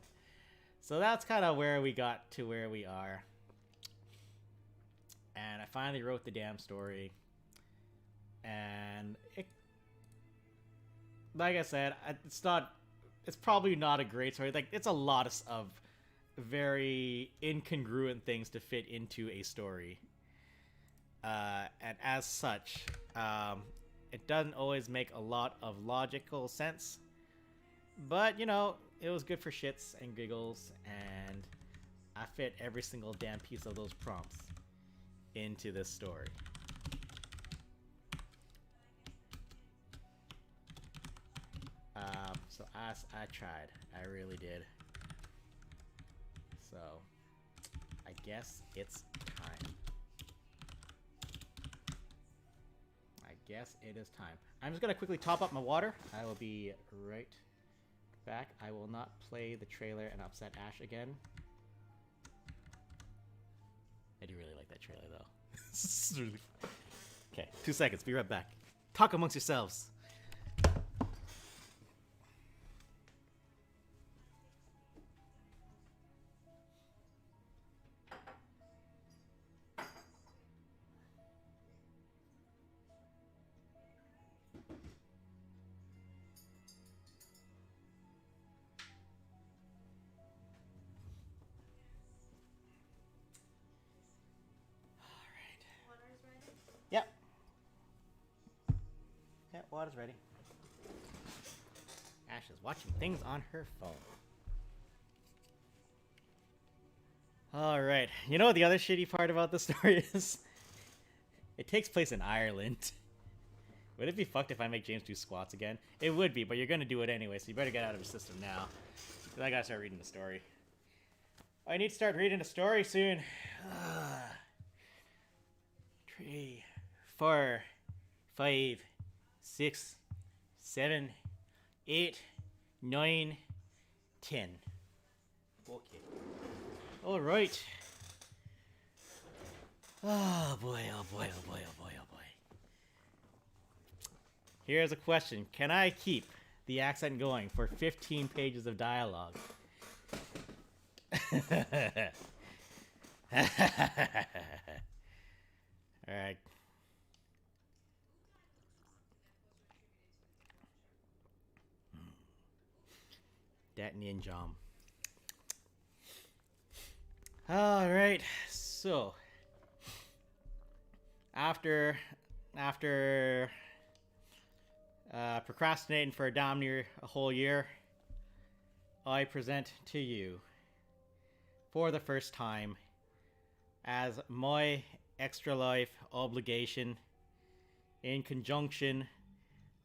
So that's kind of where we got to where we are. And I finally wrote the damn story. And it, like I said, it's probably not a great story. Like, it's a lot of very incongruent things to fit into a story. And as such, it doesn't always make a lot of logical sense. But, you know, it was good for shits and giggles, and I fit every single damn piece of those prompts into this story. So I tried. I really did. So, I guess it's time. Yes, it is time. I'm just gonna quickly top up my water. I will be right back. I will not play the trailer and upset Ash again. I do really like that trailer though. Okay, 2 seconds. Be right back. Talk amongst yourselves. Yep. Yep, water's ready. Ash is watching things on her phone. Alright, you know what the other shitty part about the story is? It takes place in Ireland. Would it be fucked if I make James do squats again? It would be, but you're gonna do it anyway, so you better get out of your system now. Because I gotta start reading the story. I need to start reading the story soon. 3, 4, 5, 6, 7, 8, 9, 10. Okay. Alright. Oh boy, oh boy, oh boy, oh boy, oh boy. Here's a question. Can I keep the accent going for 15 pages of dialogue? Alright. Dat ninjam. Alright, so after procrastinating for damn near a whole year, I present to you for the first time as my extra life obligation in conjunction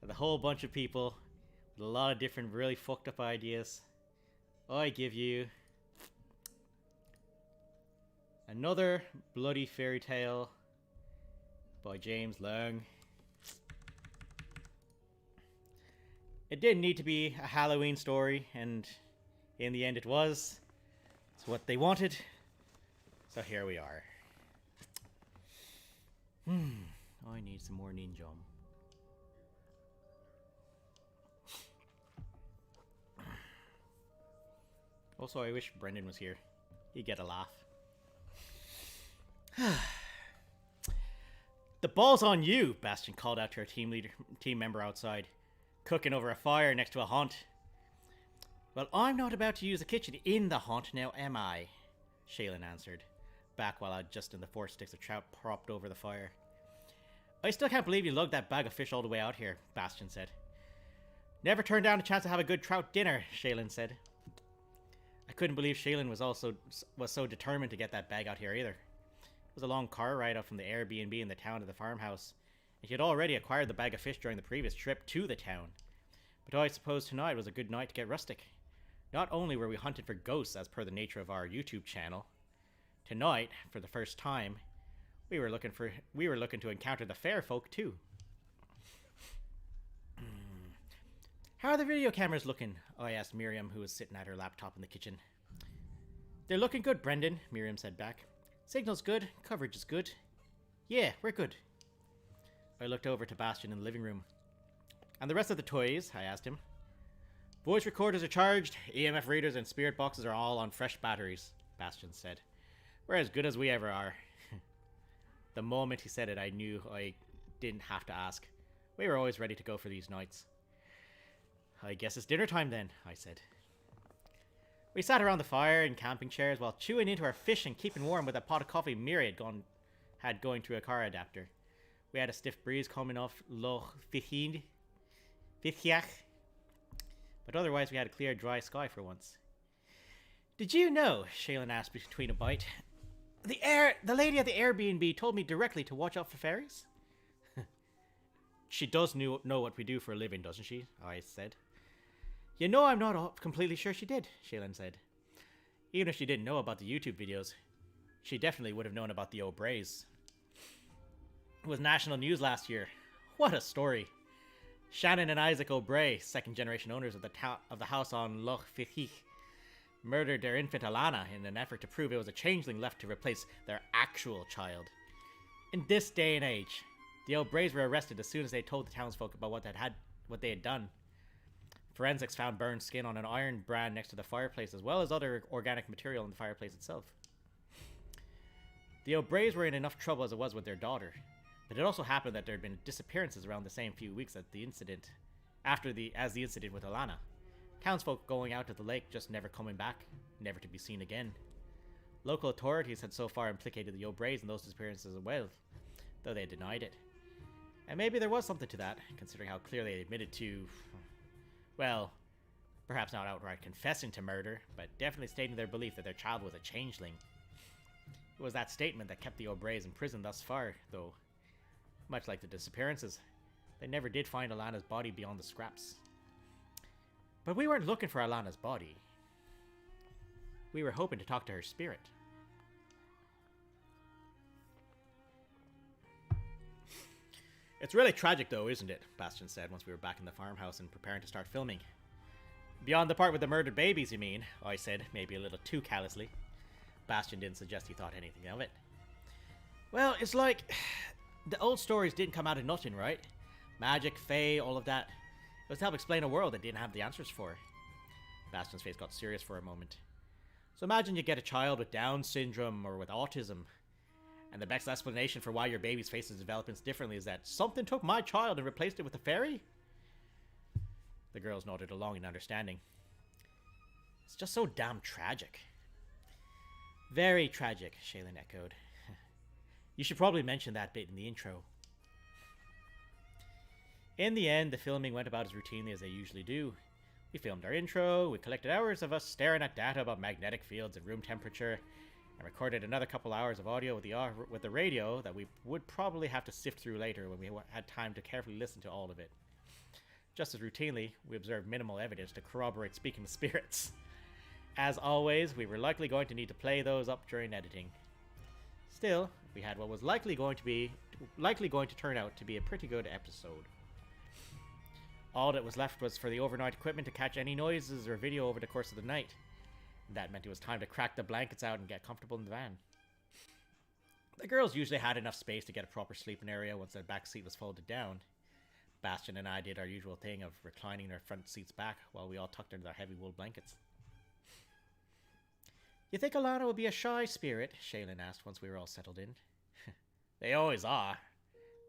with a whole bunch of people with a lot of different really fucked up ideas. I give you Another Bloody Fairy Tale by James Lang. It didn't need to be a Halloween story, and in the end it was. It's what they wanted. So here we are. I need some more ninjom. Also, I wish Brendan was here. He'd get a laugh. The ball's on you, Bastion called out to her team member outside, cooking over a fire next to a haunt. Well, I'm not about to use the kitchen in the haunt now, am I? Shaylin answered, back while adjusting the 4 sticks of trout propped over the fire. I still can't believe you lugged that bag of fish all the way out here, Bastion said. Never turned down a chance to have a good trout dinner, Shaylin said. I couldn't believe Shaylin was so determined to get that bag out here either. It was a long car ride up from the Airbnb in the town to the farmhouse, and she had already acquired the bag of fish during the previous trip to the town. But I suppose tonight was a good night to get rustic. Not only were we hunting for ghosts as per the nature of our YouTube channel, tonight, for the first time, we were looking to encounter the fair folk too. How are the video cameras looking? I asked Miriam, who was sitting at her laptop in the kitchen. They're looking good, Brendan, Miriam said back. Signal's good, coverage is good. Yeah, we're good. I looked over to Bastion in the living room. And the rest of the toys, I asked him. Voice recorders are charged, EMF readers and spirit boxes are all on fresh batteries, Bastion said. We're as good as we ever are. The moment he said it, I knew I didn't have to ask. We were always ready to go for these nights. I guess it's dinner time then, I said. We sat around the fire in camping chairs while chewing into our fish and keeping warm with a pot of coffee Miri had going through a car adapter. We had a stiff breeze coming off Loch Fichiach, but otherwise we had a clear, dry sky for once. Did you know, Shaylin asked between a bite, the lady at the Airbnb told me directly to watch out for fairies? She does know what we do for a living, doesn't she? I said. You know, I'm not completely sure she did, Shaylin said. Even if she didn't know about the YouTube videos, she definitely would have known about the O'Brays. It was national news last year. What a story. Shannon and Isaac O'Bray, second-generation owners of the house on Loch Fichiach, murdered their infant Alana in an effort to prove it was a changeling left to replace their actual child. In this day and age, the O'Brays were arrested as soon as they told the townsfolk about what they had done. Forensics found burned skin on an iron brand next to the fireplace, as well as other organic material in the fireplace itself. The O'Brays were in enough trouble as it was with their daughter, but it also happened that there had been disappearances around the same few weeks as the incident with Alana. Townsfolk going out to the lake just never coming back, never to be seen again. Local authorities had so far implicated the O'Brays in those disappearances as well, though they denied it. And maybe there was something to that, considering how clearly they admitted to, well, perhaps not outright confessing to murder, but definitely stating their belief that their child was a changeling. It was that statement that kept the O'Brays in prison thus far, though. Much like the disappearances, they never did find Alana's body beyond the scraps. But we weren't looking for Alana's body. We were hoping to talk to her spirit. It's really tragic though, isn't it? Bastion said once we were back in the farmhouse and preparing to start filming. Beyond the part with the murdered babies, you mean? I said, maybe a little too callously. Bastion didn't suggest he thought anything of it. Well, it's like the old stories didn't come out of nothing, right? Magic, fae, all of that. It was to help explain a world that didn't have the answers for. Bastion's face got serious for a moment. So imagine you get a child with Down syndrome or with autism, and the best explanation for why your baby's face is developing differently is that something took my child and replaced it with a fairy? The girls nodded along in understanding. It's just so damn tragic. Very tragic, Shaylin echoed. You should probably mention that bit in the intro. In the end, the filming went about as routinely as they usually do. We filmed our intro, we collected hours of us staring at data about magnetic fields and room temperature, and recorded another couple hours of audio with the radio that we would probably have to sift through later when we had time to carefully listen to all of it. Just as routinely, we observed minimal evidence to corroborate speaking to spirits. As always, we were likely going to need to play those up during editing. Still, we had what was likely going to turn out to be a pretty good episode. All that was left was for the overnight equipment to catch any noises or video over the course of the night. That meant it was time to crack the blankets out and get comfortable in the van. The girls usually had enough space to get a proper sleeping area once their back seat was folded down. Bastion and I did our usual thing of reclining their front seats back while we all tucked under their heavy wool blankets. You think Alana will be a shy spirit? Shaylin asked once we were all settled in. They always are,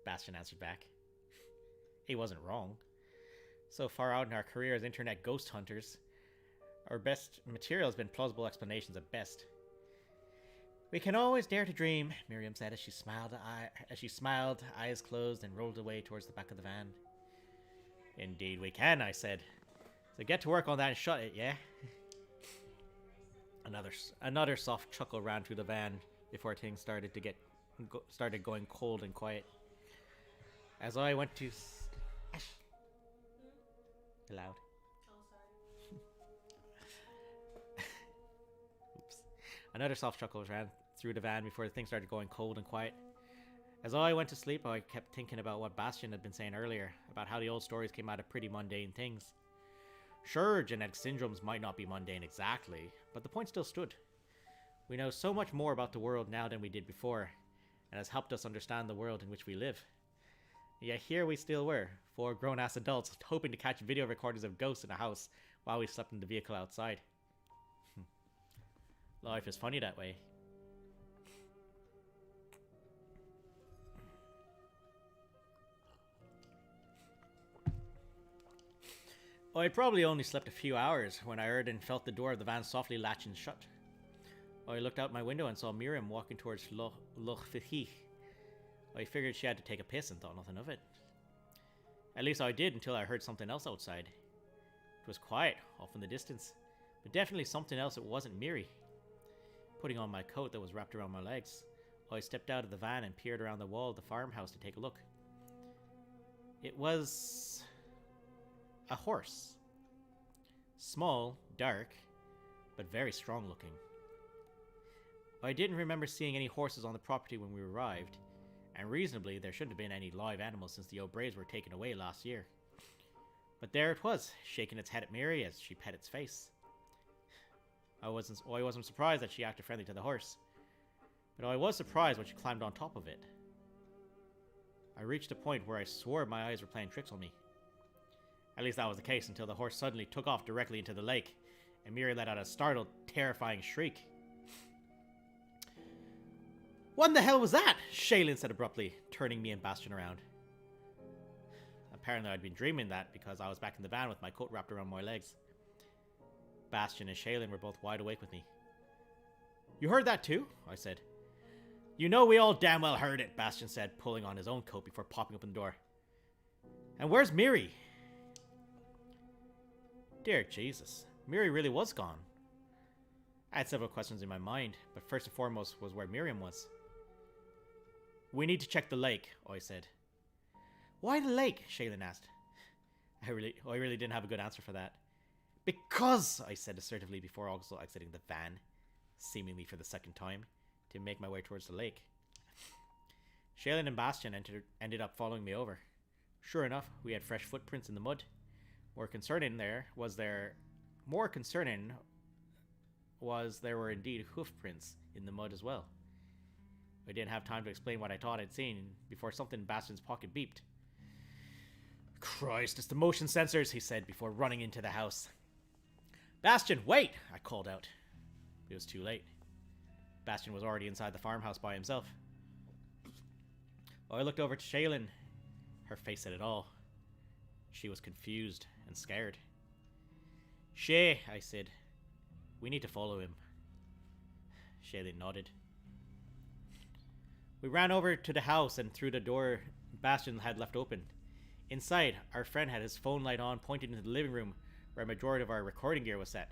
Bastion answered back. He wasn't wrong. So far out in our career as internet ghost hunters, our best material has been plausible explanations at best. We can always dare to dream, Miriam said as she smiled, eyes closed, and rolled away towards the back of the van. Indeed we can, I said. So get to work on that and shut it, yeah? Another soft chuckle ran through the van before things started going cold and quiet. As I went to... Loud. Oh, sorry. Oops. Another soft chuckle ran through the van before things started going cold and quiet. As I went to sleep, I kept thinking about what Bastion had been saying earlier, about how the old stories came out of pretty mundane things. Sure, genetic syndromes might not be mundane exactly, but the point still stood. We know so much more about the world now than we did before, and has helped us understand the world in which we live. Yet here we still were, 4 grown-ass adults hoping to catch video recordings of ghosts in a house while we slept in the vehicle outside. Life is funny that way. I probably only slept a few hours when I heard and felt the door of the van softly latching shut. I looked out my window and saw Miriam walking towards Loch Fithich. I figured she had to take a piss and thought nothing of it. At least I did until I heard something else outside. It was quiet, off in the distance, but definitely something else that wasn't Miri. Putting on my coat that was wrapped around my legs, I stepped out of the van and peered around the wall of the farmhouse to take a look. It was... a horse. Small, dark, but very strong looking. I didn't remember seeing any horses on the property when we arrived, and reasonably there shouldn't have been any live animals since the O'Braes were taken away last year. But there it was, shaking its head at Miri as she pet its face. I wasn't surprised that she acted friendly to the horse, but I was surprised when she climbed on top of it. I reached a point where I swore my eyes were playing tricks on me. At least that was the case until the horse suddenly took off directly into the lake, and Miri let out a startled, terrifying shriek. What in the hell was that? Shaylin said abruptly, turning me and Bastion around. Apparently I'd been dreaming that because I was back in the van with my coat wrapped around my legs. Bastion and Shaylin were both wide awake with me. You heard that too? I said. You know we all damn well heard it, Bastion said, pulling on his own coat before popping open the door. And where's Miri? Dear Jesus, Miri really was gone. I had several questions in my mind, but first and foremost was where Miriam was. We need to check the lake, I said. Why the lake? Shaylin asked. I really didn't have a good answer for that. Because, I said assertively before also exiting the van, seemingly for the second time, to make my way towards the lake. Shaylin and Bastion ended up following me over. Sure enough, we had fresh footprints in the mud. More concerning was there were indeed hoof prints in the mud as well. I didn't have time to explain what I thought I'd seen before something in Bastion's pocket beeped. Christ, it's the motion sensors, he said before running into the house. Bastion, wait! I called out. It was too late. Bastion was already inside the farmhouse by himself. I looked over to Shaylin. Her face said it all. She was confused and scared. Shay, I said. We need to follow him. Shaylin nodded. We ran over to the house and through the door Bastion had left open. Inside, our friend had his phone light on, pointed into the living room where a majority of our recording gear was set.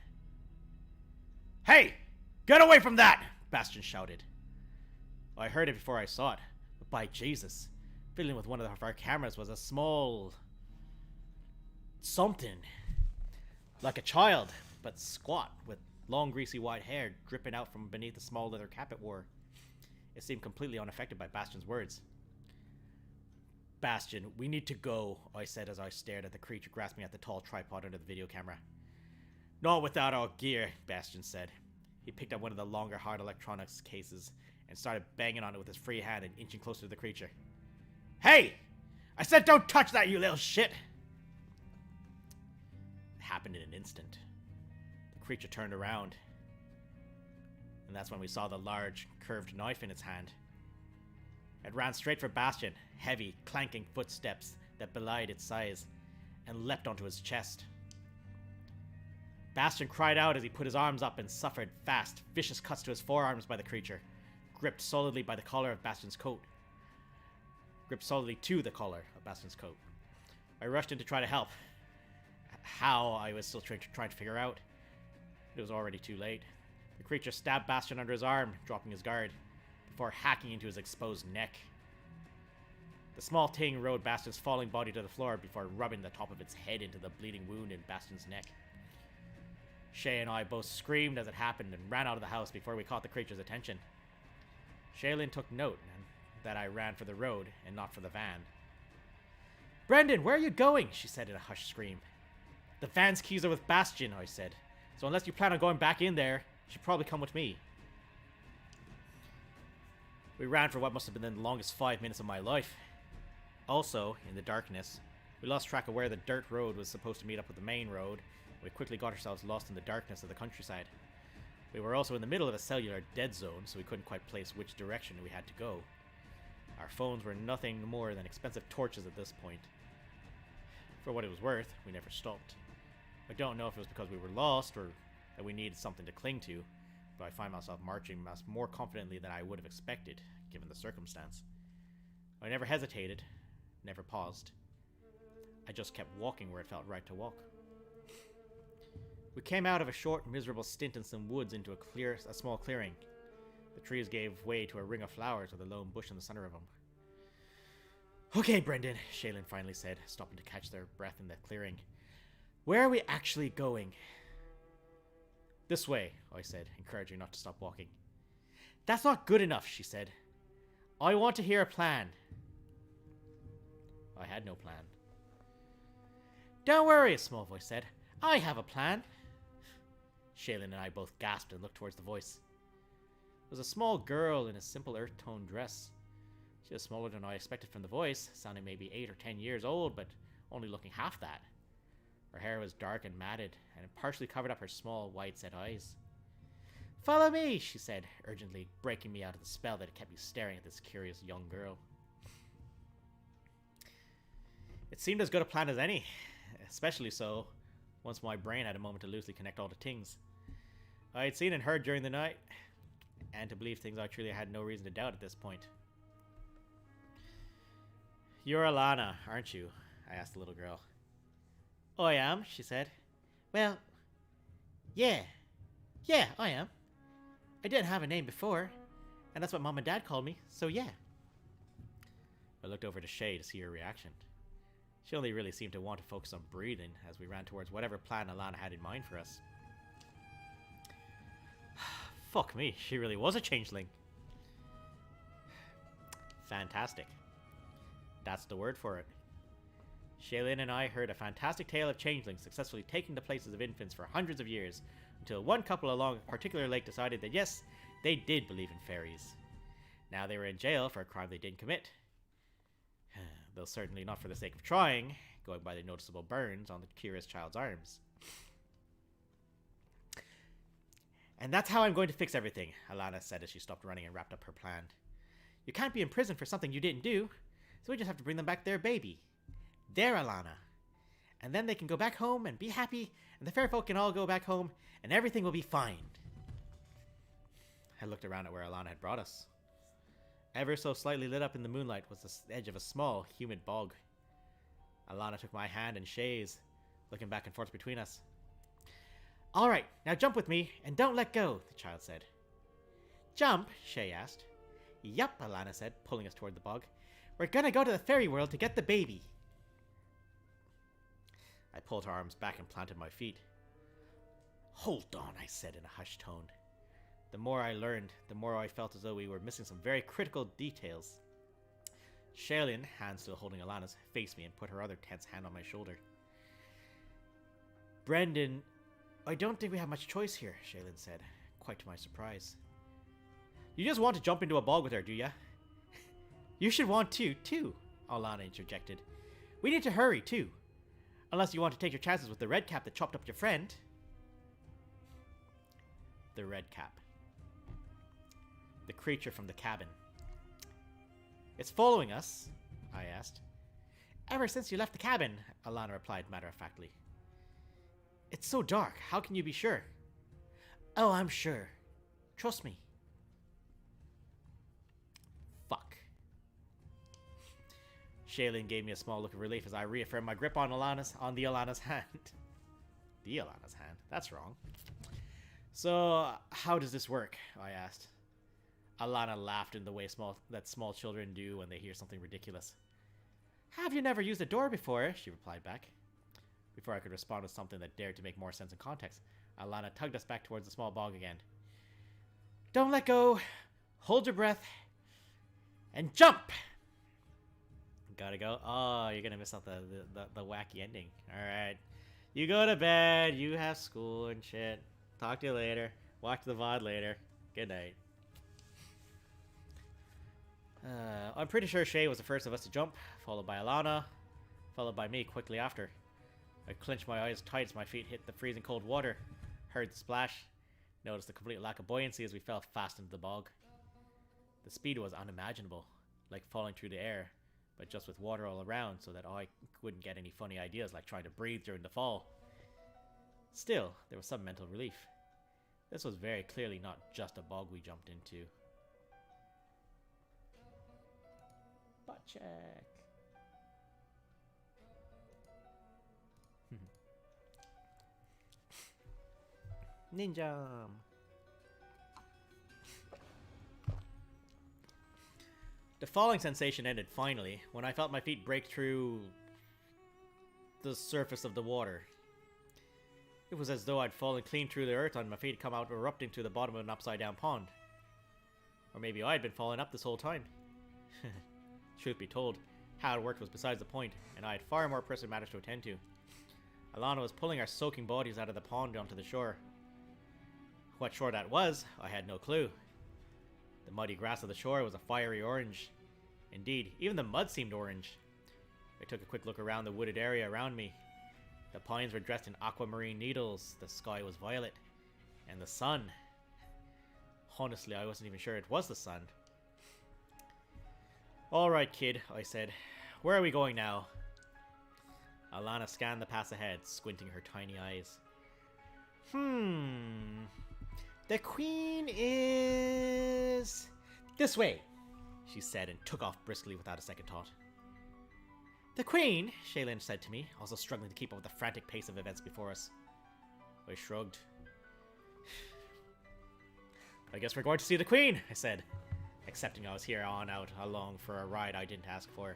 Hey! Get away from that! Bastion shouted. I heard it before I saw it, but by Jesus, fiddling with one of our cameras was a small... something. Like a child, but squat, with long greasy white hair dripping out from beneath the small leather cap it wore. It seemed completely unaffected by Bastion's words. Bastion, we need to go, I said as I stared at the creature grasping at the tall tripod under the video camera. Not without our gear, Bastion said. He picked up one of the longer hard electronics cases and started banging on it with his free hand and inching closer to the creature. Hey! I said don't touch that, you little shit! It happened in an instant. The creature turned around, and that's when we saw the large, curved knife in its hand. It ran straight for Bastion, heavy, clanking footsteps that belied its size, and leapt onto his chest. Bastion cried out as he put his arms up and suffered fast, vicious cuts to his forearms by the creature, gripped solidly by the collar of Bastion's coat. Gripped solidly to the collar of Bastion's coat. I rushed in to try to help. How, I was still trying to figure out. It was already too late. The creature stabbed Bastion under his arm, dropping his guard, before hacking into his exposed neck. The small thing rode Bastion's falling body to the floor before rubbing the top of its head into the bleeding wound in Bastion's neck. Shay and I both screamed as it happened and ran out of the house before we caught the creature's attention. Shaylin took note that I ran for the road and not for the van. Brendan, where are you going? She said in a hushed scream. The van's keys are with Bastion, I said. So unless you plan on going back in there, you should probably come with me. We ran for what must have been the longest 5 minutes of my life. Also, in the darkness, we lost track of where the dirt road was supposed to meet up with the main road. We quickly got ourselves lost in the darkness of the countryside. We were also in the middle of a cellular dead zone, so we couldn't quite place which direction we had to go. Our phones were nothing more than expensive torches at this point. For what it was worth, we never stopped. I don't know if it was because we were lost or that we needed something to cling to, but I find myself marching more confidently than I would have expected, given the circumstance. I never hesitated, never paused. I just kept walking where it felt right to walk. We came out of a short, miserable stint in some woods into a small clearing. The trees gave way to a ring of flowers with a lone bush in the center of them. Okay, Brendan, Shaylin finally said, stopping to catch their breath in the clearing. Where are we actually going? This way, I said, encouraging not to stop walking. That's not good enough, she said. I want to hear a plan. I had no plan. Don't worry, a small voice said. I have a plan. Shaylin and I both gasped and looked towards the voice. It was a small girl in a simple earth-tone dress. She was smaller than I expected from the voice, sounding maybe 8 or 10 years old, but only looking half that. Her hair was dark and matted, and it partially covered up her small, wide-set eyes. Follow me, she said, urgently, breaking me out of the spell that had kept me staring at this curious young girl. It seemed as good a plan as any, especially so once my brain had a moment to loosely connect all the things I had seen and heard during the night, and to believe things I truly had no reason to doubt at this point. You're Alana, aren't you? I asked the little girl. I am, she said. Well, yeah, I am. I didn't have a name before, and that's what Mom and Dad called me, so yeah. I looked over to Shay to see her reaction. She only really seemed to want to focus on breathing as we ran towards whatever plan Alana had in mind for us. Fuck me, she really was a changeling. Fantastic. That's the word for it. Shaylin and I heard a fantastic tale of changelings successfully taking the places of infants for hundreds of years, until one couple along a particular lake decided that yes, they did believe in fairies. Now they were in jail for a crime they didn't commit. Though certainly not for the sake of trying, going by the noticeable burns on the curious child's arms. And that's how I'm going to fix everything, Alana said as she stopped running and wrapped up her plan. You can't be in prison for something you didn't do, so we just have to bring them back their baby. Their Alana. And then they can go back home and be happy, and the fair folk can all go back home, and everything will be fine. I looked around at where Alana had brought us. Ever so slightly lit up in the moonlight was the edge of a small, humid bog. Alana took my hand and Shay's, looking back and forth between us. All right, now jump with me, and don't let go, the child said. Jump? Shay asked. Yup, Alana said, pulling us toward the bog. We're gonna go to the fairy world to get the baby. I pulled her arms back and planted my feet. Hold on, I said in a hushed tone. The more I learned, the more I felt as though we were missing some very critical details. Shaylin, hand still holding Alana's, faced me and put her other tense hand on my shoulder. Brendan, I don't think we have much choice here, Shaylin said, quite to my surprise. You just want to jump into a bog with her, do ya? You should want to, too, Alana interjected. We need to hurry, too. Unless you want to take your chances with the red cap that chopped up your friend. The red cap. The creature from the cabin. It's following us, I asked. Ever since you left the cabin, Alana replied matter-of-factly. It's so dark, how can you be sure? Oh, I'm sure. Trust me. Fuck. Shaylin gave me a small look of relief as I reaffirmed my grip on the Alana's hand. The Alana's hand? That's wrong. So, how does this work? I asked. Alana laughed in the way that small children do when they hear something ridiculous. Have you never used a door before? She replied back. Before I could respond with something that dared to make more sense in context, Alana tugged us back towards the small bog again. Don't let go. Hold your breath. And jump! Gotta go. Oh, you're gonna miss out the wacky ending. Alright. You go to bed. You have school and shit. Talk to you later. Watch the VOD later. Good night. I'm pretty sure Shay was the first of us to jump, followed by Alana, followed by me quickly after. I clenched my eyes tight as my feet hit the freezing cold water, heard the splash, noticed the complete lack of buoyancy as we fell fast into the bog. The speed was unimaginable, like falling through the air, but just with water all around so that I wouldn't get any funny ideas like trying to breathe during the fall. Still, there was some mental relief. This was very clearly not just a bog we jumped into. Butt check. Ninja. The falling sensation ended finally when I felt my feet break through the surface of the water. It was as though I'd fallen clean through the earth and my feet come out erupting to the bottom of an upside down pond. Or maybe I'd been falling up this whole time. Truth be told, how it worked was besides the point, and I had far more pressing matters to attend to. Alana was pulling our soaking bodies out of the pond onto the shore. What shore that was, I had no clue. The muddy grass of the shore was a fiery orange. Indeed, even the mud seemed orange. I took a quick look around the wooded area around me. The pines were dressed in aquamarine needles, the sky was violet, and the sun. Honestly, I wasn't even sure it was the sun. Alright, kid, I said. Where are we going now? Alana scanned the path ahead, squinting her tiny eyes. The queen is... this way, she said and took off briskly without a second thought. The queen, Shaylin said to me, also struggling to keep up with the frantic pace of events before us. I shrugged. I guess we're going to see the queen, I said, accepting I was here on out along for a ride I didn't ask for.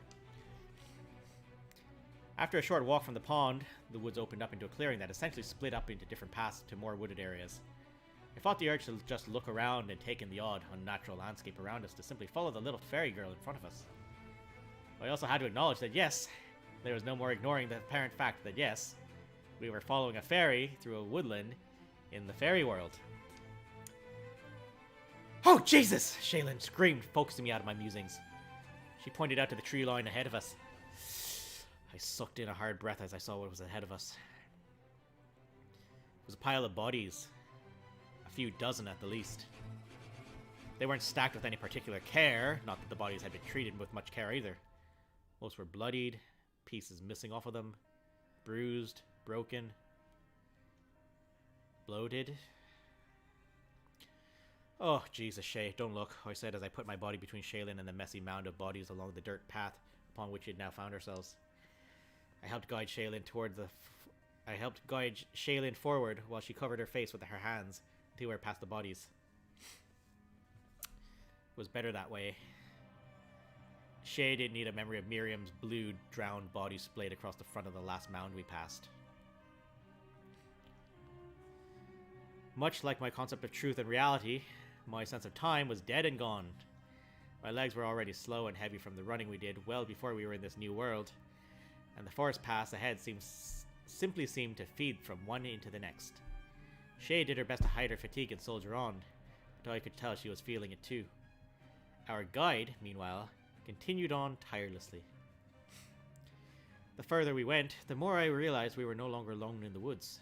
After a short walk from the pond, the woods opened up into a clearing that essentially split up into different paths to more wooded areas. I fought the urge to just look around and take in the odd, unnatural landscape around us to simply follow the little fairy girl in front of us. I also had to acknowledge that yes, there was no more ignoring the apparent fact that yes, we were following a fairy through a woodland in the fairy world. Oh, Jesus! Shaylin screamed, focusing me out of my musings. She pointed out to the tree line ahead of us. I sucked in a hard breath as I saw what was ahead of us. It was a pile of bodies. A few dozen at the least. They weren't stacked with any particular care, not that the bodies had been treated with much care either. Most were bloodied, pieces missing off of them, bruised, broken, bloated. Oh, Jesus, Shay, don't look, I said as I put my body between Shaylin and the messy mound of bodies along the dirt path upon which we had now found ourselves. I helped guide Shaylin forward while she covered her face with her hands until we were past the bodies. It was better that way. Shay didn't need a memory of Miriam's blue, drowned body splayed across the front of the last mound we passed. Much like my concept of truth and reality, my sense of time was dead and gone. My legs were already slow and heavy from the running we did well before we were in this new world, and the forest paths ahead simply seemed to feed from one into the next. Shay did her best to hide her fatigue and soldier on, but I could tell she was feeling it too. Our guide, meanwhile, continued on tirelessly. The further we went, the more I realized we were no longer alone in the woods.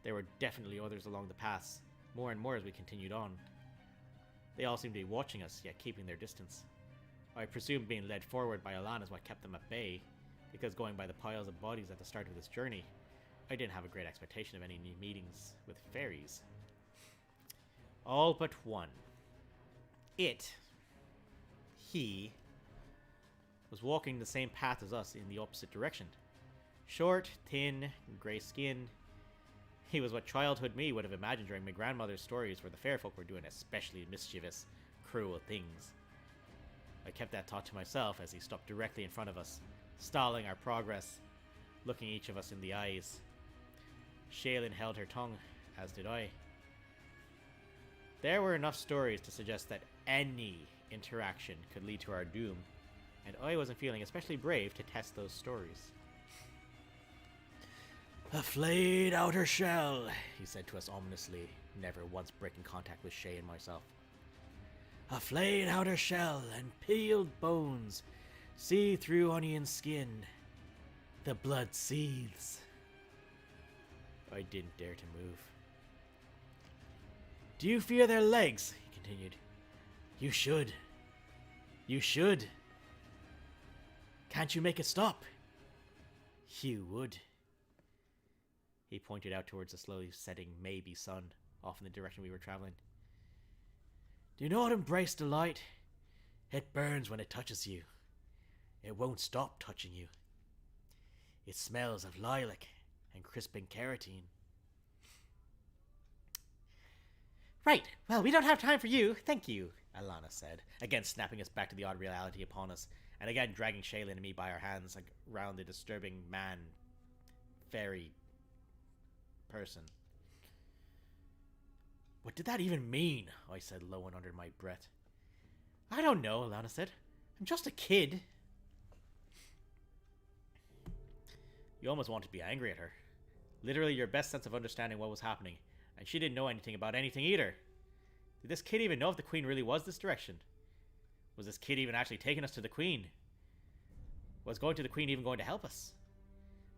There were definitely others along the paths, more and more as we continued on. They all seemed to be watching us, yet keeping their distance. I presume being led forward by Alana is what kept them at bay, because going by the piles of bodies at the start of this journey, I didn't have a great expectation of any new meetings with fairies. All but one. He was walking the same path as us in the opposite direction. Short, thin, grey skin. He was what childhood me would have imagined during my grandmother's stories where the fair folk were doing especially mischievous, cruel things. I kept that thought to myself as he stopped directly in front of us, stalling our progress, looking each of us in the eyes. Shaylin held her tongue, as did I. There were enough stories to suggest that any interaction could lead to our doom, and I wasn't feeling especially brave to test those stories. "A flayed outer shell," he said to us ominously, never once breaking contact with Shay and myself. "A flayed outer shell and peeled bones, see-through onion skin. The blood seethes." I didn't dare to move. "Do you fear their legs?" he continued. "You should. You should. Can't you make it stop?" "You would." He pointed out towards the slowly setting maybe sun off in the direction we were traveling. "Do not embrace the light. It burns when it touches you. It won't stop touching you. It smells of lilac and crisping carotene." "Right, well, we don't have time for you, thank you," Alana said, again snapping us back to the odd reality upon us, and again dragging Shaylin and me by our hands around the disturbing fairy person. "What did that even mean?" I said low and under my breath. "I don't know," Alana said. "I'm just a kid." You almost wanted to be angry at her. Literally your best sense of understanding what was happening, and she didn't know anything about anything either. Did this kid even know if the Queen really was this direction? Was this kid even actually taking us to the Queen? Was going to the Queen even going to help us?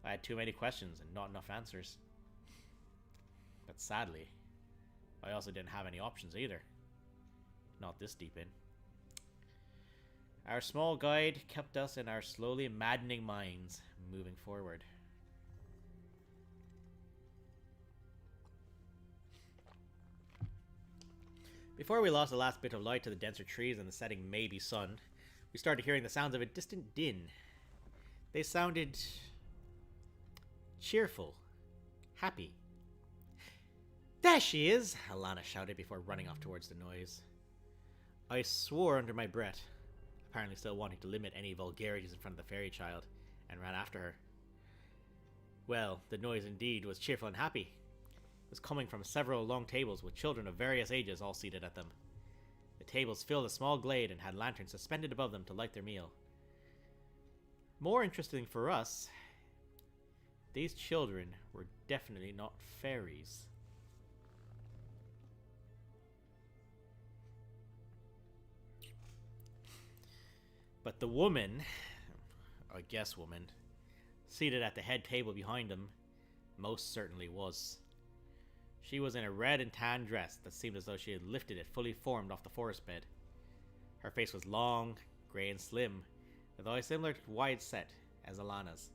I had too many questions and not enough answers. But sadly, I also didn't have any options either. Not this deep in. Our small guide kept us in our slowly maddening minds moving forward. Before we lost the last bit of light to the denser trees and the setting maybe sun, we started hearing the sounds of a distant din. They sounded cheerful, happy. "There she is!" Alana shouted before running off towards the noise. I swore under my breath, apparently still wanting to limit any vulgarities in front of the fairy child, and ran after her. Well, the noise indeed was cheerful and happy. It was coming from several long tables with children of various ages all seated at them. The tables filled a small glade and had lanterns suspended above them to light their meal. More interesting for us, these children were definitely not fairies. But the woman, I guess woman, seated at the head table behind them, most certainly was. She was in a red and tan dress that seemed as though she had lifted it fully formed off the forest bed. Her face was long, grey and slim, with eyes similar to wide set as Alana's.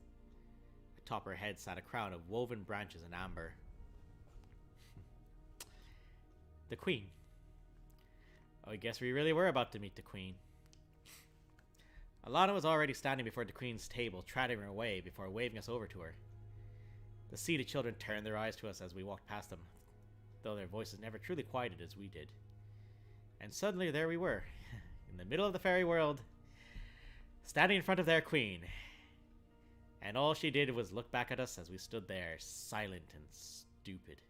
Atop her head sat a crown of woven branches in amber. The Queen. Oh, I guess we really were about to meet the Queen. Alana was already standing before the Queen's table, trotting her away before waving us over to her. The seated children turned their eyes to us as we walked past them, though their voices never truly quieted as we did. And suddenly there we were, in the middle of the fairy world, standing in front of their Queen. And all she did was look back at us as we stood there, silent and stupid.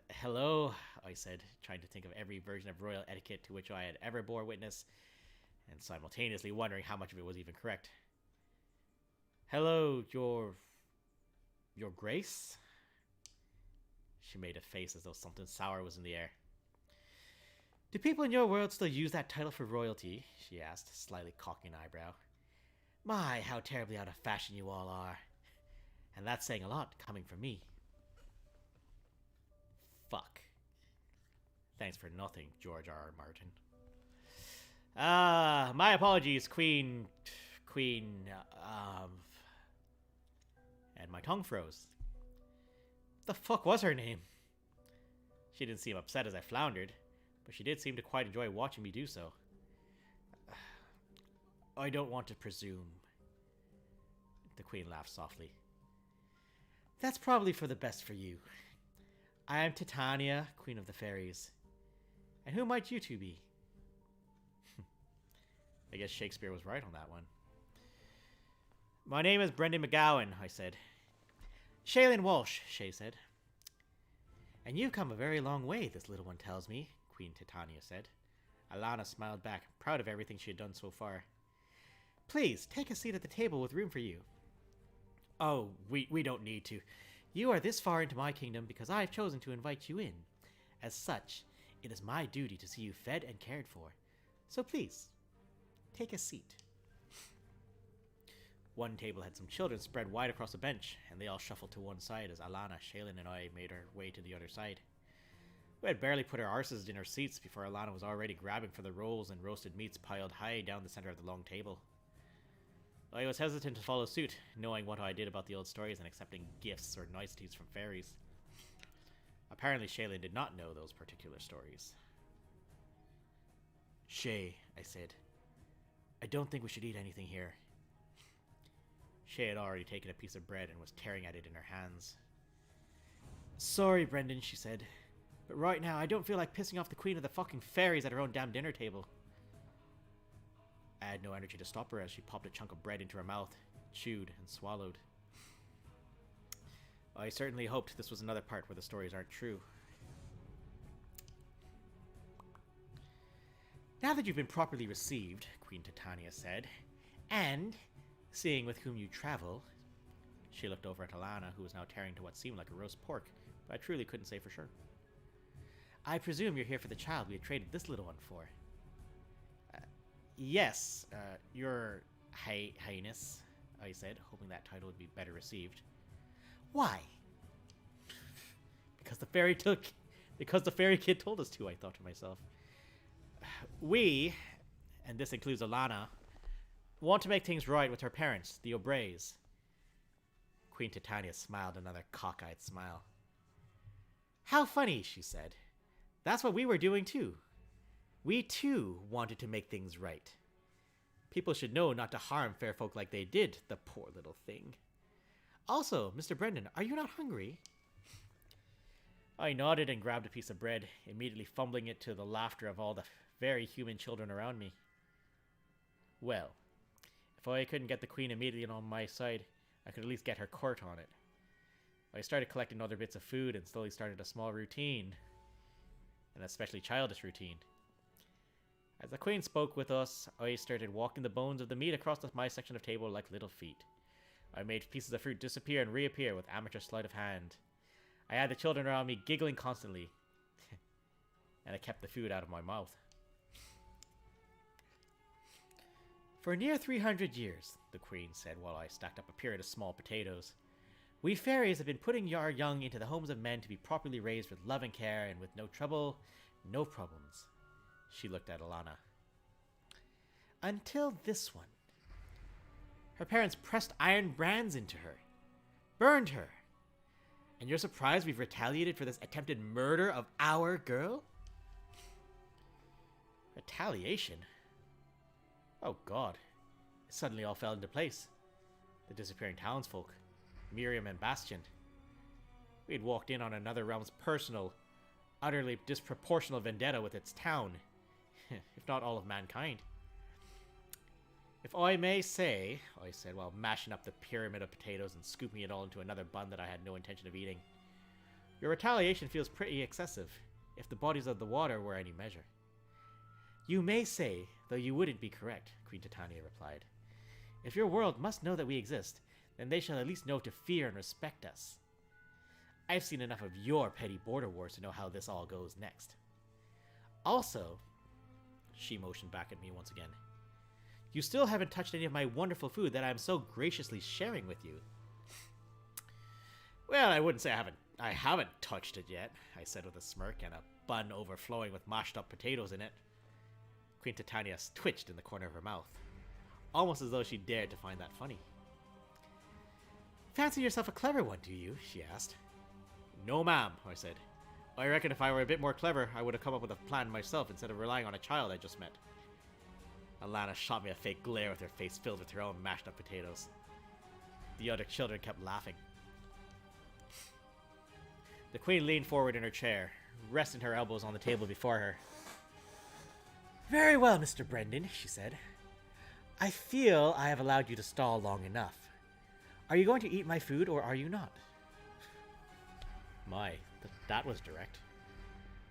Hello, I said, trying to think of every version of royal etiquette to which I had ever bore witness, and simultaneously wondering how much of it was even correct. Hello, your Grace? She made a face as though something sour was in the air. Do people in your world still use that title for royalty? She asked, slightly cocking an eyebrow. My, how terribly out of fashion you all are. And that's saying a lot, coming from me. Fuck. Thanks for nothing, George R.R. Martin. My apologies, Queen... And my tongue froze. The fuck was her name? She didn't seem upset as I floundered, but she did seem to quite enjoy watching me do so. I don't want to presume. The Queen laughed softly. That's probably for the best for you. I am Titania, Queen of the Fairies. And who might you two be? I guess Shakespeare was right on that one. My name is Brendan McGowan, I said. Shaylin Walsh, Shay said. And you've come a very long way, this little one tells me, Queen Titania said. Alana smiled back, proud of everything she had done so far. Please, take a seat at the table with room for you. Oh, we don't need to. You are this far into my kingdom because I have chosen to invite you in. As such, it is my duty to see you fed and cared for. So please, take a seat. One table had some children spread wide across a bench, and they all shuffled to one side as Alana, Shaylin, and I made our way to the other side. We had barely put our arses in our seats before Alana was already grabbing for the rolls and roasted meats piled high down the center of the long table. I was hesitant to follow suit, knowing what I did about the old stories and accepting gifts or niceties from fairies. Apparently Shaylin did not know those particular stories. Shay, I said, I don't think we should eat anything here. Shay had already taken a piece of bread and was tearing at it in her hands. Sorry, Brendan, she said, but right now I don't feel like pissing off the Queen of the fucking Fairies at her own damn dinner table. I had no energy to stop her as she popped a chunk of bread into her mouth, chewed, and swallowed. I certainly hoped this was another part where the stories aren't true. Now that you've been properly received, Queen Titania said, and seeing with whom you travel, she looked over at Alana, who was now tearing to what seemed like a roast pork, but I truly couldn't say for sure. I presume you're here for the child we had traded this little one for. Yes, your Highness, I said, hoping that title would be better received. Why? Because the fairy kid told us to, I thought to myself. We, and this includes Alana, want to make things right with her parents, the O'Brays. Queen Titania smiled another cockeyed smile. How funny, she said. That's what we were doing too. We too wanted to make things right. People should know not to harm fair folk like they did, the poor little thing. Also, Mr. Brendan, are you not hungry? I nodded and grabbed a piece of bread, immediately fumbling it to the laughter of all the very human children around me. Well, if I couldn't get the Queen immediately on my side, I could at least get her court on it. I started collecting other bits of food and slowly started a small routine. An especially childish routine. As the Queen spoke with us, I started walking the bones of the meat across my section of table like little feet. I made pieces of fruit disappear and reappear with amateur sleight of hand. I had the children around me giggling constantly. And I kept the food out of my mouth. For near 300 years, the Queen said while I stacked up a pyramid of small potatoes, we fairies have been putting our young into the homes of men to be properly raised with love and care and with no trouble, no problems. She looked at Alana. Until this one. Her parents pressed iron brands into her. Burned her. And you're surprised we've retaliated for this attempted murder of our girl? Retaliation? Oh god. It suddenly all fell into place. The disappearing townsfolk, Miriam and Bastion. We had walked in on another realm's personal, utterly disproportional vendetta with its town, if not all of mankind. If I may say, I said while mashing up the pyramid of potatoes and scooping it all into another bun that I had no intention of eating, your retaliation feels pretty excessive, if the bodies of the water were any measure. You may say, though you wouldn't be correct, Queen Titania replied. If your world must know that we exist, then they shall at least know to fear and respect us. I've seen enough of your petty border wars to know how this all goes next. Also, she motioned back at me once again, you still haven't touched any of my wonderful food that I'm so graciously sharing with you. Well, I wouldn't say I haven't touched it yet, I said with a smirk and a bun overflowing with mashed up potatoes in it. Queen Titania twitched in the corner of her mouth, almost as though she dared to find that funny. Fancy yourself a clever one, do you? She asked. No, ma'am, I said. I reckon if I were a bit more clever, I would have come up with a plan myself instead of relying on a child I just met. Alana shot me a fake glare with her face filled with her own mashed up potatoes. The other children kept laughing. The queen leaned forward in her chair, resting her elbows on the table before her. Very well, Mr. Brendan, she said. I feel I have allowed you to stall long enough. Are you going to eat my food or are you not? My, that was direct.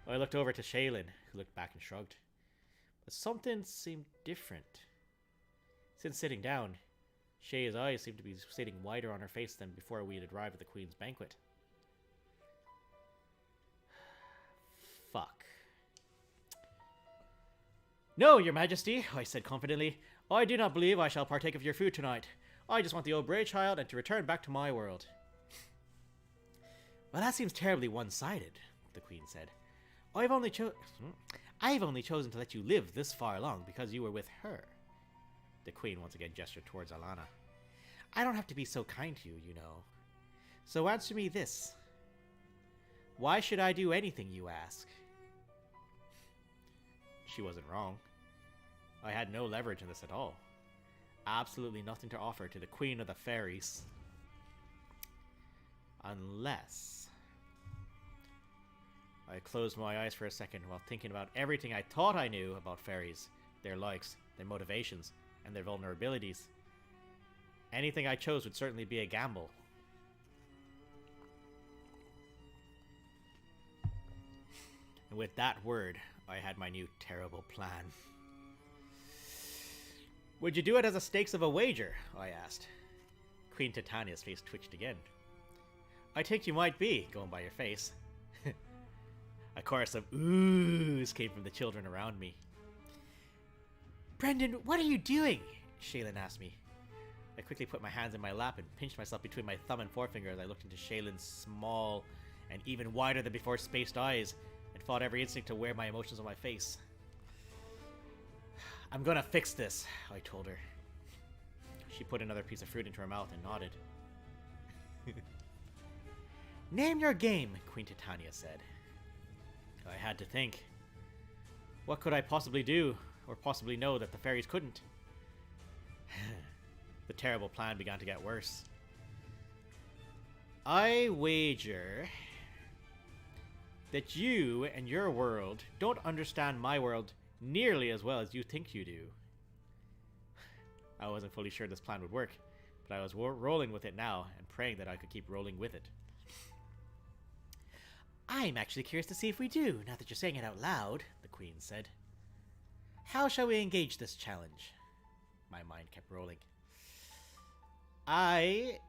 I looked over to Shaylin, who looked back and shrugged. But something seemed different. Since sitting down, Shay's eyes seemed to be sitting wider on her face than before we had arrived at the Queen's banquet. Fuck. No, Your Majesty, I said confidently. I do not believe I shall partake of your food tonight. I just want the O'Bray child and to return back to my world. Well, that seems terribly one-sided, the Queen said. I've only chosen to let you live this far along because you were with her. The Queen once again gestured towards Alana. I don't have to be so kind to you, you know. So answer me this. Why should I do anything you ask? She wasn't wrong. I had no leverage in this at all. Absolutely nothing to offer to the Queen of the Fairies. Unless... I closed my eyes for a second while thinking about everything I thought I knew about fairies, their likes, their motivations, and their vulnerabilities. Anything I chose would certainly be a gamble. And with that word, I had my new terrible plan. Would you do it as a stakes of a wager? I asked. Queen Titania's face twitched again. I think you might be, going by your face. A chorus of oohs came from the children around me. Brendan, what are you doing? Shaylin asked me. I quickly put my hands in my lap and pinched myself between my thumb and forefinger as I looked into Shaylin's small and even wider than before spaced eyes and fought every instinct to wear my emotions on my face. I'm gonna fix this, I told her. She put another piece of fruit into her mouth and nodded. Name your game, Queen Titania said. I had to think. What could I possibly do, or possibly know that the fairies couldn't? The terrible plan began to get worse. I wager that you and your world don't understand my world nearly as well as you think you do. I wasn't fully sure this plan would work, but I was rolling with it now and praying that I could keep rolling with it. I'm actually curious to see if we do, now that you're saying it out loud, the Queen said. How shall we engage this challenge? My mind kept rolling. I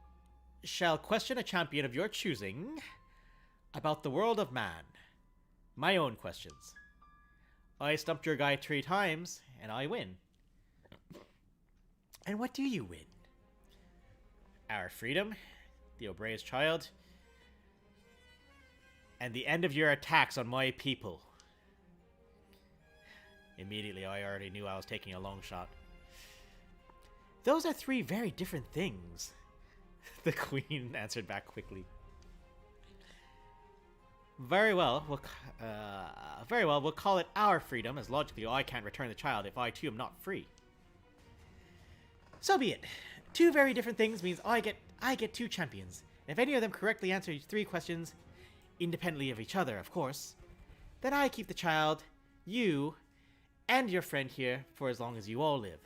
shall question a champion of your choosing about the world of man. My own questions. I stumped your guy 3 times, and I win. And what do you win? Our freedom, the O'Bray's child, and the end of your attacks on my people. Immediately, I already knew I was taking a long shot. Those are 3 very different things, the Queen answered back quickly. Very well, very well, we'll call it our freedom, as logically I can't return the child if I too am not free. So be it. Two very different things means I get two champions. If any of them correctly answer 3 questions, independently of each other, of course, then I keep the child, you, and your friend here for as long as you all live.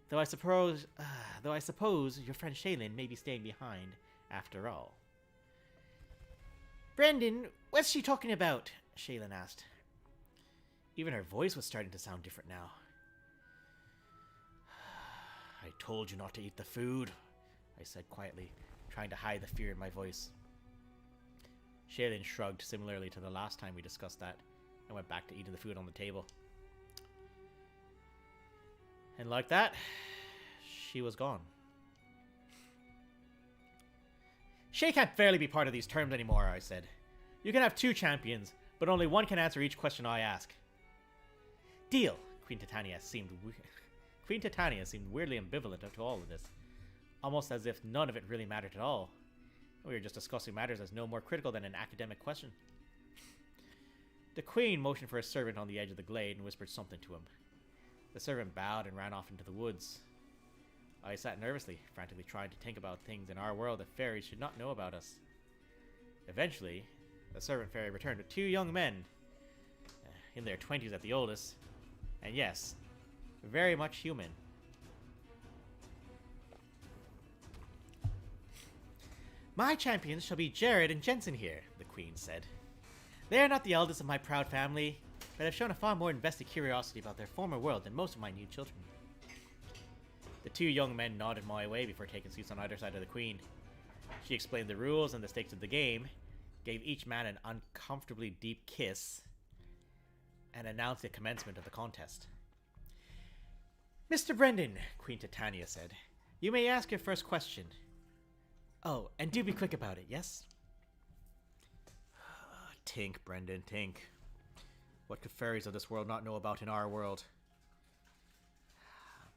Though I suppose your friend Shaylin may be staying behind after all. Brendan, what's she talking about? Shaylin asked. Even her voice was starting to sound different now. I told you not to eat the food, I said quietly, trying to hide the fear in my voice. Shaylin shrugged similarly to the last time we discussed that, and went back to eating the food on the table. And like that, she was gone. Shay can't fairly be part of these terms anymore, I said. You can have 2 champions, but only one can answer each question I ask. Deal, Queen Titania seemed weirdly ambivalent to all of this, almost as if none of it really mattered at all. We were just discussing matters as no more critical than an academic question. The Queen motioned for a servant on the edge of the glade and whispered something to him. The servant bowed and ran off into the woods. I sat nervously, frantically trying to think about things in our world that fairies should not know about us. Eventually, the servant fairy returned with 2 young men, in their 20s at the oldest, and yes, very much human. My champions shall be Jared and Jensen here, the Queen said. They are not the eldest of my proud family, but have shown a far more invested curiosity about their former world than most of my new children. The 2 young men nodded my way before taking seats on either side of the Queen. She explained the rules and the stakes of the game, gave each man an uncomfortably deep kiss, and announced the commencement of the contest. Mr. Brendan, Queen Titania said, you may ask your first question. Oh, and do be quick about it, yes? Tink, Brendan, tink. What could fairies of this world not know about in our world?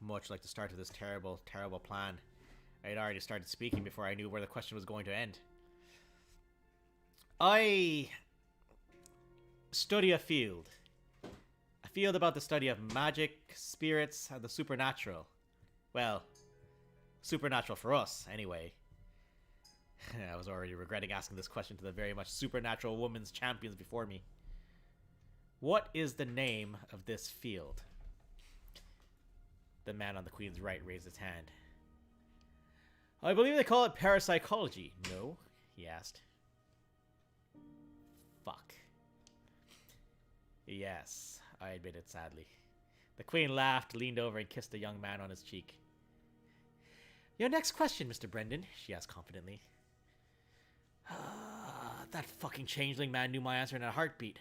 Much like the start of this terrible, terrible plan, I had already started speaking before I knew where the question was going to end. I study a field about the study of magic, spirits, and the supernatural. Well, supernatural for us, anyway. I was already regretting asking this question to the very much supernatural women's champions before me. What is the name of this field? The man on the Queen's right raised his hand. I believe they call it parapsychology. No? He asked. Fuck. Yes, I admitted sadly. The Queen laughed, leaned over, and kissed the young man on his cheek. Your next question, Mr. Brendan, she asked confidently. That fucking changeling man knew my answer in a heartbeat.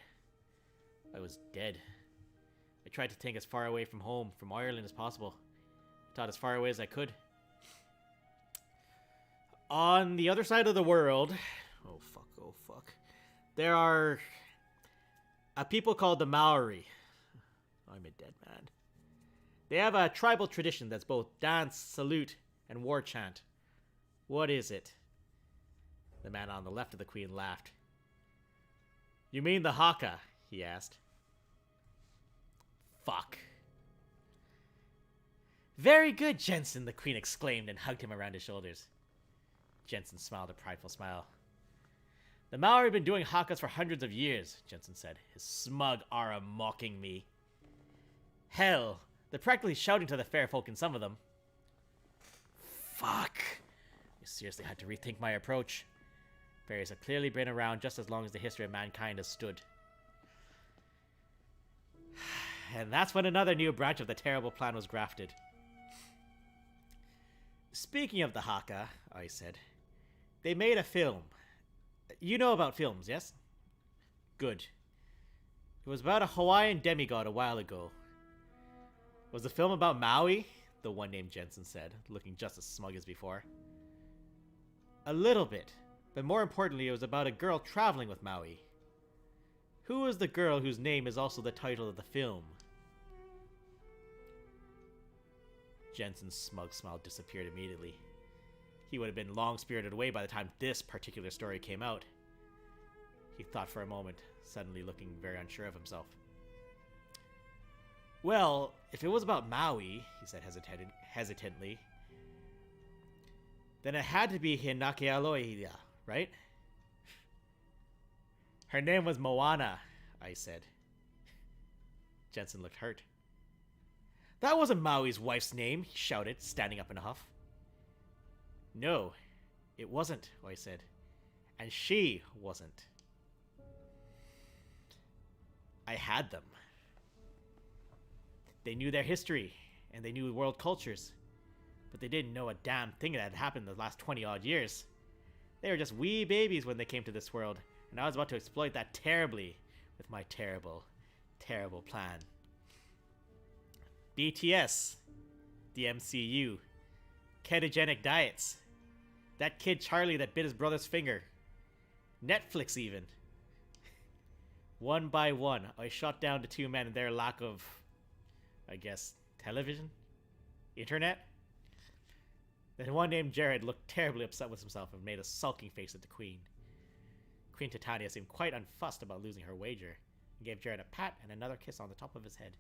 I was dead. I tried to think as far away from home, from Ireland, as possible. I thought as far away as I could. On the other side of the world... Oh fuck. There are... a people called the Maori. I'm a dead man. They have a tribal tradition that's both dance, salute, and war chant. What is it? The man on the left of the Queen laughed. You mean the Haka? He asked. Fuck. Very good, Jensen, the Queen exclaimed and hugged him around his shoulders. Jensen smiled a prideful smile. The Maori have been doing Hakas for hundreds of years, Jensen said, his smug aura mocking me. Hell, they're practically shouting to the fair folk in some of them. Fuck. I seriously had to rethink my approach. Fairies have clearly been around just as long as the history of mankind has stood. And that's when another new branch of the terrible plan was grafted. Speaking of the Haka, I said, they made a film. You know about films, yes? Good. It was about a Hawaiian demigod a while ago. Was the film about Maui? The one named Jensen said, looking just as smug as before. A little bit, but more importantly, it was about a girl traveling with Maui. Who was the girl whose name is also the title of the film? Jensen's smug smile disappeared immediately. He would have been long spirited away by the time this particular story came out. He thought for a moment, suddenly looking very unsure of himself. Well, if it was about Maui, he said hesitantly, then it had to be Hinake Aloia, right? Her name was Moana, I said. Jensen looked hurt. That wasn't Maui's wife's name, he shouted, standing up in a huff. No, it wasn't, I said. And she wasn't. I had them. They knew their history, and they knew world cultures, but they didn't know a damn thing that had happened in the last 20-odd years. They were just wee babies when they came to this world, and I was about to exploit that terribly with my terrible, terrible plan. BTS, the MCU, ketogenic diets, that kid Charlie that bit his brother's finger, Netflix even. One by one, I shot down the two men in their lack of, I guess, television? Internet? Then one named Jared looked terribly upset with himself and made a sulking face at the Queen. Queen Titania seemed quite unfussed about losing her wager, and gave Jared a pat and another kiss on the top of his head.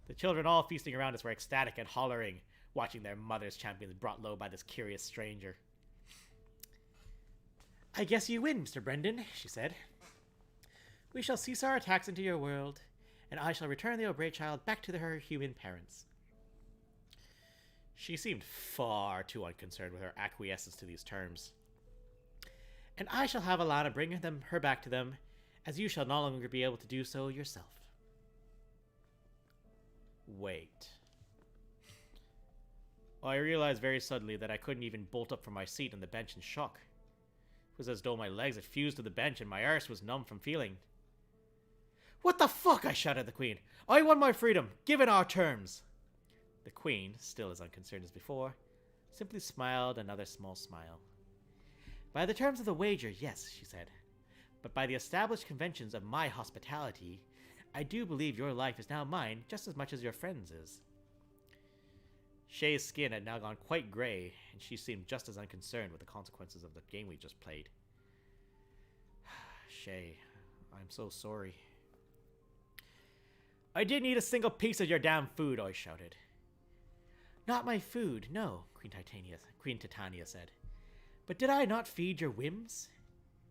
The children all feasting around us were ecstatic and hollering, watching their mother's champions brought low by this curious stranger. I guess you win, Mr. Brendan, she said. We shall cease our attacks into your world, and I shall return the O'Bray child back to her human parents. She seemed far too unconcerned with her acquiescence to these terms. And I shall have Alana bring her back to them, as you shall no longer be able to do so yourself. Wait. I realized very suddenly that I couldn't even bolt up from my seat on the bench in shock. It was as though my legs had fused to the bench and my arse was numb from feeling. What the fuck? I shouted at the Queen. I want my freedom, given our terms. The Queen, still as unconcerned as before, simply smiled another small smile. By the terms of the wager, yes, she said. But by the established conventions of my hospitality, I do believe your life is now mine just as much as your friend's is. Shay's skin had now gone quite grey, and she seemed just as unconcerned with the consequences of the game we just played. Shay, I'm so sorry. I didn't eat a single piece of your damn food, I shouted. Not my food, no, Queen Titania said. But did I not feed your whims?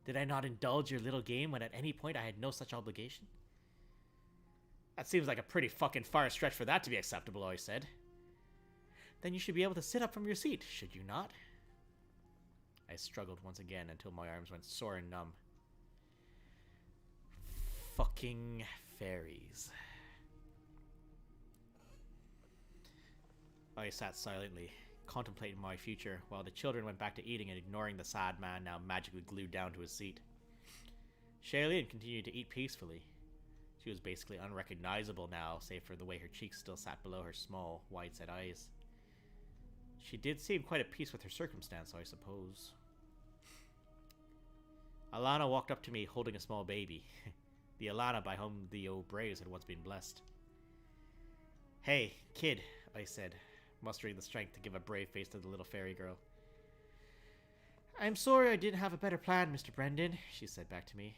Did I not indulge your little game when at any point I had no such obligation? That seems like a pretty fucking far stretch for that to be acceptable, I said. Then you should be able to sit up from your seat, should you not? I struggled once again until my arms went sore and numb. Fucking fairies. I sat silently, contemplating my future, while the children went back to eating and ignoring the sad man now magically glued down to his seat. Shailene continued to eat peacefully. She was basically unrecognizable now, save for the way her cheeks still sat below her small, wide-set eyes. She did seem quite at peace with her circumstance, I suppose. Alana walked up to me holding a small baby. The Alana by whom the O'Brays had once been blessed. Hey, kid, I said, mustering the strength to give a brave face to the little fairy girl. I'm sorry I didn't have a better plan, Mr. Brendan, she said back to me.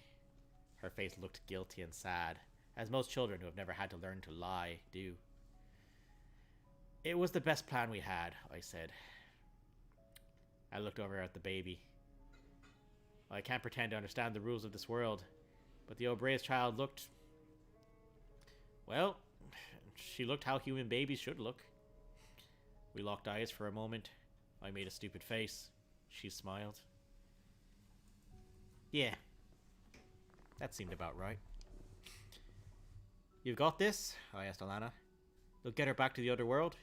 Her face looked guilty and sad, as most children who have never had to learn to lie do. It was the best plan we had, I said. I looked over at the baby. I can't pretend to understand the rules of this world, but the O'Bray's child looked... Well, she looked how human babies should look. We locked eyes for a moment. I made a stupid face. She smiled. Yeah. That seemed about right. You've got this? I asked Alana. You'll get her back to the other world?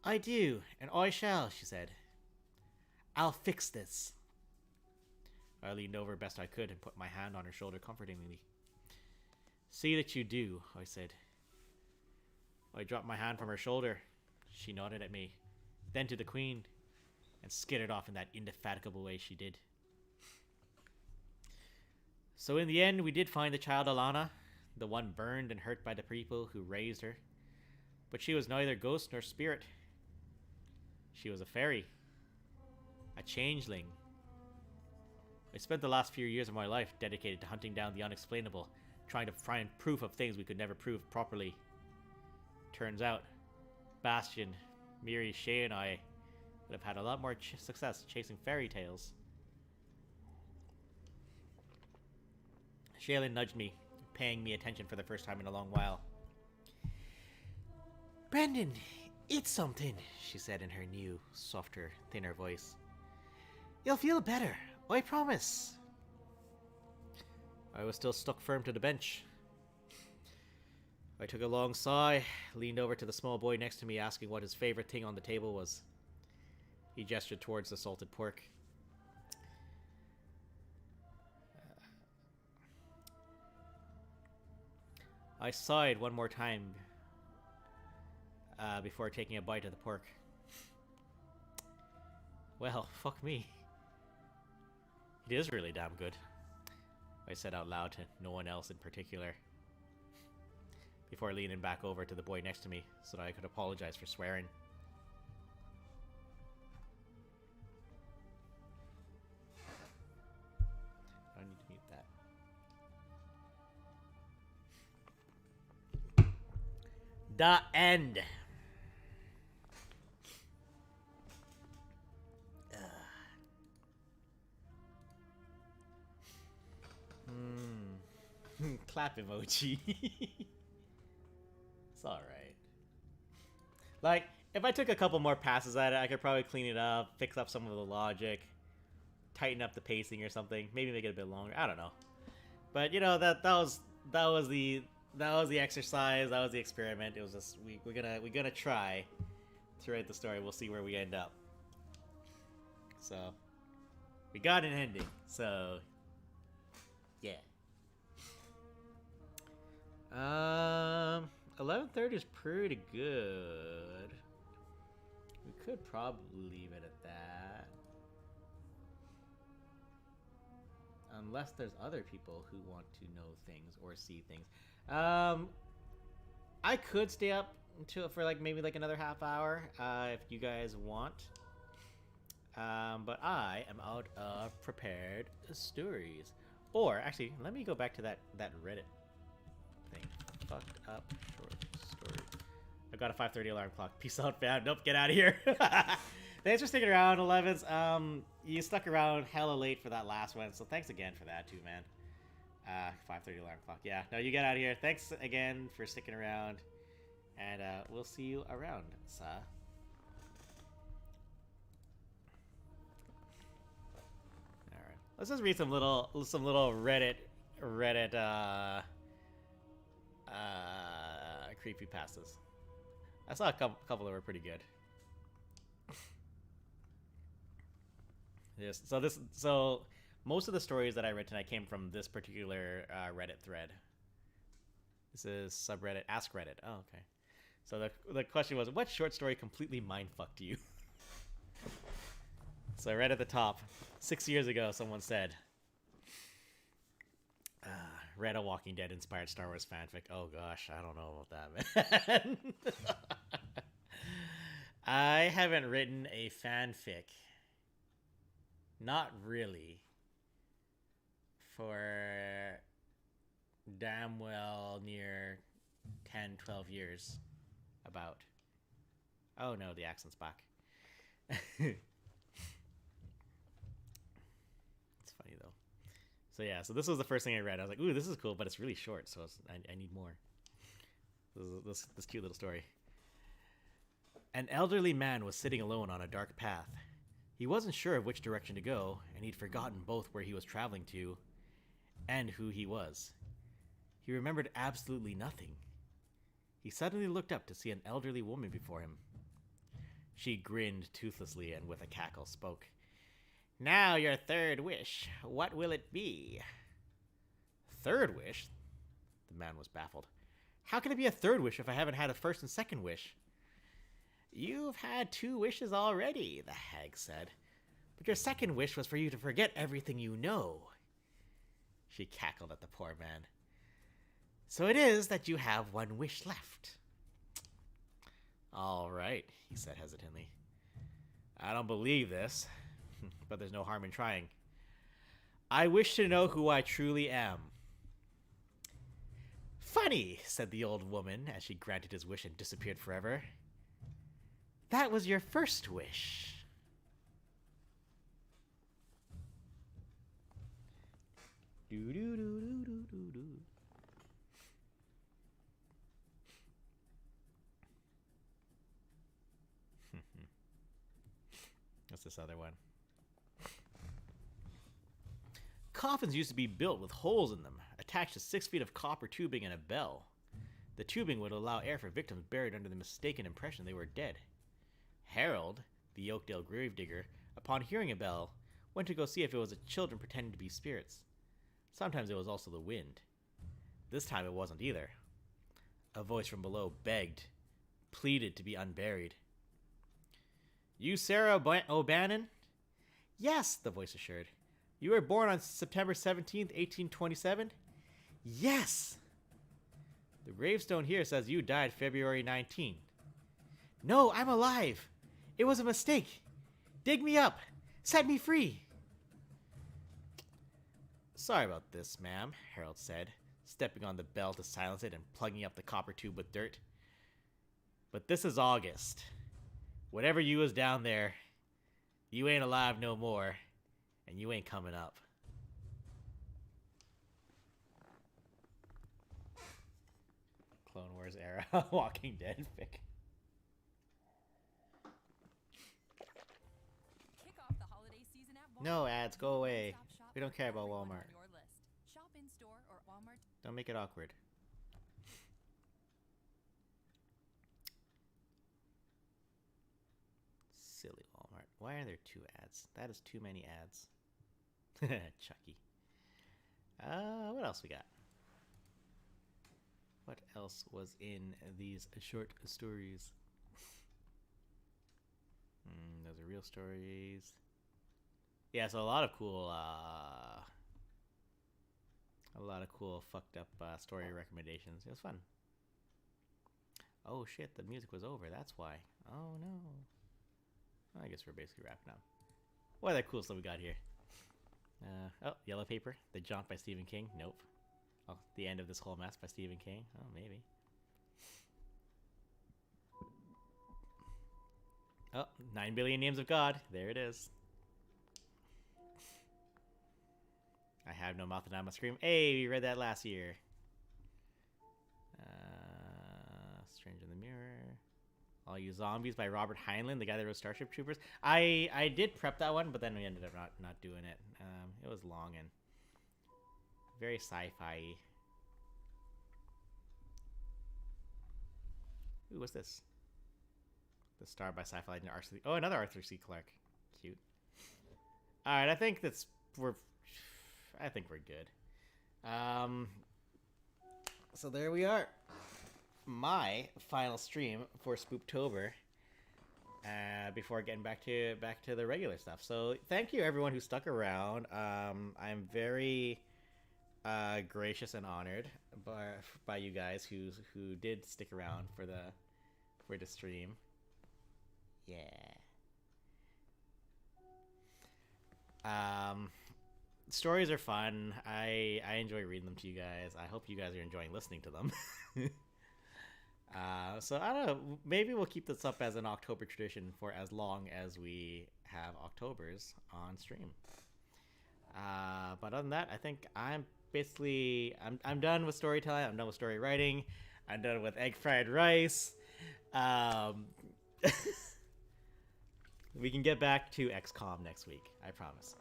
I do, and I shall, she said. I'll fix this. I leaned over best I could and put my hand on her shoulder comfortingly. See that you do, I said. I dropped my hand from her shoulder. She nodded at me, then to the Queen, and skittered off in that indefatigable way she did. So in the end, we did find the child Alana, the one burned and hurt by the people who raised her. But she was neither ghost nor spirit. She was a fairy. A changeling. I spent the last few years of my life dedicated to hunting down the unexplainable, trying to find proof of things we could never prove properly. Turns out, Bastion, Miri, Shay, and I would have had a lot more success chasing fairy tales. Shaylin nudged me, paying me attention for the first time in a long while. Brendan, eat something, she said in her new, softer, thinner voice. You'll feel better, I promise. I was still stuck firm to the bench. I took a long sigh, leaned over to the small boy next to me, asking what his favorite thing on the table was. He gestured towards the salted pork. I sighed one more time before taking a bite of the pork. Well, fuck me. It is really damn good, I said out loud to no one else in particular, before leaning back over to the boy next to me so that I could apologize for swearing. I need to mute that. The end. Clap emoji. It's alright. Like, if I took a couple more passes at it, I could probably clean it up, fix up some of the logic, tighten up the pacing or something, maybe make it a bit longer. I don't know. But you know, that was the exercise, that was the experiment. It was just we're gonna try to write the story. We'll see where we end up. So we got an ending. So yeah. 11:30 is pretty good. We could probably leave it at that. Unless there's other people who want to know things or see things. I could stay up until for maybe another half hour if you guys want. But I am out of prepared stories. Or actually, let me go back to that Reddit thing. Fucked up short story. I've got a 5:30 alarm clock. Peace out, fam. Nope, get out of here. Thanks for sticking around, 11s. You stuck around hella late for that last one, so thanks again for that too, man. 5:30 alarm clock. Yeah, no, you get out of here. Thanks again for sticking around, and we'll see you around, sir. All right, let's just read some little Reddit creepypastas. I saw a couple that were pretty good. Yes, so most of the stories that I read tonight came from this particular Reddit thread. This is subreddit Ask Reddit. Oh, okay. So the question was, what short story completely mindfucked you? So I read at the top, 6 years ago, someone said, read a Walking Dead inspired Star Wars fanfic. Oh gosh, I don't know about that, man. I haven't written a fanfic. Not really. For damn well near 10, 12 years. About. Oh no, the accent's back. It's funny though. So yeah, so this was the first thing I read. I was like, ooh, this is cool, but it's really short, so I need more. This cute little story. An elderly man was sitting alone on a dark path. He wasn't sure of which direction to go, and he'd forgotten both where he was traveling to and who he was. He remembered absolutely nothing. He suddenly looked up to see an elderly woman before him. She grinned toothlessly and with a cackle spoke. Now your third wish. What will it be? Third wish? The man was baffled. How can it be a third wish if I haven't had a first and second wish? You've had 2 wishes already, the hag said. But your second wish was for you to forget everything you know. She cackled at the poor man. So it is that you have 1 wish left. All right, he said hesitantly. I don't believe this, but there's no harm in trying. I wish to know who I truly am. Funny, said the old woman as she granted his wish and disappeared forever. That was your first wish. Do. What's this other one? Coffins used to be built with holes in them, attached to 6 feet of copper tubing and a bell. The tubing would allow air for victims buried under the mistaken impression they were dead. Harold, the Oakdale gravedigger, upon hearing a bell, went to go see if it was the children pretending to be spirits. Sometimes it was also the wind. This time it wasn't either. A voice from below begged, pleaded to be unburied. You Sarah O'Bannon? Yes, the voice assured. You were born on September 17th, 1827? Yes! The gravestone here says you died February 19th. No, I'm alive! It was a mistake! Dig me up! Set me free! Sorry about this, ma'am, Harold said, stepping on the bell to silence it and plugging up the copper tube with dirt. But this is August. Whatever you was down there, you ain't alive no more, and you ain't coming up. Clone Wars era, Walking Dead fic. Kick off the holiday season at Walmart. No ads, go away. Stop shop We don't for care about everyone on Walmart. your list. Shop in store or Walmart. Don't make it awkward. Silly Walmart. Why are there 2 ads? That is too many ads. Chucky. What else we got? What else was in these short stories? Those are real stories. Yeah, so a lot of cool fucked up story recommendations. It was fun. Oh shit, the music was over. That's why. Oh no. I guess we're basically wrapping up. What other cool stuff we got here? Oh, Yellow Paper, The Jaunt by Stephen King. Nope. Oh, The End of This Whole Mess by Stephen King. Oh, maybe. Oh, 9 Billion Names of God. There it is. I Have No Mouth and I Must Scream. Hey, we read that last year. Stranger in the Mirror. All You Zombies by Robert Heinlein, the guy that wrote Starship Troopers. I did prep that one, but then we ended up not doing it. It was long and very sci-fi. Ooh, what's this? The Star by Sci-Fi Legend Arthur C. Oh, another Arthur C. Clarke. Cute. All right, I think we're good. So there we are. My final stream for Spooptober. Before getting back to the regular stuff. So thank you everyone who stuck around. I'm very gracious and honored by you guys who did stick around for the stream. Yeah. Stories are fun. I enjoy reading them to you guys. I hope you guys are enjoying listening to them. So I don't know, maybe we'll keep this up as an October tradition for as long as we have Octobers on stream. But other than that, I think I'm done with storytelling. I'm done with story writing. I'm done with egg fried rice. We can get back to XCOM next week, I promise.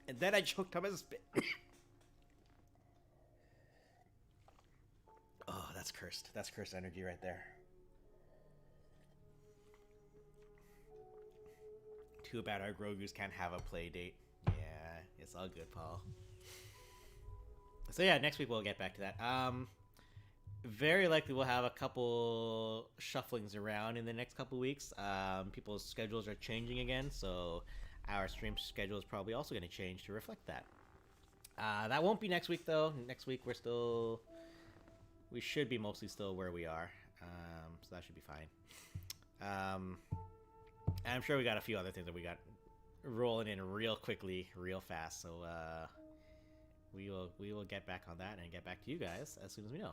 And then I choked up a spit. Oh, that's cursed. That's cursed energy right there. Too bad our Grogu's can't have a play date. Yeah, it's all good, Paul. So yeah, next week we'll get back to that. Very likely we'll have a couple shufflings around in the next couple weeks. People's schedules are changing again, so our stream schedule is probably also going to change to reflect that. That won't be next week, though. Next week we should be mostly still where we are, so that should be fine. And I'm sure we got a few other things that we got rolling in real quickly, real fast. So we will get back on that and get back to you guys as soon as we know.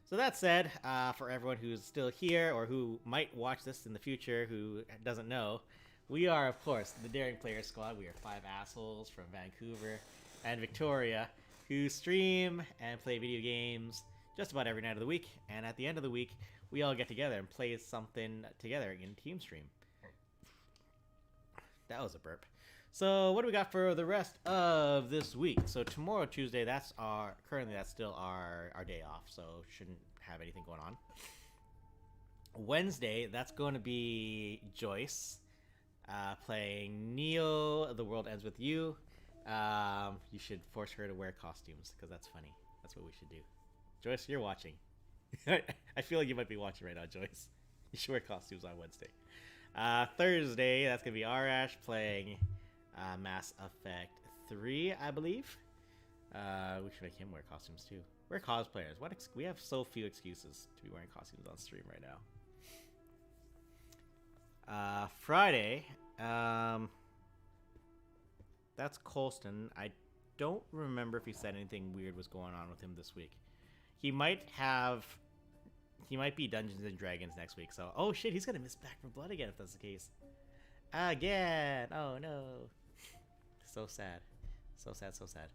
So that said, for everyone who's still here or who might watch this in the future who doesn't know, we are, of course, the Daring Players Squad. We are 5 assholes from Vancouver and Victoria who stream and play video games just about every night of the week. And at the end of the week, we all get together and play something together in Team Stream. That was a burp. So what do we got for the rest of this week? So tomorrow, Tuesday, currently that's still our day off, so shouldn't have anything going on. Wednesday, that's going to be Joyce playing Neo, The World Ends With You. You should force her to wear costumes, because that's funny. That's what we should do. Joyce, you're watching. I feel like you might be watching right now, Joyce. You should wear costumes on Wednesday. Thursday, that's going to be Arash playing Mass Effect 3, I believe. We should make him wear costumes too. We're cosplayers. We have so few excuses to be wearing costumes on stream right now. Friday, that's Colston. I don't remember if he said anything weird was going on with him this week. He might be Dungeons and Dragons next week. So, oh shit, he's gonna miss Back 4 Blood again if that's the case. Again. Oh no. So sad. So sad. So sad.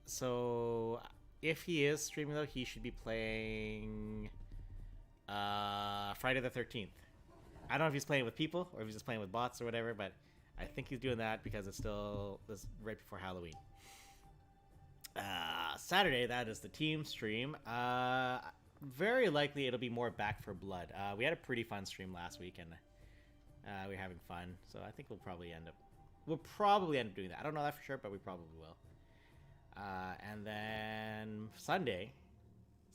So if he is streaming though, he should be playing Friday the 13th. I don't know if he's playing with people or if he's just playing with bots or whatever, but I think he's doing that because it's right before Halloween. Saturday, that is the team stream. Very likely it'll be more Back 4 Blood. We had a pretty fun stream last week, and we were having fun. So I think we'll probably end up doing that. I don't know that for sure, but we probably will. And then Sunday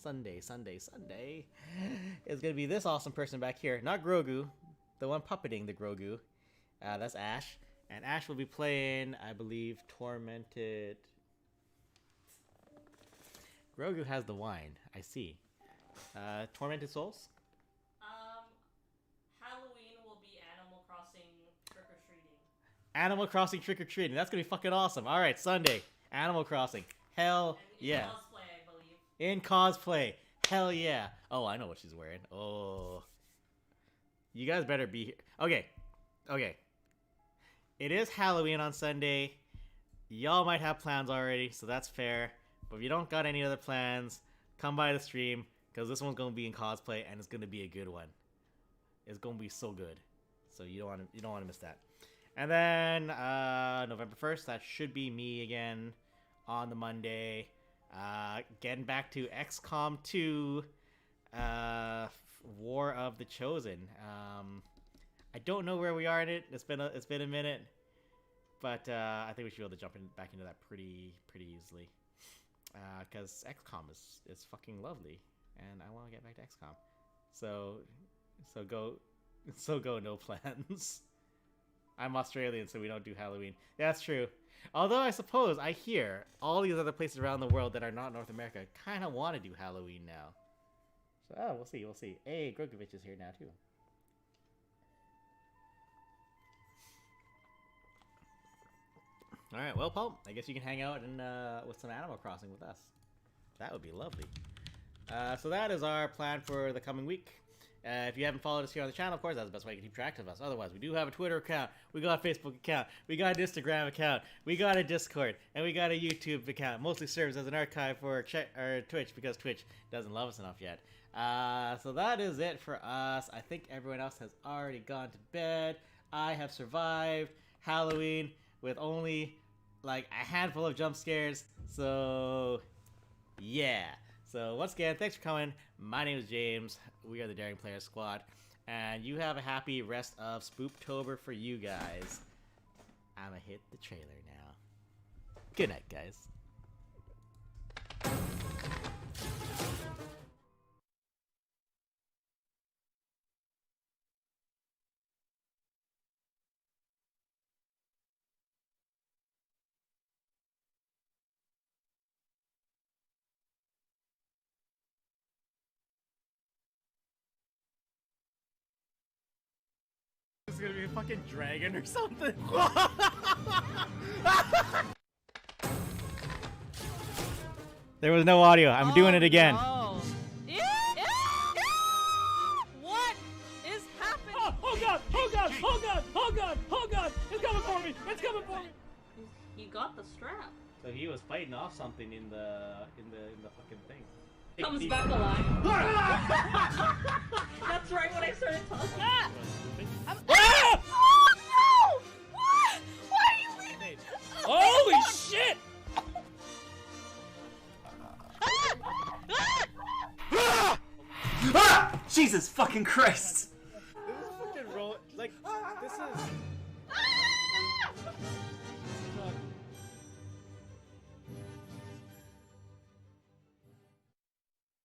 is gonna be this awesome person back here, not Grogu, the one puppeting the Grogu. That's Ash, and Ash will be playing, I believe, Tormented. Grogu has the wine. I see. Tormented Souls? Halloween will be Animal Crossing trick-or-treating. Animal Crossing trick-or-treating. That's gonna be fucking awesome. Alright, Sunday. Animal Crossing. Hell yeah. Cosplay, I believe. In cosplay. Hell yeah. Oh, I know what she's wearing. Oh. You guys better be here. Okay. It is Halloween on Sunday. Y'all might have plans already, so that's fair. But if you don't got any other plans, come by the stream, because this one's going to be in cosplay, and it's going to be a good one. It's going to be so good. So you don't want to miss that. And then November 1st, that should be me again on the Monday. Getting back to XCOM 2, War of the Chosen. I don't know where we are in it. It's been a minute, but I think we should be able to jump back into that pretty easily. Because XCOM is fucking lovely, and I want to get back to XCOM. So go no plans. I'm Australian, so we don't do Halloween. That's true. Although I suppose I hear all these other places around the world that are not North America kind of want to do Halloween now. So we'll see. Hey, Grogovich is here now too. All right, well, Paul, I guess you can hang out and with some Animal Crossing with us. That would be lovely. So that is our plan for the coming week. If you haven't followed us here on the channel, of course, that's the best way you can keep track of us. Otherwise, we do have a Twitter account, we got a Facebook account, we got an Instagram account, we got a Discord, and we got a YouTube account. Mostly serves as an archive for Twitch because Twitch doesn't love us enough yet. So that is it for us. I think everyone else has already gone to bed. I have survived Halloween with only like a handful of jump scares. So yeah. So once again, thanks for coming. My name is James. We are the Daring Players Squad. And you have a happy rest of Spooptober for you guys. I'ma hit the trailer now. Good night, guys. it's gonna be a fucking dragon or something. There was no audio. I'm doing it again. No. What is happening? Oh god! Oh god! Oh god! Oh god! Oh god! It's coming for me! It's coming for me! He got the strap. So he was fighting off something in the fucking thing. Comes back alive. That's right when I started talking. Ah! Ah! Ah! What? Why are you leaving? Holy shit! Ah! Ah! Ah! Jesus fucking Christ!